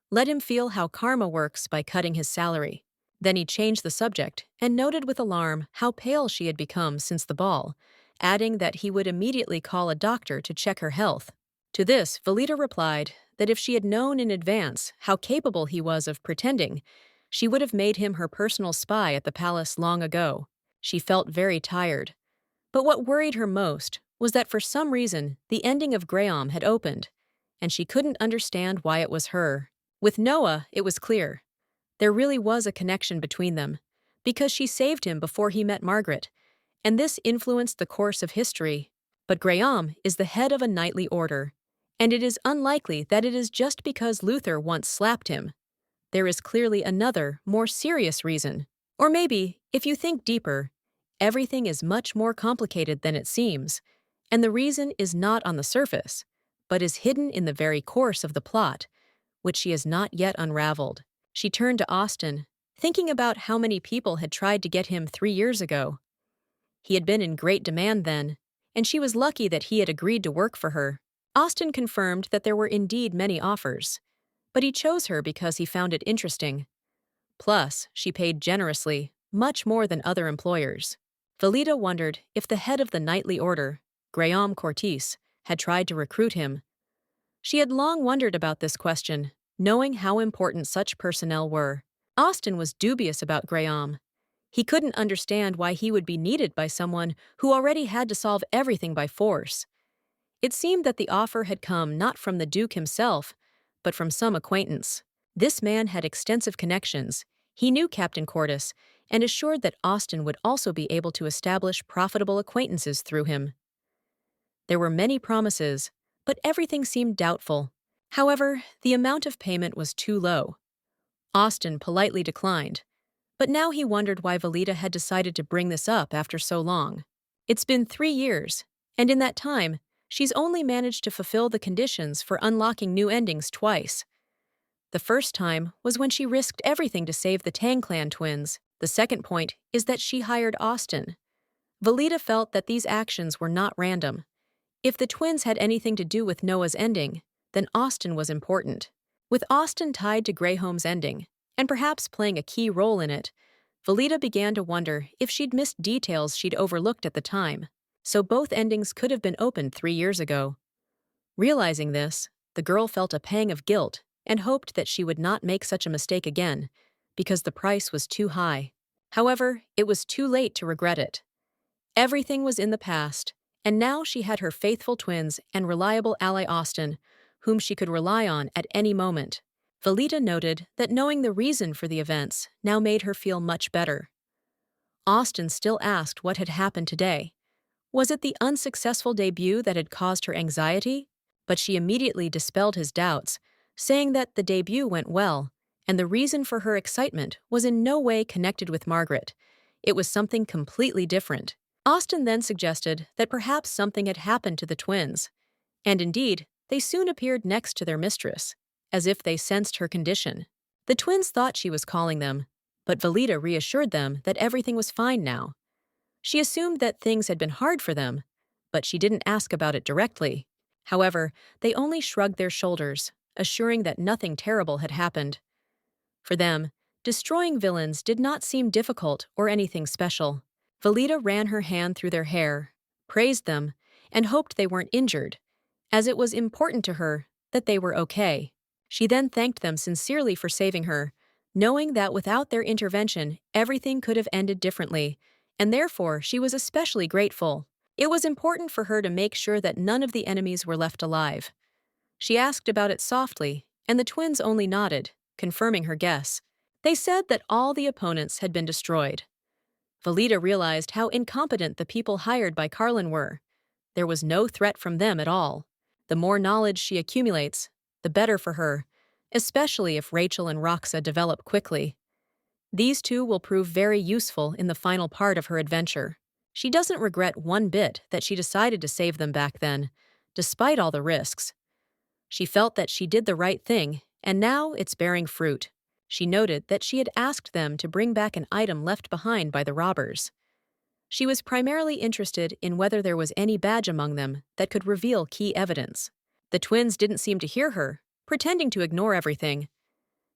Let him feel how karma works by cutting his salary. Then he changed the subject and noted with alarm how pale she had become since the ball, adding that he would immediately call a doctor to check her health. To this, Valita replied that if she had known in advance how capable he was of pretending, she would have made him her personal spy at the palace long ago. She felt very tired. But what worried her most was that for some reason the ending of Graham had opened, and she couldn't understand why it was her. With Noah, it was clear. There really was a connection between them, because she saved him before he met Margaret, and this influenced the course of history. But Graham is the head of a knightly order, and it is unlikely that it is just because Luther once slapped him. There is clearly another, more serious reason. Or maybe, if you think deeper, everything is much more complicated than it seems, and the reason is not on the surface, but is hidden in the very course of the plot, which she has not yet unraveled. She turned to Austin, thinking about how many people had tried to get him 3 years ago. He had been in great demand then, and she was lucky that he had agreed to work for her. Austin confirmed that there were indeed many offers, but he chose her because he found it interesting. Plus, she paid generously, much more than other employers. Valida wondered if the head of the knightly order, Graham Cortis, had tried to recruit him. She had long wondered about this question, knowing how important such personnel were. Austin was dubious about Graham. He couldn't understand why he would be needed by someone who already had to solve everything by force. It seemed that the offer had come not from the Duke himself, but from some acquaintance. This man had extensive connections. He knew Captain Cortis and assured that Austin would also be able to establish profitable acquaintances through him. There were many promises, but everything seemed doubtful. However, the amount of payment was too low. Austin politely declined, but now he wondered why Valida had decided to bring this up after so long. It's been 3 years, and in that time, she's only managed to fulfill the conditions for unlocking new endings twice. The first time was when she risked everything to save the Tang clan twins. The second point is that she hired Austin. Valida felt that these actions were not random. If the twins had anything to do with Noah's ending, then Austin was important. With Austin tied to Graham's ending, and perhaps playing a key role in it, Valida began to wonder if she'd missed details she'd overlooked at the time. So both endings could have been opened 3 years ago. Realizing this, the girl felt a pang of guilt and hoped that she would not make such a mistake again, because the price was too high. However, it was too late to regret it. Everything was in the past, and now she had her faithful twins and reliable ally Austin, whom she could rely on at any moment. Valida noted that knowing the reason for the events now made her feel much better. Austin still asked what had happened today. Was it the unsuccessful debut that had caused her anxiety? But she immediately dispelled his doubts, saying that the debut went well, and the reason for her excitement was in no way connected with Margaret. It was something completely different. Austen then suggested that perhaps something had happened to the twins, and indeed, they soon appeared next to their mistress, as if they sensed her condition. The twins thought she was calling them, but Velita reassured them that everything was fine now. She assumed that things had been hard for them, but she didn't ask about it directly. However, they only shrugged their shoulders, assuring that nothing terrible had happened. For them, destroying villains did not seem difficult or anything special. Velita ran her hand through their hair, praised them, and hoped they weren't injured, as it was important to her that they were okay. She then thanked them sincerely for saving her, knowing that without their intervention, everything could have ended differently, and therefore she was especially grateful. It was important for her to make sure that none of the enemies were left alive. She asked about it softly, and the twins only nodded, confirming her guess. They said that all the opponents had been destroyed. Velita realized how incompetent the people hired by Carlin were. There was no threat from them at all. The more knowledge she accumulates, the better for her, especially if Rachel and Roxa develop quickly. These two will prove very useful in the final part of her adventure. She doesn't regret one bit that she decided to save them back then, despite all the risks. She felt that she did the right thing, and now it's bearing fruit. She noted that she had asked them to bring back an item left behind by the robbers. She was primarily interested in whether there was any badge among them that could reveal key evidence. The twins didn't seem to hear her, pretending to ignore everything.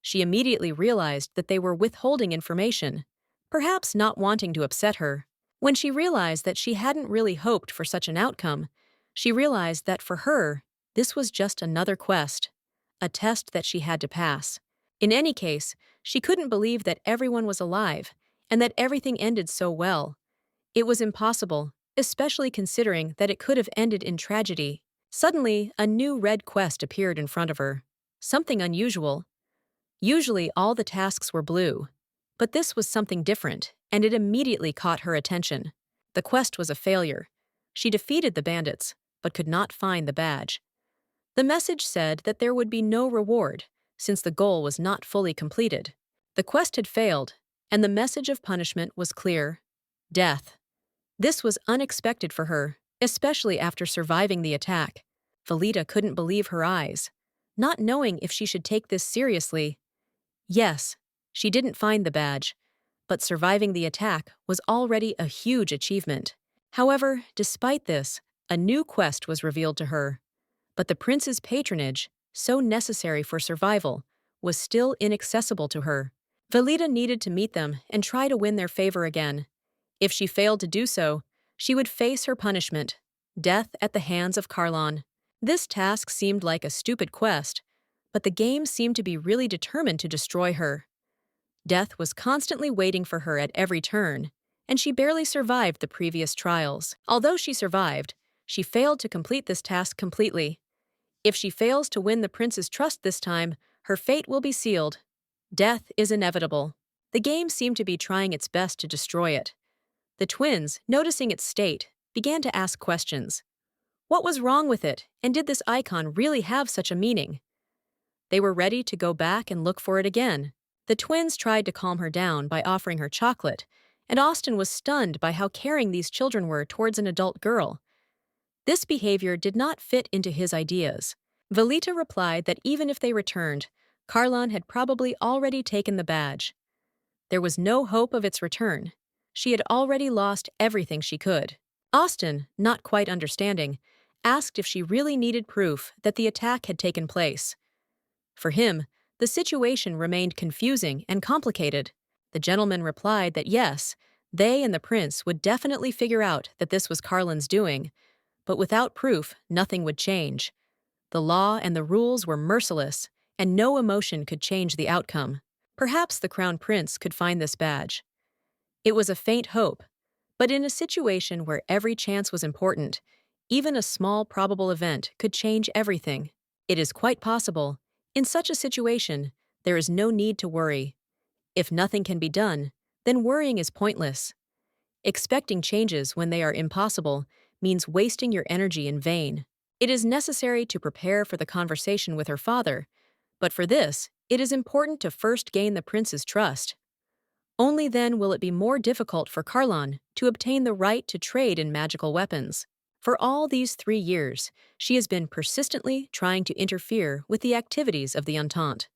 She immediately realized that they were withholding information, perhaps not wanting to upset her. When she realized that she hadn't really hoped for such an outcome, she realized that for her, this was just another quest, a test that she had to pass. In any case, she couldn't believe that everyone was alive and that everything ended so well. It was impossible, especially considering that it could have ended in tragedy. Suddenly, a new red quest appeared in front of her. Something unusual. Usually, all the tasks were blue, but this was something different, and it immediately caught her attention. The quest was a failure. She defeated the bandits, but could not find the badge. The message said that there would be no reward, since the goal was not fully completed. The quest had failed, and the message of punishment was clear: death. This was unexpected for her, especially after surviving the attack. Velita couldn't believe her eyes, not knowing if she should take this seriously. Yes, she didn't find the badge, but surviving the attack was already a huge achievement. However, despite this, a new quest was revealed to her. But the prince's patronage, so necessary for survival, was still inaccessible to her. Velita needed to meet them and try to win their favor again. If she failed to do so, she would face her punishment, death at the hands of Carlon. This task seemed like a stupid quest, but the game seemed to be really determined to destroy her. Death was constantly waiting for her at every turn, and she barely survived the previous trials. Although she survived, she failed to complete this task completely. If she fails to win the prince's trust this time, her fate will be sealed. Death is inevitable. The game seemed to be trying its best to destroy it. The twins, noticing its state, began to ask questions. What was wrong with it, and did this icon really have such a meaning? They were ready to go back and look for it again. The twins tried to calm her down by offering her chocolate, and Austen was stunned by how caring these children were towards an adult girl. This behavior did not fit into his ideas. Velita replied that even if they returned, Carlon had probably already taken the badge. There was no hope of its return. She had already lost everything she could. Austen, not quite understanding, asked if she really needed proof that the attack had taken place. For him, the situation remained confusing and complicated. The gentleman replied that yes, they and the prince would definitely figure out that this was Carlon's doing, but without proof, nothing would change. The law and the rules were merciless, and no emotion could change the outcome. Perhaps the crown prince could find this badge. It was a faint hope, but in a situation where every chance was important, even a small probable event could change everything. It is quite possible. In such a situation, there is no need to worry. If nothing can be done, then worrying is pointless. Expecting changes when they are impossible means wasting your energy in vain. It is necessary to prepare for the conversation with her father, but for this, it is important to first gain the prince's trust. Only then will it be more difficult for Karlan to obtain the right to trade in magical weapons. For all these 3 years, she has been persistently trying to interfere with the activities of the Entente.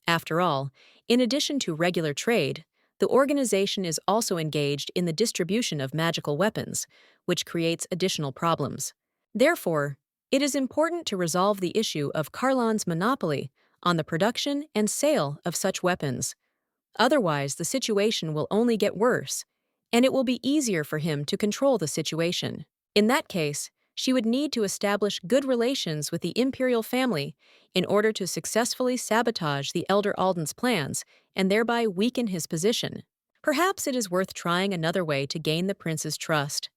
After all, in addition to regular trade, the organization is also engaged in the distribution of magical weapons, which creates additional problems. Therefore, it is important to resolve the issue of Karlan's monopoly on the production and sale of such weapons. Otherwise, the situation will only get worse, and it will be easier for him to control the situation. In that case, she would need to establish good relations with the imperial family in order to successfully sabotage the elder Alden's plans and thereby weaken his position. Perhaps it is worth trying another way to gain the prince's trust.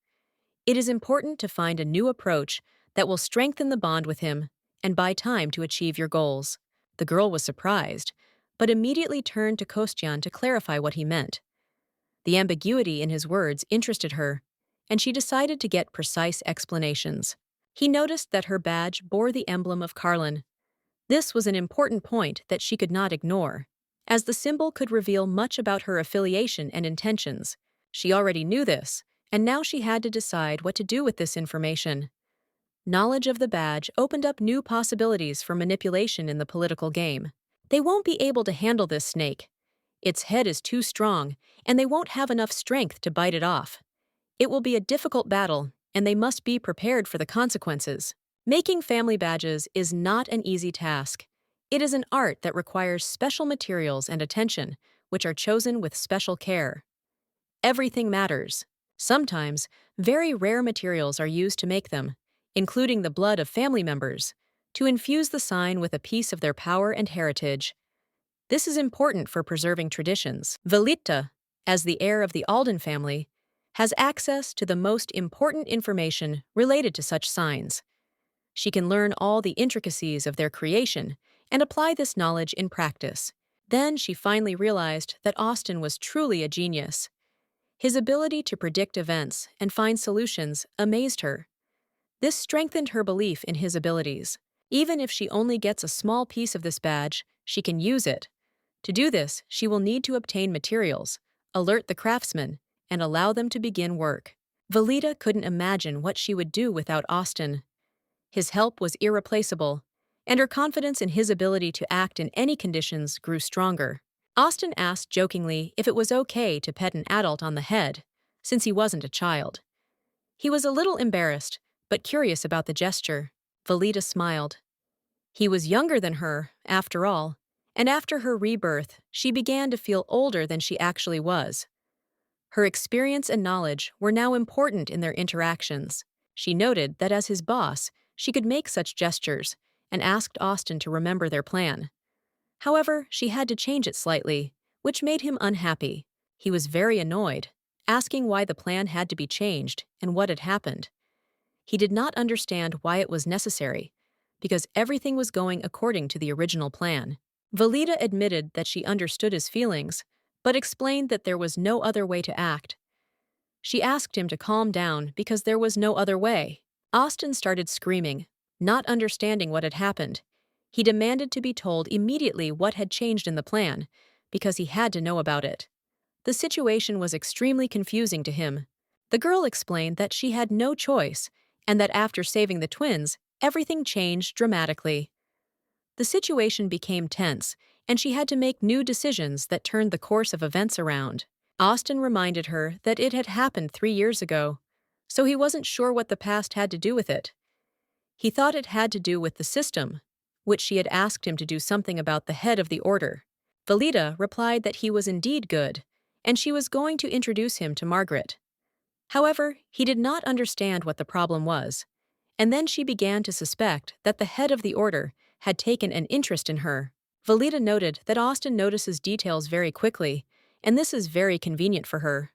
It is important to find a new approach that will strengthen the bond with him and buy time to achieve your goals. The girl was surprised, but immediately turned to Kostyan to clarify what he meant. The ambiguity in his words interested her, and she decided to get precise explanations. He noticed that her badge bore the emblem of Karlan. This was an important point that she could not ignore, as the symbol could reveal much about her affiliation and intentions. She already knew this, and now she had to decide what to do with this information. Knowledge of the badge opened up new possibilities for manipulation in the political game. They won't be able to handle this snake. Its head is too strong, and they won't have enough strength to bite it off. It will be a difficult battle, and they must be prepared for the consequences. Making family badges is not an easy task. It is an art that requires special materials and attention, which are chosen with special care. Everything matters. Sometimes, very rare materials are used to make them, including the blood of family members, to infuse the sign with a piece of their power and heritage. This is important for preserving traditions. Velita, as the heir of the Alden family, has access to the most important information related to such signs. She can learn all the intricacies of their creation and apply this knowledge in practice. Then she finally realized that Austin was truly a genius. His ability to predict events and find solutions amazed her. This strengthened her belief in his abilities. Even if she only gets a small piece of this badge, she can use it. To do this, she will need to obtain materials, alert the craftsmen, and allow them to begin work. Velita couldn't imagine what she would do without Austin. His help was irreplaceable, and her confidence in his ability to act in any conditions grew stronger. Austin asked jokingly if it was okay to pet an adult on the head, since he wasn't a child. He was a little embarrassed, but curious about the gesture. Velita smiled. He was younger than her, after all, and after her rebirth, she began to feel older than she actually was. Her experience and knowledge were now important in their interactions. She noted that as his boss, she could make such gestures, and asked Austin to remember their plan. However, she had to change it slightly, which made him unhappy. He was very annoyed, asking why the plan had to be changed and what had happened. He did not understand why it was necessary, because everything was going according to the original plan. Velita admitted that she understood his feelings, but explained that there was no other way to act. She asked him to calm down because there was no other way. Austin started screaming, not understanding what had happened. He demanded to be told immediately what had changed in the plan, because he had to know about it. The situation was extremely confusing to him. The girl explained that she had no choice, and that after saving the twins, everything changed dramatically. The situation became tense, and she had to make new decisions that turned the course of events around. Austin reminded her that it had happened 3 years ago, so he wasn't sure what the past had to do with it. He thought it had to do with the system, which she had asked him to do something about the head of the order. Velita replied that he was indeed good, and she was going to introduce him to Margaret. However, he did not understand what the problem was, and then she began to suspect that the head of the order had taken an interest in her. Velita noted that Austin notices details very quickly, and this is very convenient for her.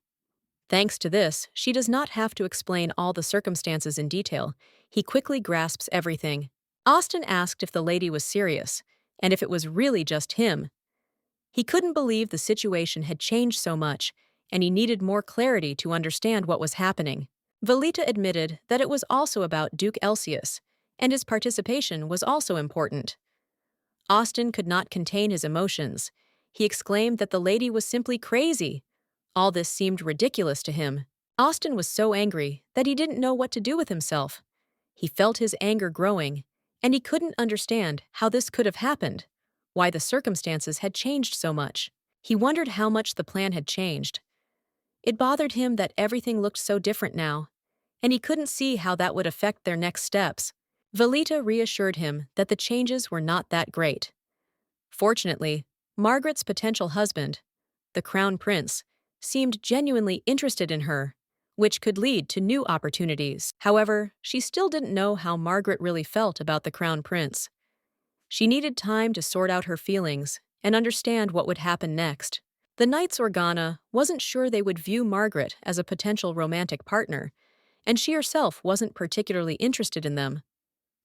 Thanks to this, she does not have to explain all the circumstances in detail. He quickly grasps everything. Austin asked if the lady was serious, and if it was really just him. He couldn't believe the situation had changed so much, and he needed more clarity to understand what was happening. Velita admitted that it was also about Duke Elsius, and his participation was also important. Austin could not contain his emotions. He exclaimed that the lady was simply crazy. All this seemed ridiculous to him. Austin was so angry that he didn't know what to do with himself. He felt his anger growing, and he couldn't understand how this could have happened, why the circumstances had changed so much. He wondered how much the plan had changed. It bothered him that everything looked so different now, and he couldn't see how that would affect their next steps. Velita reassured him that the changes were not that great. Fortunately, Margaret's potential husband, the Crown Prince, seemed genuinely interested in her, which could lead to new opportunities. However, she still didn't know how Margaret really felt about the Crown Prince. She needed time to sort out her feelings and understand what would happen next. The Knights Organa wasn't sure they would view Margaret as a potential romantic partner, and she herself wasn't particularly interested in them.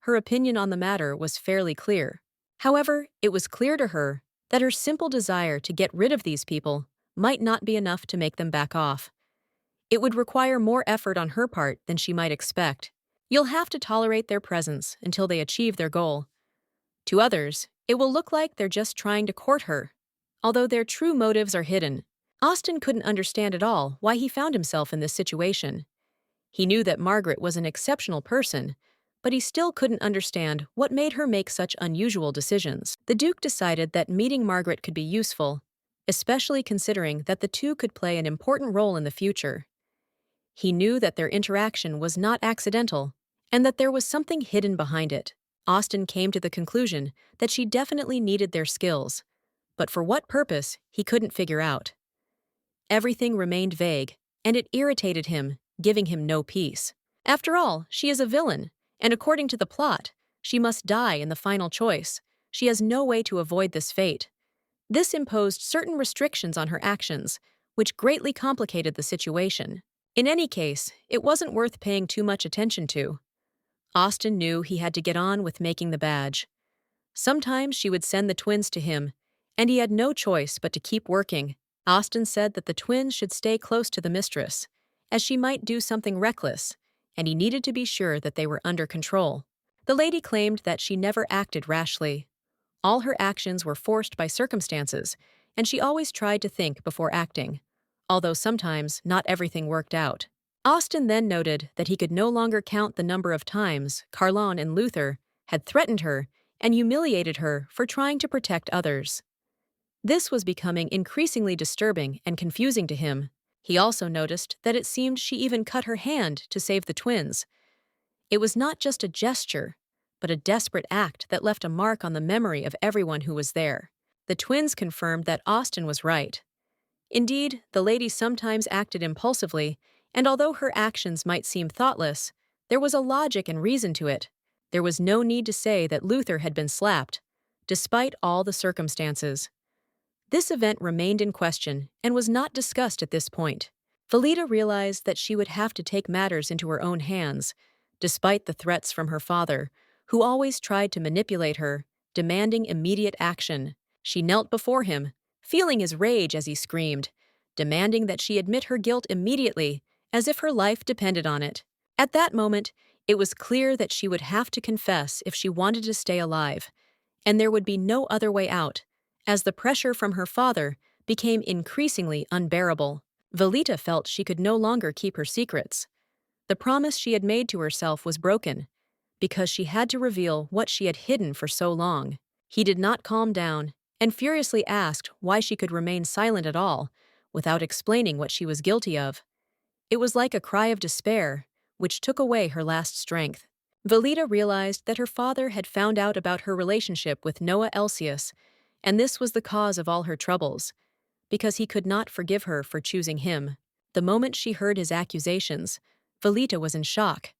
Her opinion on the matter was fairly clear. However, it was clear to her that her simple desire to get rid of these people might not be enough to make them back off. It would require more effort on her part than she might expect. You'll have to tolerate their presence until they achieve their goal. To others, it will look like they're just trying to court her, although their true motives are hidden. Austin couldn't understand at all why he found himself in this situation. He knew that Margaret was an exceptional person, but he still couldn't understand what made her make such unusual decisions. The Duke decided that meeting Margaret could be useful, especially considering that the two could play an important role in the future. He knew that their interaction was not accidental, and that there was something hidden behind it. Austin came to the conclusion that she definitely needed their skills, but for what purpose, he couldn't figure out. Everything remained vague, and it irritated him, giving him no peace. After all, she is a villain, and according to the plot, she must die in the final choice. She has no way to avoid this fate. This imposed certain restrictions on her actions, which greatly complicated the situation. In any case, it wasn't worth paying too much attention to. Austin knew he had to get on with making the badge. Sometimes she would send the twins to him, and he had no choice but to keep working. Austin said that the twins should stay close to the mistress, as she might do something reckless, and he needed to be sure that they were under control. The lady claimed that she never acted rashly. All her actions were forced by circumstances, and she always tried to think before acting, although sometimes not everything worked out. Austin then noted that he could no longer count the number of times Carlon and Luther had threatened her and humiliated her for trying to protect others. This was becoming increasingly disturbing and confusing to him. He also noticed that it seemed she even cut her hand to save the twins. It was not just a gesture, but a desperate act that left a mark on the memory of everyone who was there. The twins confirmed that Austin was right. Indeed, the lady sometimes acted impulsively, and although her actions might seem thoughtless, there was a logic and reason to it. There was no need to say that Luther had been slapped, despite all the circumstances. This event remained in question and was not discussed at this point. Velita realized that she would have to take matters into her own hands, despite the threats from her father, who always tried to manipulate her, demanding immediate action. She knelt before him, feeling his rage as he screamed, demanding that she admit her guilt immediately, as if her life depended on it. At that moment, it was clear that she would have to confess if she wanted to stay alive, and there would be no other way out, as the pressure from her father became increasingly unbearable. Velita felt she could no longer keep her secrets. The promise she had made to herself was broken, because she had to reveal what she had hidden for so long. He did not calm down, and furiously asked why she could remain silent at all, without explaining what she was guilty of. It was like a cry of despair, which took away her last strength. Velita realized that her father had found out about her relationship with Noah Elsius, and this was the cause of all her troubles, because he could not forgive her for choosing him. The moment she heard his accusations, Velita was in shock.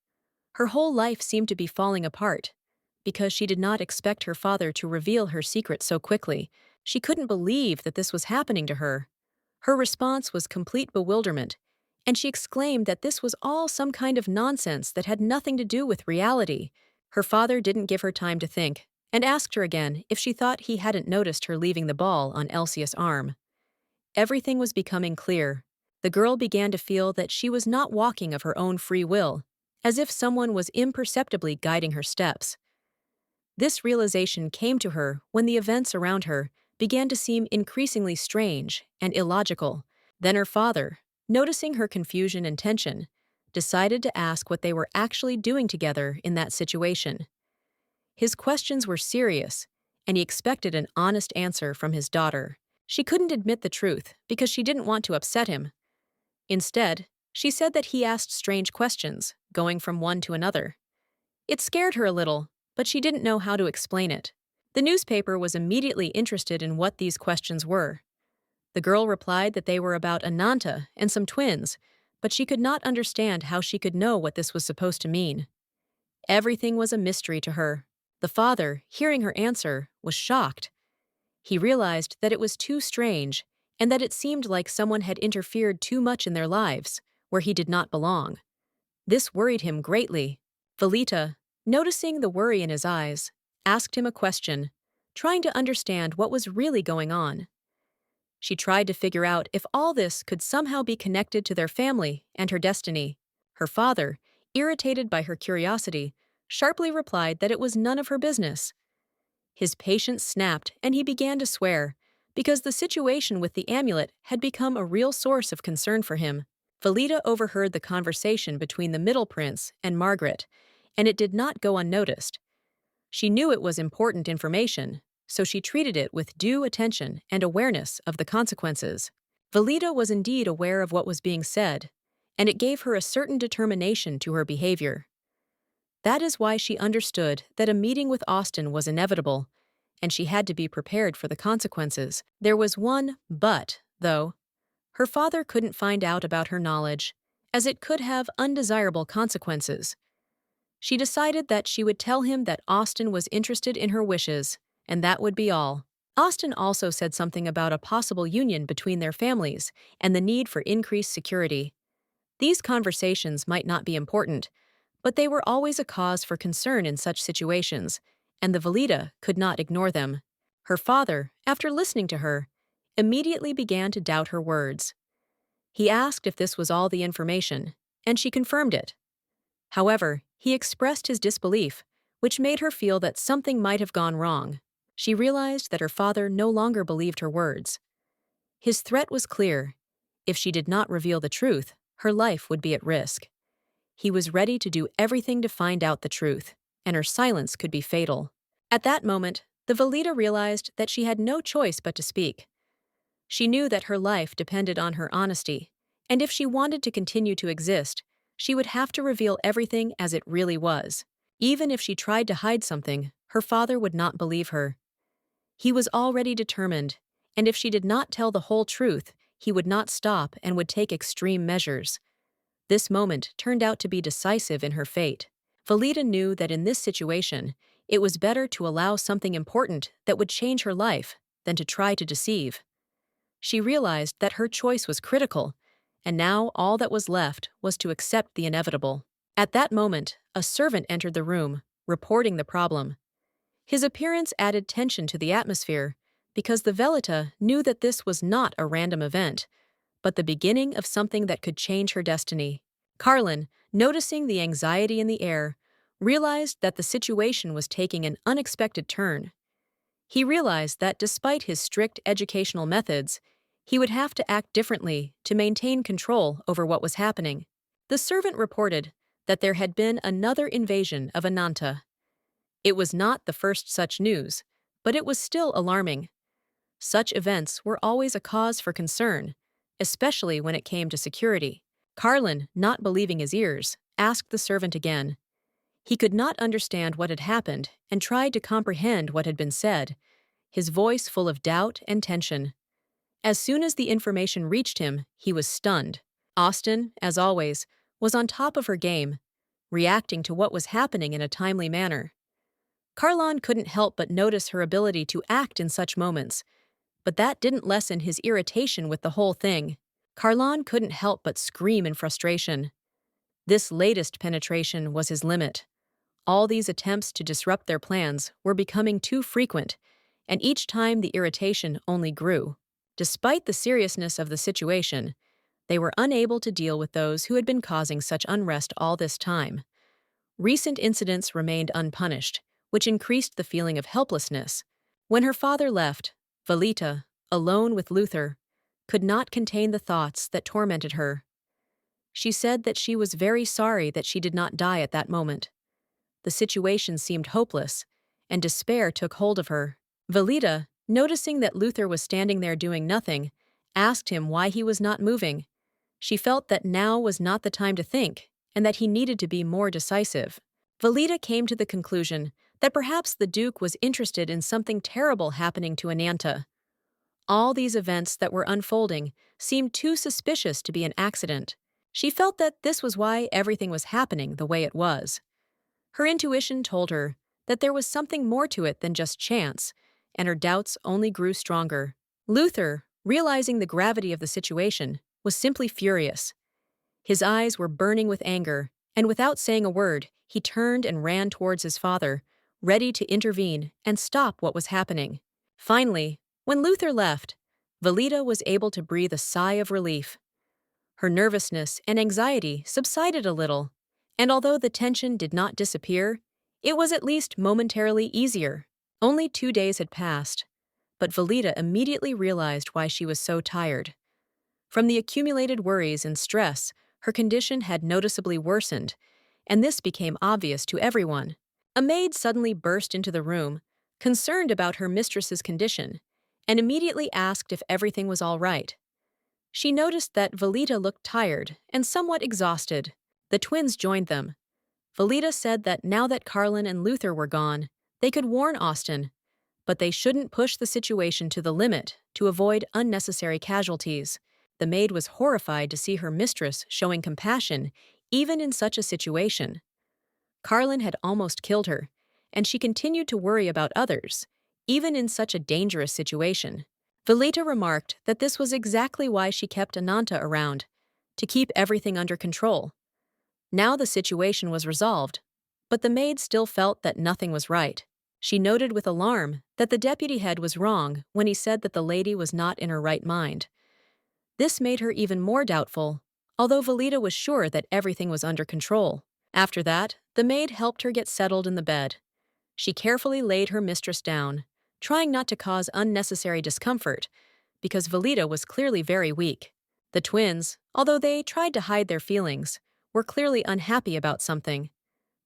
Her whole life seemed to be falling apart, because she did not expect her father to reveal her secret so quickly. She couldn't believe that this was happening to her. Her response was complete bewilderment, and she exclaimed that this was all some kind of nonsense that had nothing to do with reality. Her father didn't give her time to think, and asked her again if she thought he hadn't noticed her leaving the ball on Elsius' arm. Everything was becoming clear. The girl began to feel that she was not walking of her own free will, as if someone was imperceptibly guiding her steps. This realization came to her when the events around her began to seem increasingly strange and illogical. Then her father, noticing her confusion and tension, decided to ask what they were actually doing together in that situation. His questions were serious, and he expected an honest answer from his daughter. She couldn't admit the truth because she didn't want to upset him. Instead, she said that he asked strange questions, going from one to another. It scared her a little, but she didn't know how to explain it. The newspaper was immediately interested in what these questions were. The girl replied that they were about Ananta and some twins, but she could not understand how she could know what this was supposed to mean. Everything was a mystery to her. The father, hearing her answer, was shocked. He realized that it was too strange and that it seemed like someone had interfered too much in their lives, where he did not belong. This worried him greatly. Velita, noticing the worry in his eyes, asked him a question, trying to understand what was really going on. She tried to figure out if all this could somehow be connected to their family and her destiny. Her father, irritated by her curiosity, sharply replied that it was none of her business. His patience snapped and he began to swear, because the situation with the amulet had become a real source of concern for him. Velita overheard the conversation between the middle prince and Margaret, and it did not go unnoticed. She knew it was important information, so she treated it with due attention and awareness of the consequences. Velita was indeed aware of what was being said, and it gave her a certain determination to her behavior. That is why she understood that a meeting with Austin was inevitable, and she had to be prepared for the consequences. There was one but, though. Her father couldn't find out about her knowledge, as it could have undesirable consequences. She decided that she would tell him that Austin was interested in her wishes, and that would be all. Austin also said something about a possible union between their families and the need for increased security. These conversations might not be important, but they were always a cause for concern in such situations, and the Velita could not ignore them. Her father, after listening to her, immediately began to doubt her words. He asked if this was all the information, and she confirmed it. However, he expressed his disbelief, which made her feel that something might have gone wrong. She realized that her father no longer believed her words. His threat was clear. If she did not reveal the truth, her life would be at risk. He was ready to do everything to find out the truth, and her silence could be fatal. At that moment, the Velita realized that she had no choice but to speak. She knew that her life depended on her honesty, and if she wanted to continue to exist, she would have to reveal everything as it really was. Even if she tried to hide something, her father would not believe her. He was already determined, and if she did not tell the whole truth, he would not stop and would take extreme measures. This moment turned out to be decisive in her fate. Velita knew that in this situation, it was better to allow something important that would change her life than to try to deceive. She realized that her choice was critical, and now all that was left was to accept the inevitable. At that moment, a servant entered the room, reporting the problem. His appearance added tension to the atmosphere, because the Velita knew that this was not a random event, but the beginning of something that could change her destiny. Carlin, noticing the anxiety in the air, realized that the situation was taking an unexpected turn. He realized that despite his strict educational methods, he would have to act differently to maintain control over what was happening. The servant reported that there had been another invasion of Ananta. It was not the first such news, but it was still alarming. Such events were always a cause for concern, especially when it came to security. Carlin, not believing his ears, asked the servant again. He could not understand what had happened and tried to comprehend what had been said, his voice full of doubt and tension. As soon as the information reached him, he was stunned. Austin, as always, was on top of her game, reacting to what was happening in a timely manner. Carlin couldn't help but notice her ability to act in such moments, but that didn't lessen his irritation with the whole thing. Carlin couldn't help but scream in frustration. This latest penetration was his limit. All these attempts to disrupt their plans were becoming too frequent, and each time the irritation only grew. Despite the seriousness of the situation, they were unable to deal with those who had been causing such unrest all this time. Recent incidents remained unpunished, which increased the feeling of helplessness. When her father left, Velita, alone with Luther, could not contain the thoughts that tormented her. She said that she was very sorry that she did not die at that moment. The situation seemed hopeless, and despair took hold of her. Velita, noticing that Luther was standing there doing nothing, asked him why he was not moving. She felt that now was not the time to think, and that he needed to be more decisive. Velita came to the conclusion that perhaps the Duke was interested in something terrible happening to Ananta. All these events that were unfolding seemed too suspicious to be an accident. She felt that this was why everything was happening the way it was. Her intuition told her that there was something more to it than just chance, and her doubts only grew stronger. Luther, realizing the gravity of the situation, was simply furious. His eyes were burning with anger, and without saying a word, he turned and ran towards his father, ready to intervene and stop what was happening. Finally, when Luther left, Velita was able to breathe a sigh of relief. Her nervousness and anxiety subsided a little, and although the tension did not disappear, it was at least momentarily easier. Only 2 days had passed, but Velita immediately realized why she was so tired. From the accumulated worries and stress, her condition had noticeably worsened, and this became obvious to everyone. A maid suddenly burst into the room, concerned about her mistress's condition, and immediately asked if everything was all right. She noticed that Velita looked tired and somewhat exhausted. The twins joined them. Velita said that now that Carlin and Luther were gone, they could warn Austin, but they shouldn't push the situation to the limit to avoid unnecessary casualties. The maid was horrified to see her mistress showing compassion even in such a situation. Carlin had almost killed her, and she continued to worry about others, even in such a dangerous situation. Velita remarked that this was exactly why she kept Ananta around, to keep everything under control. Now the situation was resolved, but the maid still felt that nothing was right. She noted with alarm that the deputy head was wrong when he said that the lady was not in her right mind. This made her even more doubtful, although Velita was sure that everything was under control. After that, the maid helped her get settled in the bed. She carefully laid her mistress down, trying not to cause unnecessary discomfort, because Velita was clearly very weak. The twins, although they tried to hide their feelings, were clearly unhappy about something.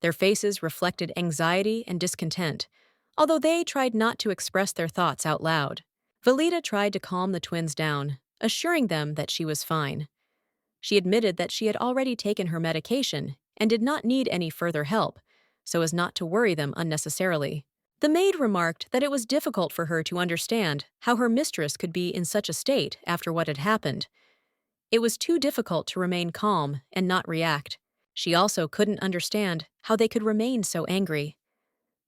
Their faces reflected anxiety and discontent, although they tried not to express their thoughts out loud. Velita tried to calm the twins down, assuring them that she was fine. She admitted that she had already taken her medication and did not need any further help, so as not to worry them unnecessarily. The maid remarked that it was difficult for her to understand how her mistress could be in such a state after what had happened. It was too difficult to remain calm and not react. She also couldn't understand how they could remain so angry.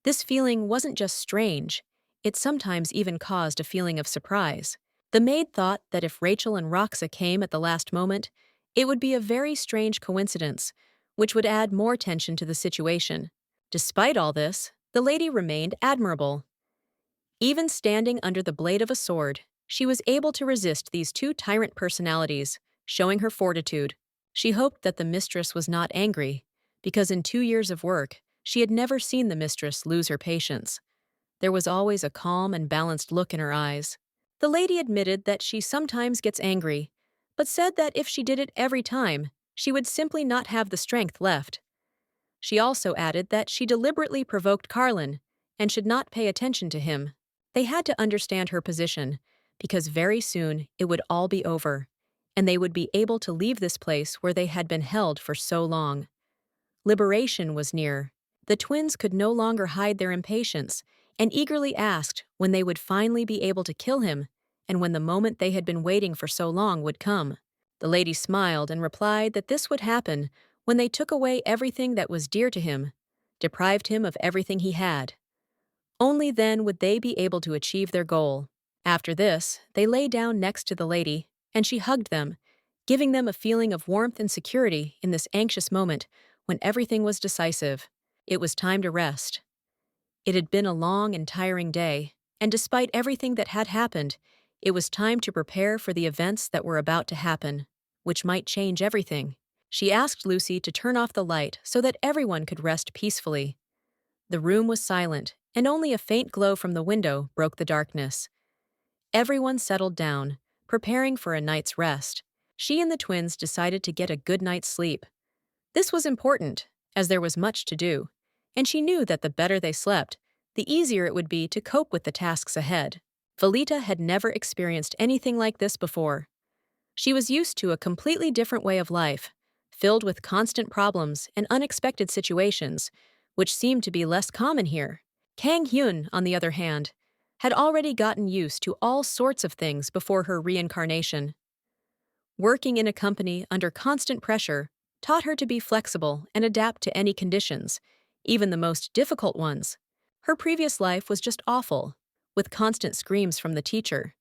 This feeling wasn't just strange, it sometimes even caused a feeling of surprise. The maid thought that if Rachel and Roxa came at the last moment, it would be a very strange coincidence, which would add more tension to the situation. Despite all this, the lady remained admirable. Even standing under the blade of a sword, she was able to resist these two tyrant personalities, showing her fortitude. She hoped that the mistress was not angry, because in 2 years of work, she had never seen the mistress lose her patience. There was always a calm and balanced look in her eyes. The lady admitted that she sometimes gets angry, but said that if she did it every time, she would simply not have the strength left. She also added that she deliberately provoked Carlin and should not pay attention to him. They had to understand her position, because very soon it would all be over, and they would be able to leave this place where they had been held for so long. Liberation was near. The twins could no longer hide their impatience and eagerly asked when they would finally be able to kill him and when the moment they had been waiting for so long would come. The lady smiled and replied that this would happen when they took away everything that was dear to him, deprived him of everything he had. Only then would they be able to achieve their goal. After this, they lay down next to the lady, and she hugged them, giving them a feeling of warmth and security in this anxious moment when everything was decisive. It was time to rest. It had been a long and tiring day, and despite everything that had happened, it was time to prepare for the events that were about to happen, which might change everything. She asked Lucy to turn off the light so that everyone could rest peacefully. The room was silent, and only a faint glow from the window broke the darkness. Everyone settled down, preparing for a night's rest. She and the twins decided to get a good night's sleep. This was important, as there was much to do, and she knew that the better they slept, the easier it would be to cope with the tasks ahead. Valita had never experienced anything like this before. She was used to a completely different way of life, filled with constant problems and unexpected situations, which seemed to be less common here. Kang Hyun, on the other hand, had already gotten used to all sorts of things before her reincarnation. Working in a company under constant pressure taught her to be flexible and adapt to any conditions, even the most difficult ones. Her previous life was just awful, with constant screams from the teacher.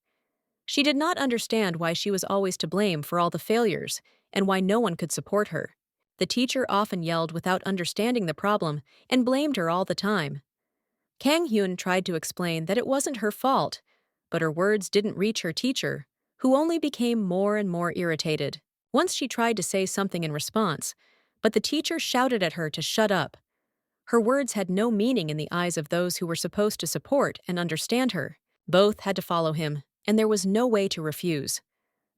She did not understand why she was always to blame for all the failures and why no one could support her. The teacher often yelled without understanding the problem and blamed her all the time. Kang Hyun tried to explain that it wasn't her fault, but her words didn't reach her teacher, who only became more and more irritated. Once she tried to say something in response, but the teacher shouted at her to shut up. Her words had no meaning in the eyes of those who were supposed to support and understand her. Both had to follow him, and there was no way to refuse.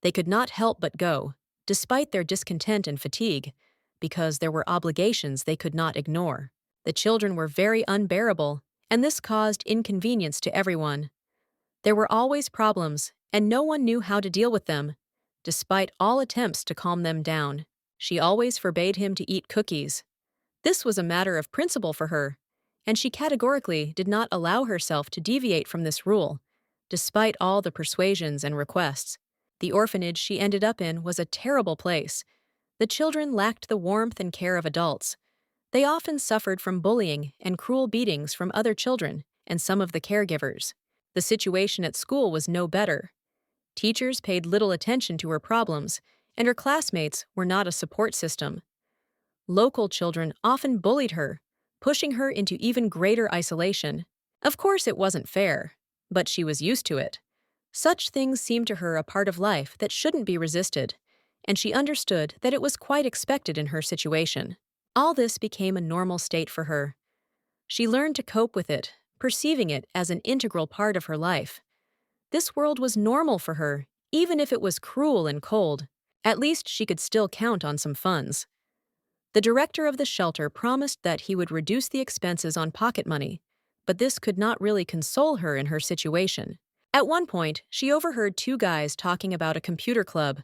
They could not help but go, despite their discontent and fatigue, because there were obligations they could not ignore. The children were very unbearable, and this caused inconvenience to everyone. There were always problems, and no one knew how to deal with them, despite all attempts to calm them down. She always forbade him to eat cookies. This was a matter of principle for her, and she categorically did not allow herself to deviate from this rule, despite all the persuasions and requests. The orphanage she ended up in was a terrible place. The children lacked the warmth and care of adults. They often suffered from bullying and cruel beatings from other children and some of the caregivers. The situation at school was no better. Teachers paid little attention to her problems, and her classmates were not a support system. Local children often bullied her, pushing her into even greater isolation. Of course, it wasn't fair, but she was used to it. Such things seemed to her a part of life that shouldn't be resisted, and she understood that it was quite expected in her situation. All this became a normal state for her. She learned to cope with it, perceiving it as an integral part of her life. This world was normal for her, even if it was cruel and cold. At least she could still count on some funds. The director of the shelter promised that he would reduce the expenses on pocket money, but this could not really console her in her situation. At one point, she overheard two guys talking about a computer club.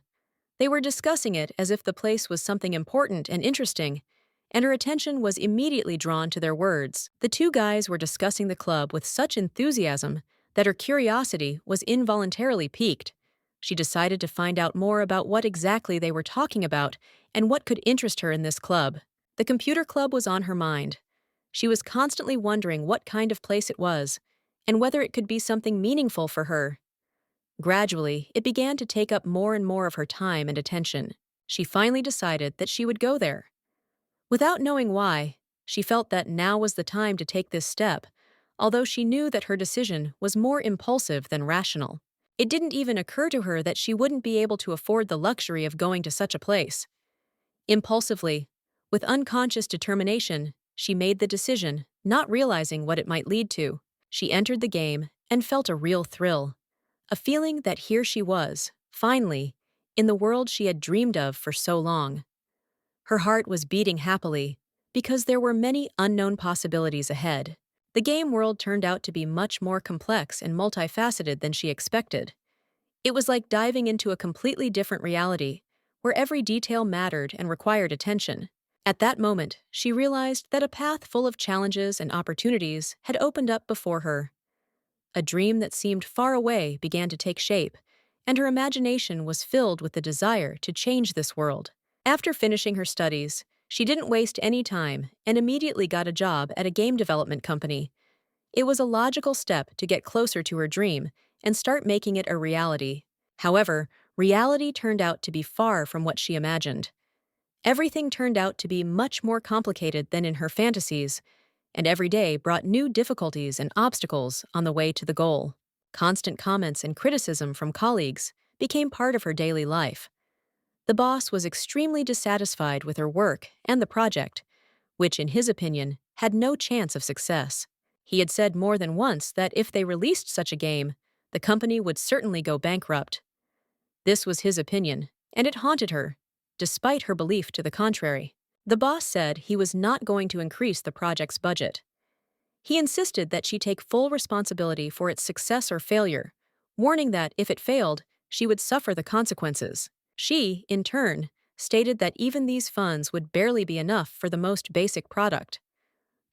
They were discussing it as if the place was something important and interesting, and her attention was immediately drawn to their words. The two guys were discussing the club with such enthusiasm that her curiosity was involuntarily piqued. She decided to find out more about what exactly they were talking about and what could interest her in this club. The computer club was on her mind. She was constantly wondering what kind of place it was, and whether it could be something meaningful for her. Gradually, it began to take up more and more of her time and attention. She finally decided that she would go there. Without knowing why, she felt that now was the time to take this step, although she knew that her decision was more impulsive than rational. It didn't even occur to her that she wouldn't be able to afford the luxury of going to such a place. Impulsively, with unconscious determination, she made the decision, not realizing what it might lead to. She entered the game and felt a real thrill, a feeling that here she was, finally, in the world she had dreamed of for so long. Her heart was beating happily, because there were many unknown possibilities ahead. The game world turned out to be much more complex and multifaceted than she expected. It was like diving into a completely different reality, where every detail mattered and required attention. At that moment, she realized that a path full of challenges and opportunities had opened up before her. A dream that seemed far away began to take shape, and her imagination was filled with the desire to change this world. After finishing her studies, she didn't waste any time and immediately got a job at a game development company. It was a logical step to get closer to her dream and start making it a reality. However, reality turned out to be far from what she imagined. Everything turned out to be much more complicated than in her fantasies, and every day brought new difficulties and obstacles on the way to the goal. Constant comments and criticism from colleagues became part of her daily life. The boss was extremely dissatisfied with her work and the project, which, in his opinion, had no chance of success. He had said more than once that if they released such a game, the company would certainly go bankrupt. This was his opinion, and it haunted her, despite her belief to the contrary. The boss said he was not going to increase the project's budget. He insisted that she take full responsibility for its success or failure, warning that if it failed, she would suffer the consequences. She, in turn, stated that even these funds would barely be enough for the most basic product.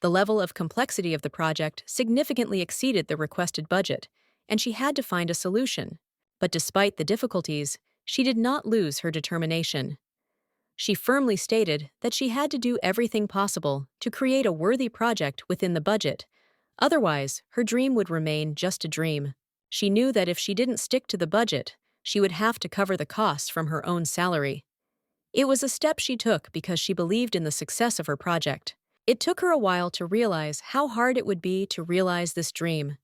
The level of complexity of the project significantly exceeded the requested budget, and she had to find a solution. But despite the difficulties, she did not lose her determination. She firmly stated that she had to do everything possible to create a worthy project within the budget. Otherwise, her dream would remain just a dream. She knew that if she didn't stick to the budget, she would have to cover the costs from her own salary. It was a step she took because she believed in the success of her project. It took her a while to realize how hard it would be to realize this dream.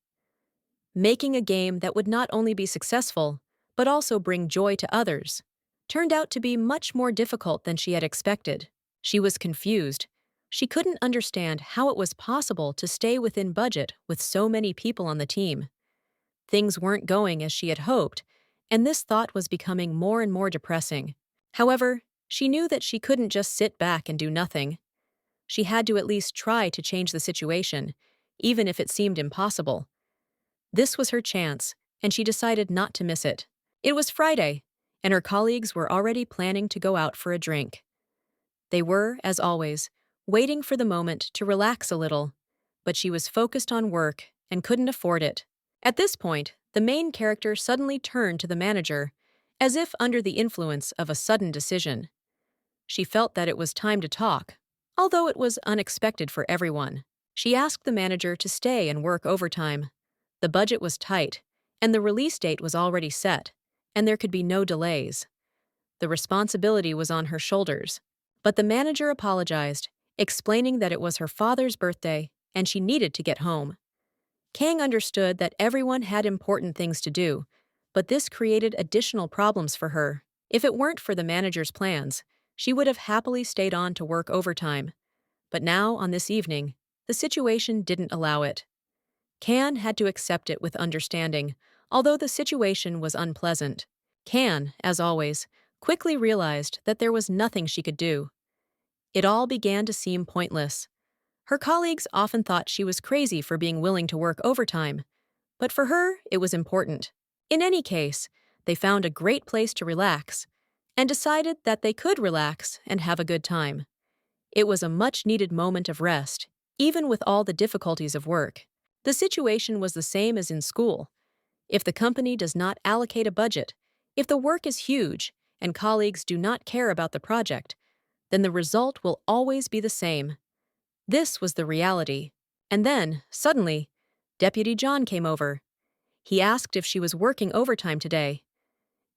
Making a game that would not only be successful, but also bring joy to others, turned out to be much more difficult than she had expected. She was confused. She couldn't understand how it was possible to stay within budget with so many people on the team. Things weren't going as she had hoped, and this thought was becoming more and more depressing. However, she knew that she couldn't just sit back and do nothing. She had to at least try to change the situation, even if it seemed impossible. This was her chance, and she decided not to miss it. It was Friday, and her colleagues were already planning to go out for a drink. They were, as always, waiting for the moment to relax a little, but she was focused on work and couldn't afford it. At this point, the main character suddenly turned to the manager, as if under the influence of a sudden decision. She felt that it was time to talk, although it was unexpected for everyone. She asked the manager to stay and work overtime. The budget was tight, and the release date was already set, and there could be no delays. The responsibility was on her shoulders, but the manager apologized, explaining that it was her father's birthday and she needed to get home. Kang understood that everyone had important things to do, but this created additional problems for her. If it weren't for the manager's plans, she would have happily stayed on to work overtime. But now, on this evening, the situation didn't allow it. Kan had to accept it with understanding, although the situation was unpleasant. Kan, as always, quickly realized that there was nothing she could do. It all began to seem pointless. Her colleagues often thought she was crazy for being willing to work overtime, but for her, it was important. In any case, they found a great place to relax and decided that they could relax and have a good time. It was a much-needed moment of rest, even with all the difficulties of work. The situation was the same as in school. If the company does not allocate a budget, if the work is huge and colleagues do not care about the project, then the result will always be the same. This was the reality. And then, suddenly, Deputy John came over. He asked if she was working overtime today.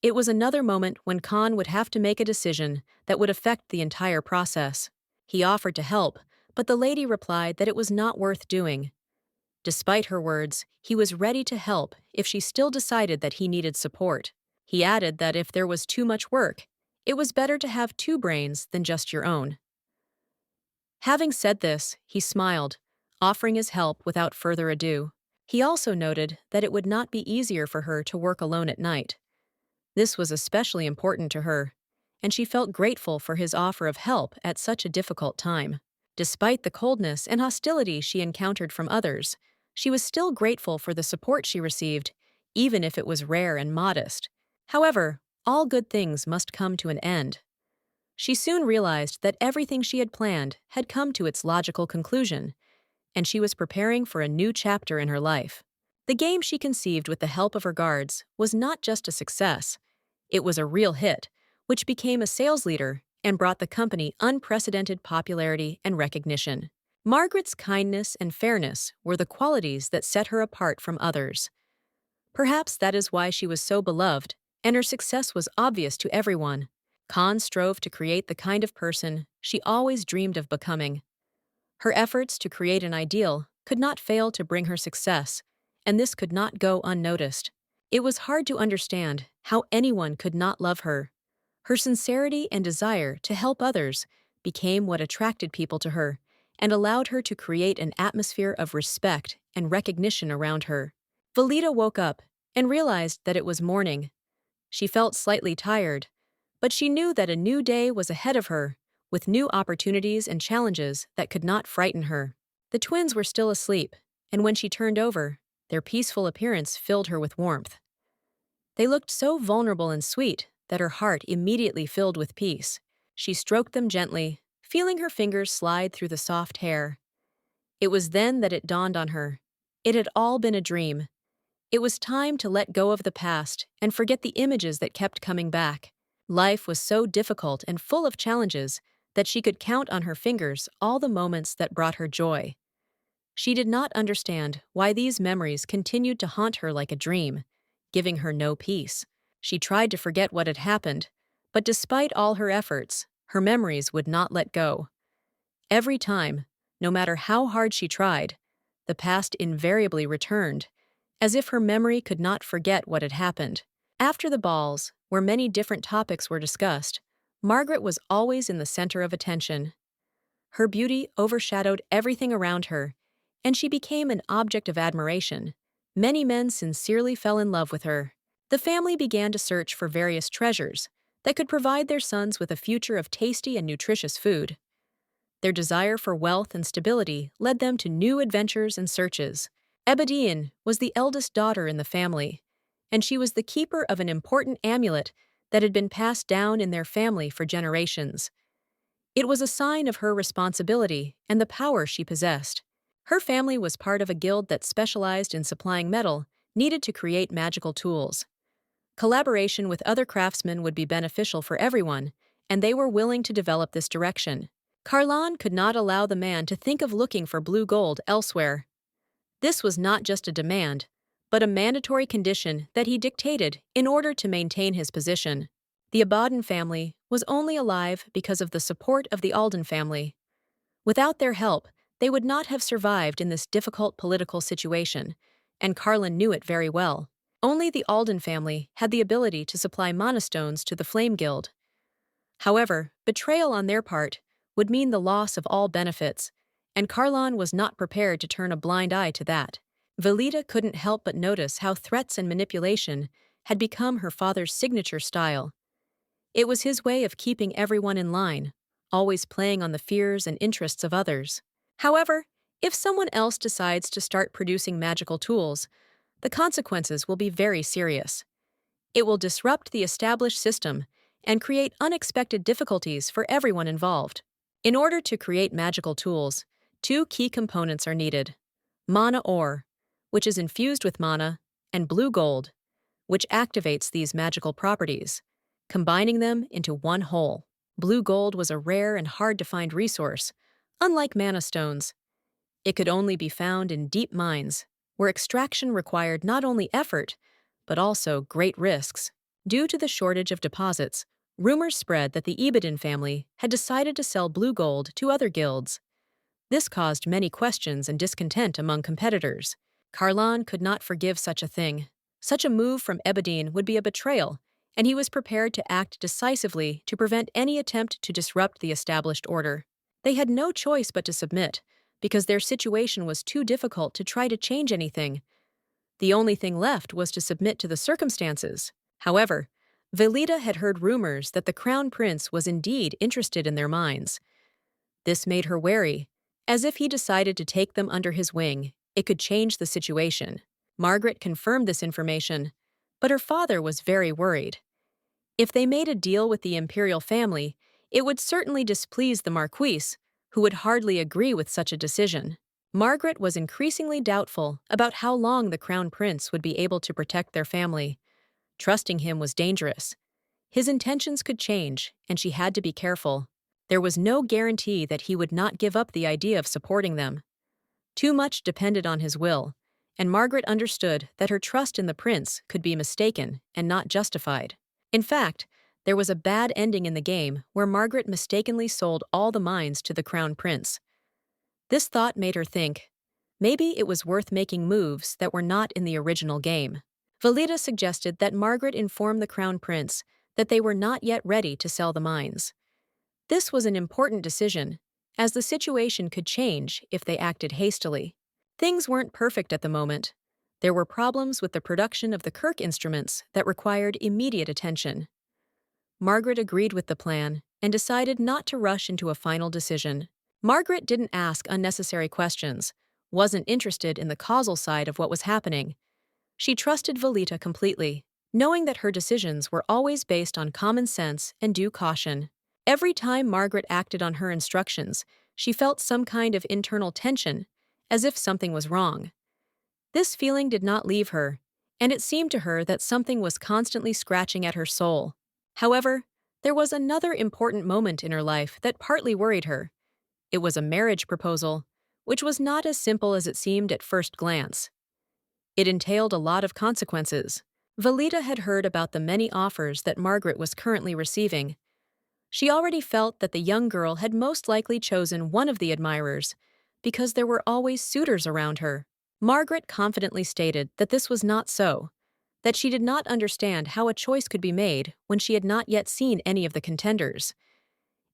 It was another moment when Khan would have to make a decision that would affect the entire process. He offered to help, but the lady replied that it was not worth doing. Despite her words, he was ready to help if she still decided that he needed support. He added that if there was too much work, it was better to have two brains than just your own. Having said this, he smiled, offering his help without further ado. He also noted that it would not be easier for her to work alone at night. This was especially important to her, and she felt grateful for his offer of help at such a difficult time. Despite the coldness and hostility she encountered from others, she was still grateful for the support she received, even if it was rare and modest. However, all good things must come to an end. She soon realized that everything she had planned had come to its logical conclusion, and she was preparing for a new chapter in her life. The game she conceived with the help of her guards was not just a success, it was a real hit, which became a sales leader and brought the company unprecedented popularity and recognition. Margaret's kindness and fairness were the qualities that set her apart from others. Perhaps that is why she was so beloved, and her success was obvious to everyone. Khan strove to create the kind of person she always dreamed of becoming. Her efforts to create an ideal could not fail to bring her success, and this could not go unnoticed. It was hard to understand how anyone could not love her. Her sincerity and desire to help others became what attracted people to her, and allowed her to create an atmosphere of respect and recognition around her. Velita woke up and realized that it was morning. She felt slightly tired, but she knew that a new day was ahead of her, with new opportunities and challenges that could not frighten her. The twins were still asleep, and when she turned over, their peaceful appearance filled her with warmth. They looked so vulnerable and sweet that her heart immediately filled with peace. She stroked them gently, feeling her fingers slide through the soft hair. It was then that it dawned on her. It had all been a dream. It was time to let go of the past and forget the images that kept coming back. Life was so difficult and full of challenges that she could count on her fingers all the moments that brought her joy. She did not understand why these memories continued to haunt her like a dream, giving her no peace. She tried to forget what had happened, but despite all her efforts, her memories would not let go. Every time, no matter how hard she tried, the past invariably returned, as if her memory could not forget what had happened. After the balls, where many different topics were discussed, Margaret was always in the center of attention. Her beauty overshadowed everything around her, and she became an object of admiration. Many men sincerely fell in love with her. The family began to search for various treasures that could provide their sons with a future of tasty and nutritious food. Their desire for wealth and stability led them to new adventures and searches. Ebedine was the eldest daughter in the family, and she was the keeper of an important amulet that had been passed down in their family for generations. It was a sign of her responsibility and the power she possessed. Her family was part of a guild that specialized in supplying metal needed to create magical tools. Collaboration with other craftsmen would be beneficial for everyone, and they were willing to develop this direction. Carlan could not allow the man to think of looking for blue gold elsewhere. This was not just a demand, but a mandatory condition that he dictated in order to maintain his position. The Abaddon family was only alive because of the support of the Alden family. Without their help, they would not have survived in this difficult political situation, and Carlan knew it very well. Only the Alden family had the ability to supply monastones to the Flame Guild. However, betrayal on their part would mean the loss of all benefits, and Carlan was not prepared to turn a blind eye to that. Velita couldn't help but notice how threats and manipulation had become her father's signature style. It was his way of keeping everyone in line, always playing on the fears and interests of others. However, if someone else decides to start producing magical tools, the consequences will be very serious. It will disrupt the established system and create unexpected difficulties for everyone involved. In order to create magical tools, two key components are needed: mana ore, which is infused with mana, and blue gold, which activates these magical properties, combining them into one whole. Blue gold was a rare and hard-to-find resource, unlike mana stones. It could only be found in deep mines, where extraction required not only effort, but also great risks. Due to the shortage of deposits, rumors spread that the Ebedin family had decided to sell blue gold to other guilds. This caused many questions and discontent among competitors. Carlan could not forgive such a thing. Such a move from Ebedine would be a betrayal, and he was prepared to act decisively to prevent any attempt to disrupt the established order. They had no choice but to submit, because their situation was too difficult to try to change anything. The only thing left was to submit to the circumstances. However, Velita had heard rumors that the Crown Prince was indeed interested in their minds. This made her wary, as if he decided to take them under his wing, it could change the situation. Margaret confirmed this information, but her father was very worried. If they made a deal with the imperial family, it would certainly displease the Marquise, who would hardly agree with such a decision. Margaret was increasingly doubtful about how long the Crown Prince would be able to protect their family. Trusting him was dangerous. His intentions could change, and she had to be careful. There was no guarantee that he would not give up the idea of supporting them. Too much depended on his will, and Margaret understood that her trust in the prince could be mistaken and not justified. In fact, there was a bad ending in the game where Margaret mistakenly sold all the mines to the Crown Prince. This thought made her think, maybe it was worth making moves that were not in the original game. Velita suggested that Margaret inform the Crown Prince that they were not yet ready to sell the mines. This was an important decision, as the situation could change if they acted hastily. Things weren't perfect at the moment. There were problems with the production of the Kirk instruments that required immediate attention. Margaret agreed with the plan and decided not to rush into a final decision. Margaret didn't ask unnecessary questions, wasn't interested in the causal side of what was happening. She trusted Velita completely, knowing that her decisions were always based on common sense and due caution. Every time Margaret acted on her instructions, she felt some kind of internal tension, as if something was wrong. This feeling did not leave her, and it seemed to her that something was constantly scratching at her soul. However, there was another important moment in her life that partly worried her. It was a marriage proposal, which was not as simple as it seemed at first glance. It entailed a lot of consequences. Velita had heard about the many offers that Margaret was currently receiving. She already felt that the young girl had most likely chosen one of the admirers, because there were always suitors around her. Margaret confidently stated that this was not so, that she did not understand how a choice could be made when she had not yet seen any of the contenders.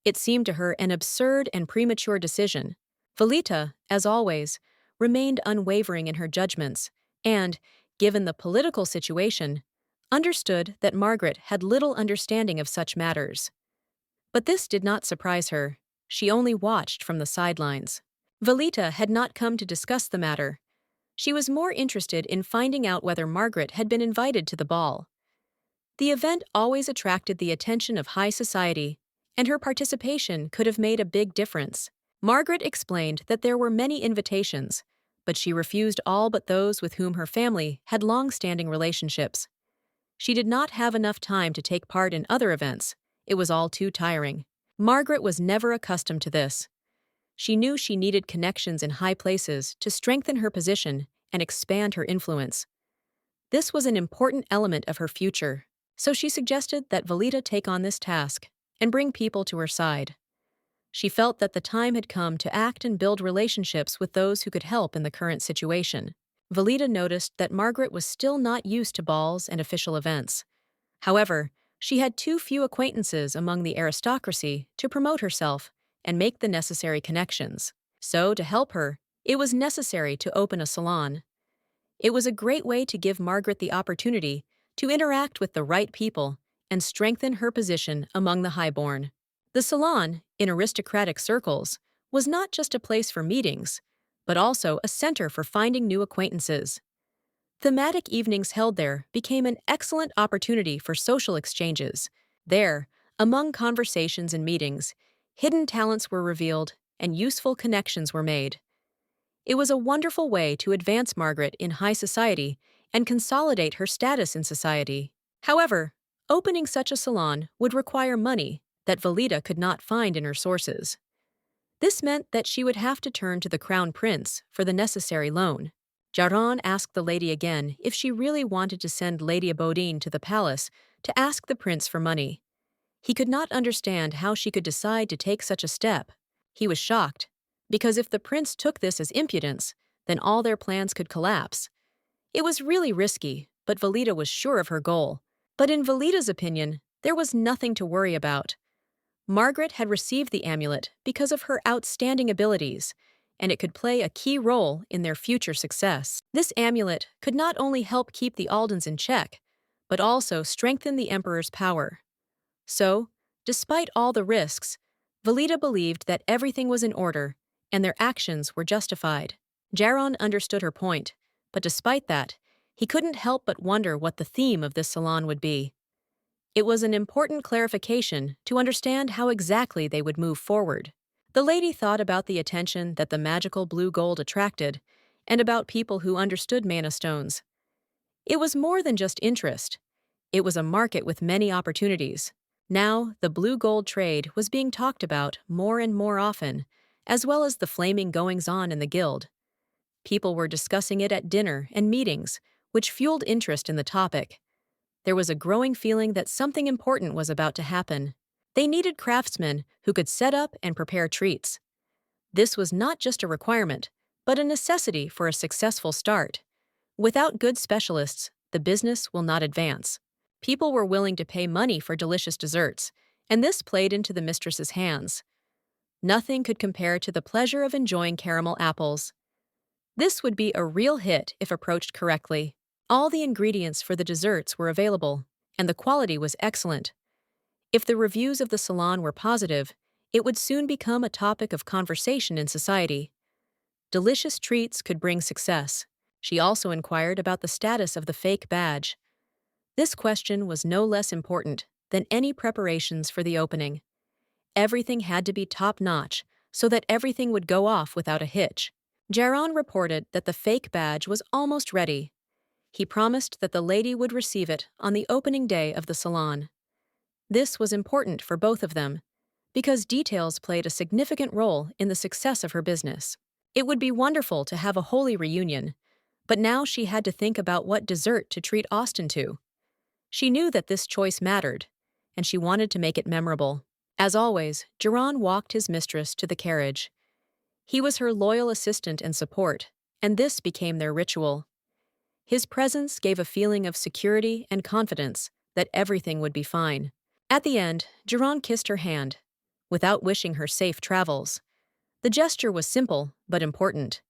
It seemed to her an absurd and premature decision. Velita, as always, remained unwavering in her judgments, and, given the political situation, understood that Margaret had little understanding of such matters. But this did not surprise her. She only watched from the sidelines. Velita had not come to discuss the matter. She was more interested in finding out whether Margaret had been invited to the ball. The event always attracted the attention of high society, and her participation could have made a big difference. Margaret explained that there were many invitations, but she refused all but those with whom her family had long-standing relationships. She did not have enough time to take part in other events. It was all too tiring. Margaret was never accustomed to this. She knew she needed connections in high places to strengthen her position and expand her influence. This was an important element of her future, so she suggested that Velita take on this task and bring people to her side. She felt that the time had come to act and build relationships with those who could help in the current situation. Velita noticed that Margaret was still not used to balls and official events. However, she had too few acquaintances among the aristocracy to promote herself and make the necessary connections. So, to help her, it was necessary to open a salon. It was a great way to give Margaret the opportunity to interact with the right people and strengthen her position among the highborn. The salon, in aristocratic circles, was not just a place for meetings, but also a center for finding new acquaintances. Thematic evenings held there became an excellent opportunity for social exchanges. There, among conversations and meetings, hidden talents were revealed and useful connections were made. It was a wonderful way to advance Margaret in high society and consolidate her status in society. However, opening such a salon would require money that Velita could not find in her sources. This meant that she would have to turn to the Crown Prince for the necessary loan. Jaron asked the lady again if she really wanted to send Lady Abodine to the palace to ask the prince for money. He could not understand how she could decide to take such a step. He was shocked, because if the prince took this as impudence, then all their plans could collapse. It was really risky, but Velita was sure of her goal. But in Velita's opinion, there was nothing to worry about. Margaret had received the amulet because of her outstanding abilities, and it could play a key role in their future success. This amulet could not only help keep the Aldens in check, but also strengthen the Emperor's power. So, despite all the risks, Velita believed that everything was in order, and their actions were justified. Jaron understood her point, but despite that, he couldn't help but wonder what the theme of this salon would be. It was an important clarification to understand how exactly they would move forward. The lady thought about the attention that the magical blue gold attracted, and about people who understood mana stones. It was more than just interest. It was a market with many opportunities. Now, the blue gold trade was being talked about more and more often, as well as the flaming goings-on in the guild. People were discussing it at dinner and meetings, which fueled interest in the topic. There was a growing feeling that something important was about to happen. They needed craftsmen who could set up and prepare treats. This was not just a requirement, but a necessity for a successful start. Without good specialists, the business will not advance. People were willing to pay money for delicious desserts, and this played into the mistress's hands. Nothing could compare to the pleasure of enjoying caramel apples. This would be a real hit if approached correctly. All the ingredients for the desserts were available, and the quality was excellent. If the reviews of the salon were positive, it would soon become a topic of conversation in society. Delicious treats could bring success. She also inquired about the status of the fake badge. This question was no less important than any preparations for the opening. Everything had to be top-notch so that everything would go off without a hitch. Jaron reported that the fake badge was almost ready. He promised that the lady would receive it on the opening day of the salon. This was important for both of them, because details played a significant role in the success of her business. It would be wonderful to have a holy reunion, but now she had to think about what dessert to treat Austin to. She knew that this choice mattered, and she wanted to make it memorable. As always, Jaron walked his mistress to the carriage. He was her loyal assistant and support, and this became their ritual. His presence gave a feeling of security and confidence that everything would be fine. At the end, Jaron kissed her hand, without wishing her safe travels. The gesture was simple, but important.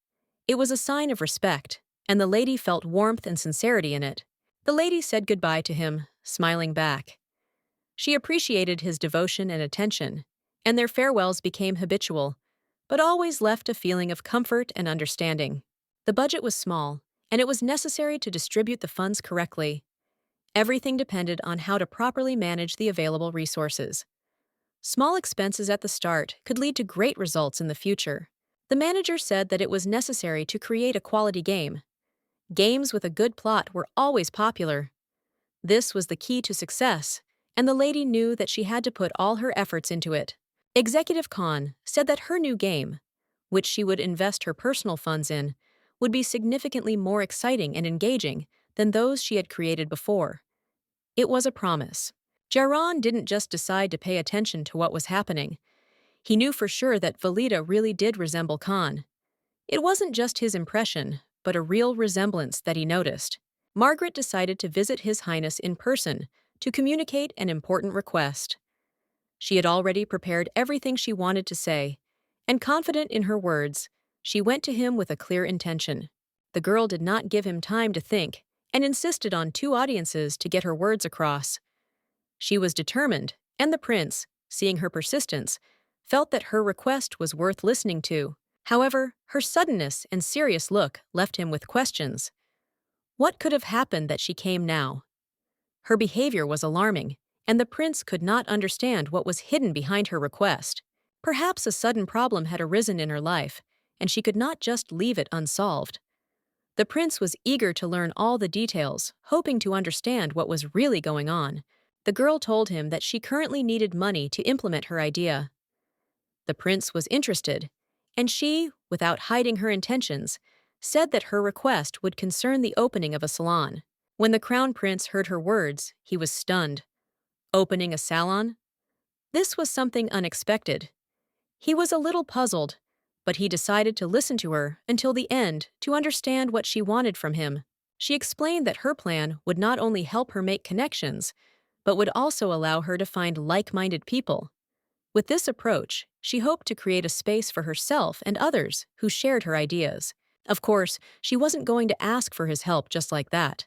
It was a sign of respect, and the lady felt warmth and sincerity in it. The lady said goodbye to him, smiling back. She appreciated his devotion and attention, and their farewells became habitual, but always left a feeling of comfort and understanding. The budget was small, and it was necessary to distribute the funds correctly. Everything depended on how to properly manage the available resources. Small expenses at the start could lead to great results in the future. The manager said that it was necessary to create a quality game. Games with a good plot were always popular. This was the key to success, and the lady knew that she had to put all her efforts into it. Executive Khan said that her new game, which she would invest her personal funds in, would be significantly more exciting and engaging than those she had created before. It was a promise. Jaron didn't just decide to pay attention to what was happening. He knew for sure that Valida really did resemble Khan. It wasn't just his impression, but a real resemblance that he noticed. Margaret decided to visit His Highness in person to communicate an important request. She had already prepared everything she wanted to say, and confident in her words, she went to him with a clear intention. The girl did not give him time to think and insisted on 2 audiences to get her words across. She was determined, and the prince, seeing her persistence, felt that her request was worth listening to. However, her suddenness and serious look left him with questions. What could have happened that she came now? Her behavior was alarming, and the prince could not understand what was hidden behind her request. Perhaps a sudden problem had arisen in her life, and she could not just leave it unsolved. The prince was eager to learn all the details, hoping to understand what was really going on. The girl told him that she currently needed money to implement her idea. The prince was interested, and she, without hiding her intentions, said that her request would concern the opening of a salon. When the crown prince heard her words, he was stunned. Opening a salon? This was something unexpected. He was a little puzzled, but he decided to listen to her until the end to understand what she wanted from him. She explained that her plan would not only help her make connections, but would also allow her to find like-minded people. With this approach, she hoped to create a space for herself and others who shared her ideas. Of course, she wasn't going to ask for his help just like that.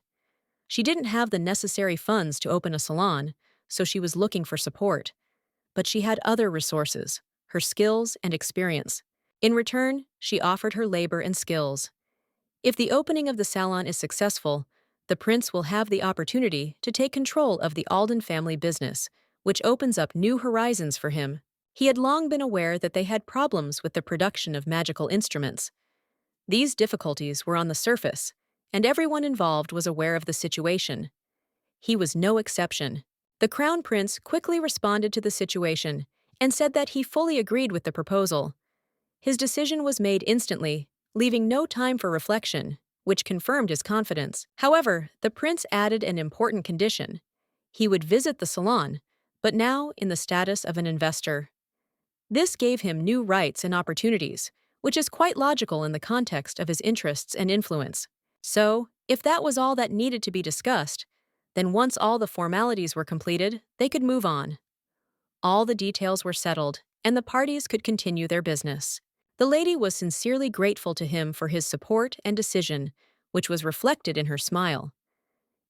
She didn't have the necessary funds to open a salon, so she was looking for support. But she had other resources, her skills and experience. In return, she offered her labor and skills. If the opening of the salon is successful, the prince will have the opportunity to take control of the Alden family business, which opens up new horizons for him. He had long been aware that they had problems with the production of magical instruments. These difficulties were on the surface, and everyone involved was aware of the situation. He was no exception. The crown prince quickly responded to the situation and said that he fully agreed with the proposal. His decision was made instantly, leaving no time for reflection, which confirmed his confidence. However, the prince added an important condition. He would visit the salon, but now in the status of an investor. This gave him new rights and opportunities, which is quite logical in the context of his interests and influence. So, if that was all that needed to be discussed, then once all the formalities were completed, they could move on. All the details were settled, and the parties could continue their business. The lady was sincerely grateful to him for his support and decision, which was reflected in her smile.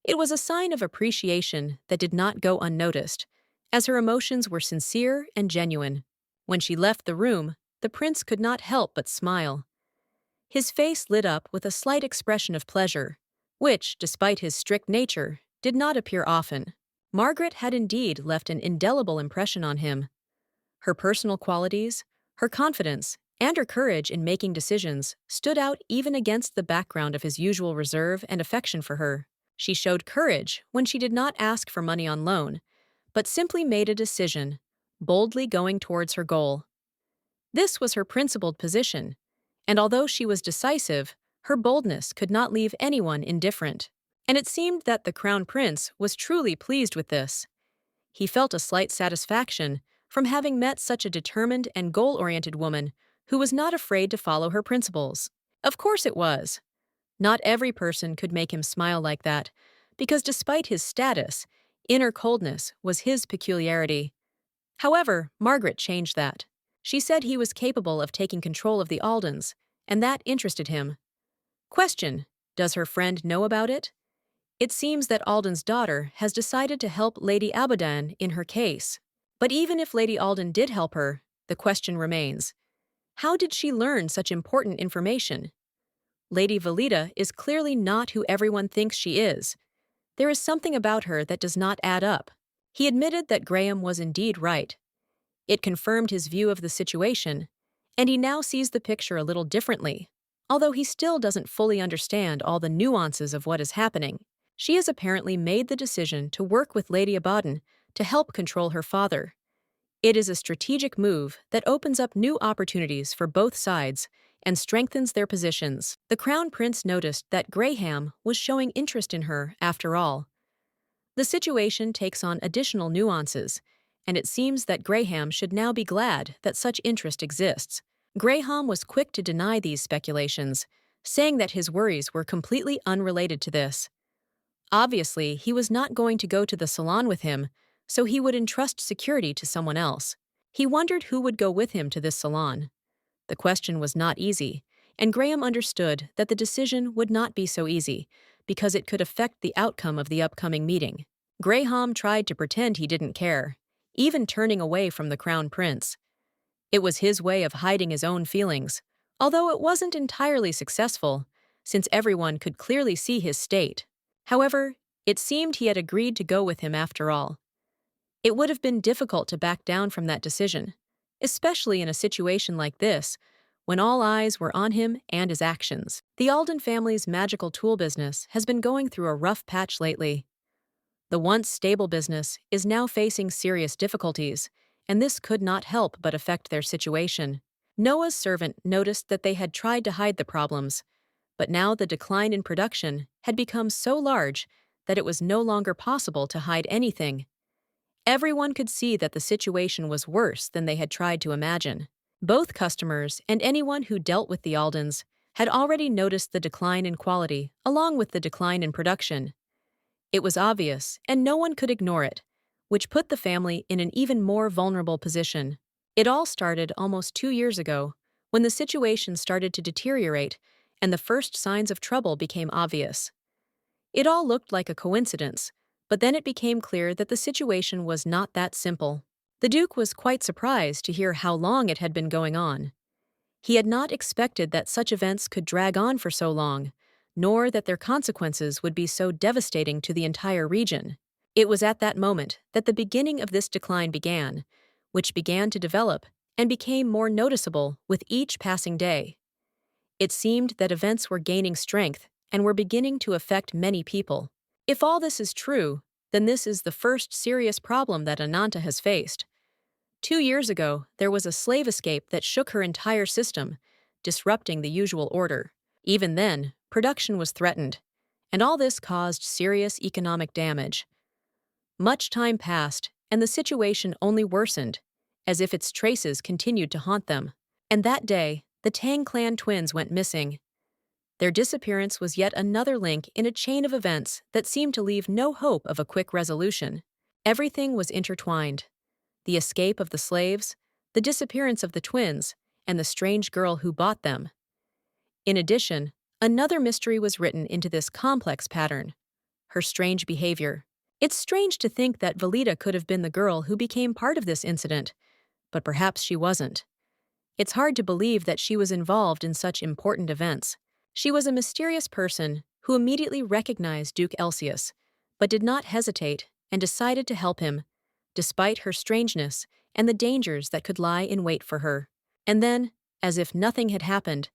It was a sign of appreciation that did not go unnoticed, as her emotions were sincere and genuine. When she left the room, the prince could not help but smile. His face lit up with a slight expression of pleasure, which, despite his strict nature, did not appear often. Margaret had indeed left an indelible impression on him. Her personal qualities, her confidence, and her courage in making decisions stood out even against the background of his usual reserve and affection for her. She showed courage when she did not ask for money on loan, but simply made a decision, boldly going towards her goal. This was her principled position, and although she was decisive, her boldness could not leave anyone indifferent. And it seemed that the crown prince was truly pleased with this. He felt a slight satisfaction from having met such a determined and goal-oriented woman who was not afraid to follow her principles. Of course it was. Not every person could make him smile like that, because despite his status, inner coldness was his peculiarity. However, Margaret changed that. She said he was capable of taking control of the Aldens, and that interested him. Question: does her friend know about it? It seems that Alden's daughter has decided to help Lady Abadan in her case. But even if Lady Alden did help her, the question remains: how did she learn such important information? Lady Valida is clearly not who everyone thinks she is. There is something about her that does not add up. He admitted that Graham was indeed right. It confirmed his view of the situation, and he now sees the picture a little differently. Although he still doesn't fully understand all the nuances of what is happening, she has apparently made the decision to work with Lady Abadan to help control her father. It is a strategic move that opens up new opportunities for both sides and strengthens their positions. The Crown Prince noticed that Graham was showing interest in her after all. The situation takes on additional nuances, and it seems that Graham should now be glad that such interest exists. Graham was quick to deny these speculations, saying that his worries were completely unrelated to this. Obviously, he was not going to go to the salon with him, so he would entrust security to someone else. He wondered who would go with him to this salon. The question was not easy, and Graham understood that the decision would not be so easy, because it could affect the outcome of the upcoming meeting. Graham tried to pretend he didn't care, even turning away from the Crown Prince. It was his way of hiding his own feelings, although it wasn't entirely successful, since everyone could clearly see his state. However, it seemed he had agreed to go with him after all. It would have been difficult to back down from that decision, especially in a situation like this, when all eyes were on him and his actions. The Alden family's magical tool business has been going through a rough patch lately. The once stable business is now facing serious difficulties, and this could not help but affect their situation. Noah's servant noticed that they had tried to hide the problems, but now the decline in production had become so large that it was no longer possible to hide anything. Everyone could see that the situation was worse than they had tried to imagine. Both customers and anyone who dealt with the Aldens had already noticed the decline in quality along with the decline in production. It was obvious, and no one could ignore it, which put the family in an even more vulnerable position. It all started almost 2 years ago, when the situation started to deteriorate and the first signs of trouble became obvious. It all looked like a coincidence, but then it became clear that the situation was not that simple. The Duke was quite surprised to hear how long it had been going on. He had not expected that such events could drag on for so long, nor that their consequences would be so devastating to the entire region. It was at that moment that the beginning of this decline began, which began to develop and became more noticeable with each passing day. It seemed that events were gaining strength and were beginning to affect many people. If all this is true, then this is the first serious problem that Ananta has faced. 2 years ago, there was a slave escape that shook her entire system, disrupting the usual order. Even then, production was threatened, and all this caused serious economic damage. Much time passed, and the situation only worsened, as if its traces continued to haunt them. And that day, the Tang clan twins went missing. Their disappearance was yet another link in a chain of events that seemed to leave no hope of a quick resolution. Everything was intertwined. The escape of the slaves, the disappearance of the twins, and the strange girl who bought them. In addition, another mystery was written into this complex pattern: her strange behavior. It's strange to think that Valida could have been the girl who became part of this incident, but perhaps she wasn't. It's hard to believe that she was involved in such important events. She was a mysterious person who immediately recognized Duke Elsius, but did not hesitate and decided to help him, despite her strangeness and the dangers that could lie in wait for her. And then, as if nothing had happened,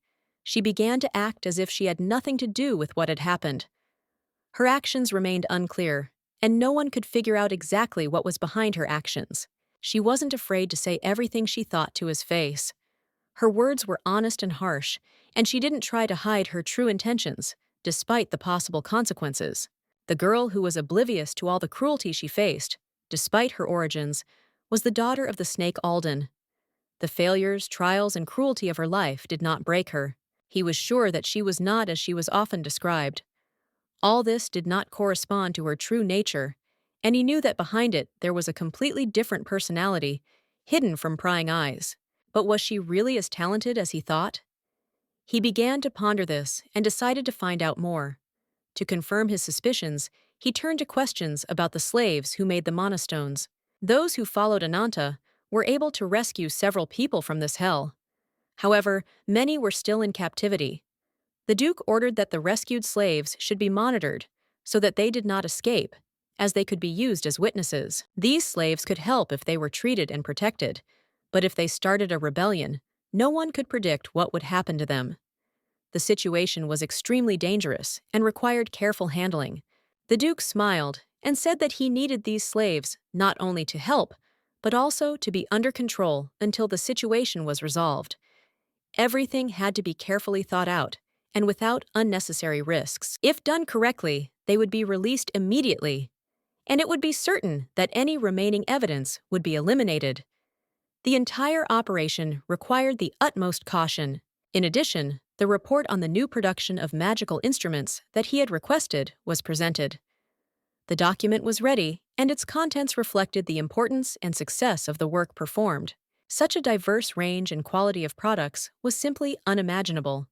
she began to act as if she had nothing to do with what had happened. Her actions remained unclear, and no one could figure out exactly what was behind her actions. She wasn't afraid to say everything she thought to his face. Her words were honest and harsh, and she didn't try to hide her true intentions, despite the possible consequences. The girl who was oblivious to all the cruelty she faced, despite her origins, was the daughter of the snake Alden. The failures, trials, and cruelty of her life did not break her. He was sure that she was not as she was often described. All this did not correspond to her true nature, and he knew that behind it there was a completely different personality, hidden from prying eyes. But was she really as talented as he thought? He began to ponder this and decided to find out more. To confirm his suspicions, he turned to questions about the slaves who made the monostones. Those who followed Ananta were able to rescue several people from this hell. However, many were still in captivity. The Duke ordered that the rescued slaves should be monitored so that they did not escape, as they could be used as witnesses. These slaves could help if they were treated and protected, but if they started a rebellion, no one could predict what would happen to them. The situation was extremely dangerous and required careful handling. The Duke smiled and said that he needed these slaves not only to help, but also to be under control until the situation was resolved. Everything had to be carefully thought out and without unnecessary risks. If done correctly, they would be released immediately, and it would be certain that any remaining evidence would be eliminated. The entire operation required the utmost caution. In addition, the report on the new production of magical instruments that he had requested was presented. The document was ready, and its contents reflected the importance and success of the work performed. Such a diverse range and quality of products was simply unimaginable.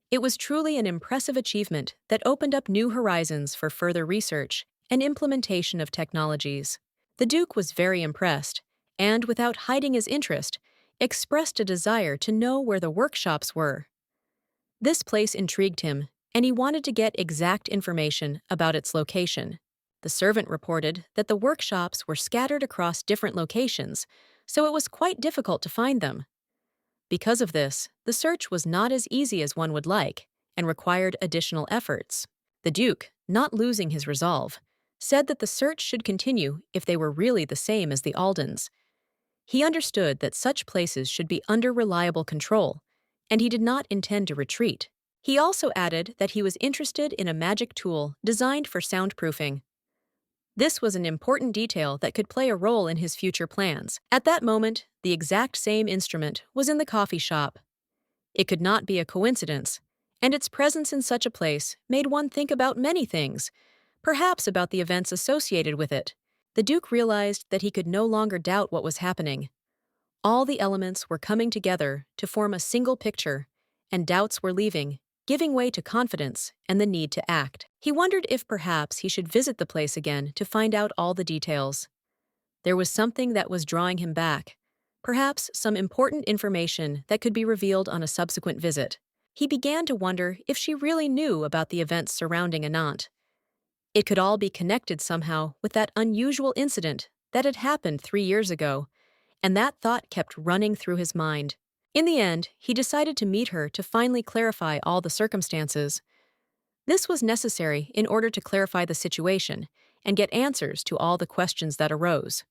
It was truly an impressive achievement that opened up new horizons for further research and implementation of technologies. The Duke was very impressed, and without hiding his interest, expressed a desire to know where the workshops were. This place intrigued him, and he wanted to get exact information about its location. The servant reported that the workshops were scattered across different locations, so it was quite difficult to find them. Because of this, the search was not as easy as one would like, and required additional efforts. The Duke, not losing his resolve, said that the search should continue if they were really the same as the Aldens. He understood that such places should be under reliable control, and he did not intend to retreat. He also added that he was interested in a magic tool designed for soundproofing. This was an important detail that could play a role in his future plans. At that moment, the exact same instrument was in the coffee shop. It could not be a coincidence, and its presence in such a place made one think about many things, perhaps about the events associated with it. The Duke realized that he could no longer doubt what was happening. All the elements were coming together to form a single picture, and doubts were leaving, giving way to confidence and the need to act. He wondered if perhaps he should visit the place again to find out all the details. There was something that was drawing him back, perhaps some important information that could be revealed on a subsequent visit. He began to wonder if she really knew about the events surrounding Anant. It could all be connected somehow with that unusual incident that had happened 3 years ago, and that thought kept running through his mind. In the end, he decided to meet her to finally clarify all the circumstances. This was necessary in order to clarify the situation and get answers to all the questions that arose.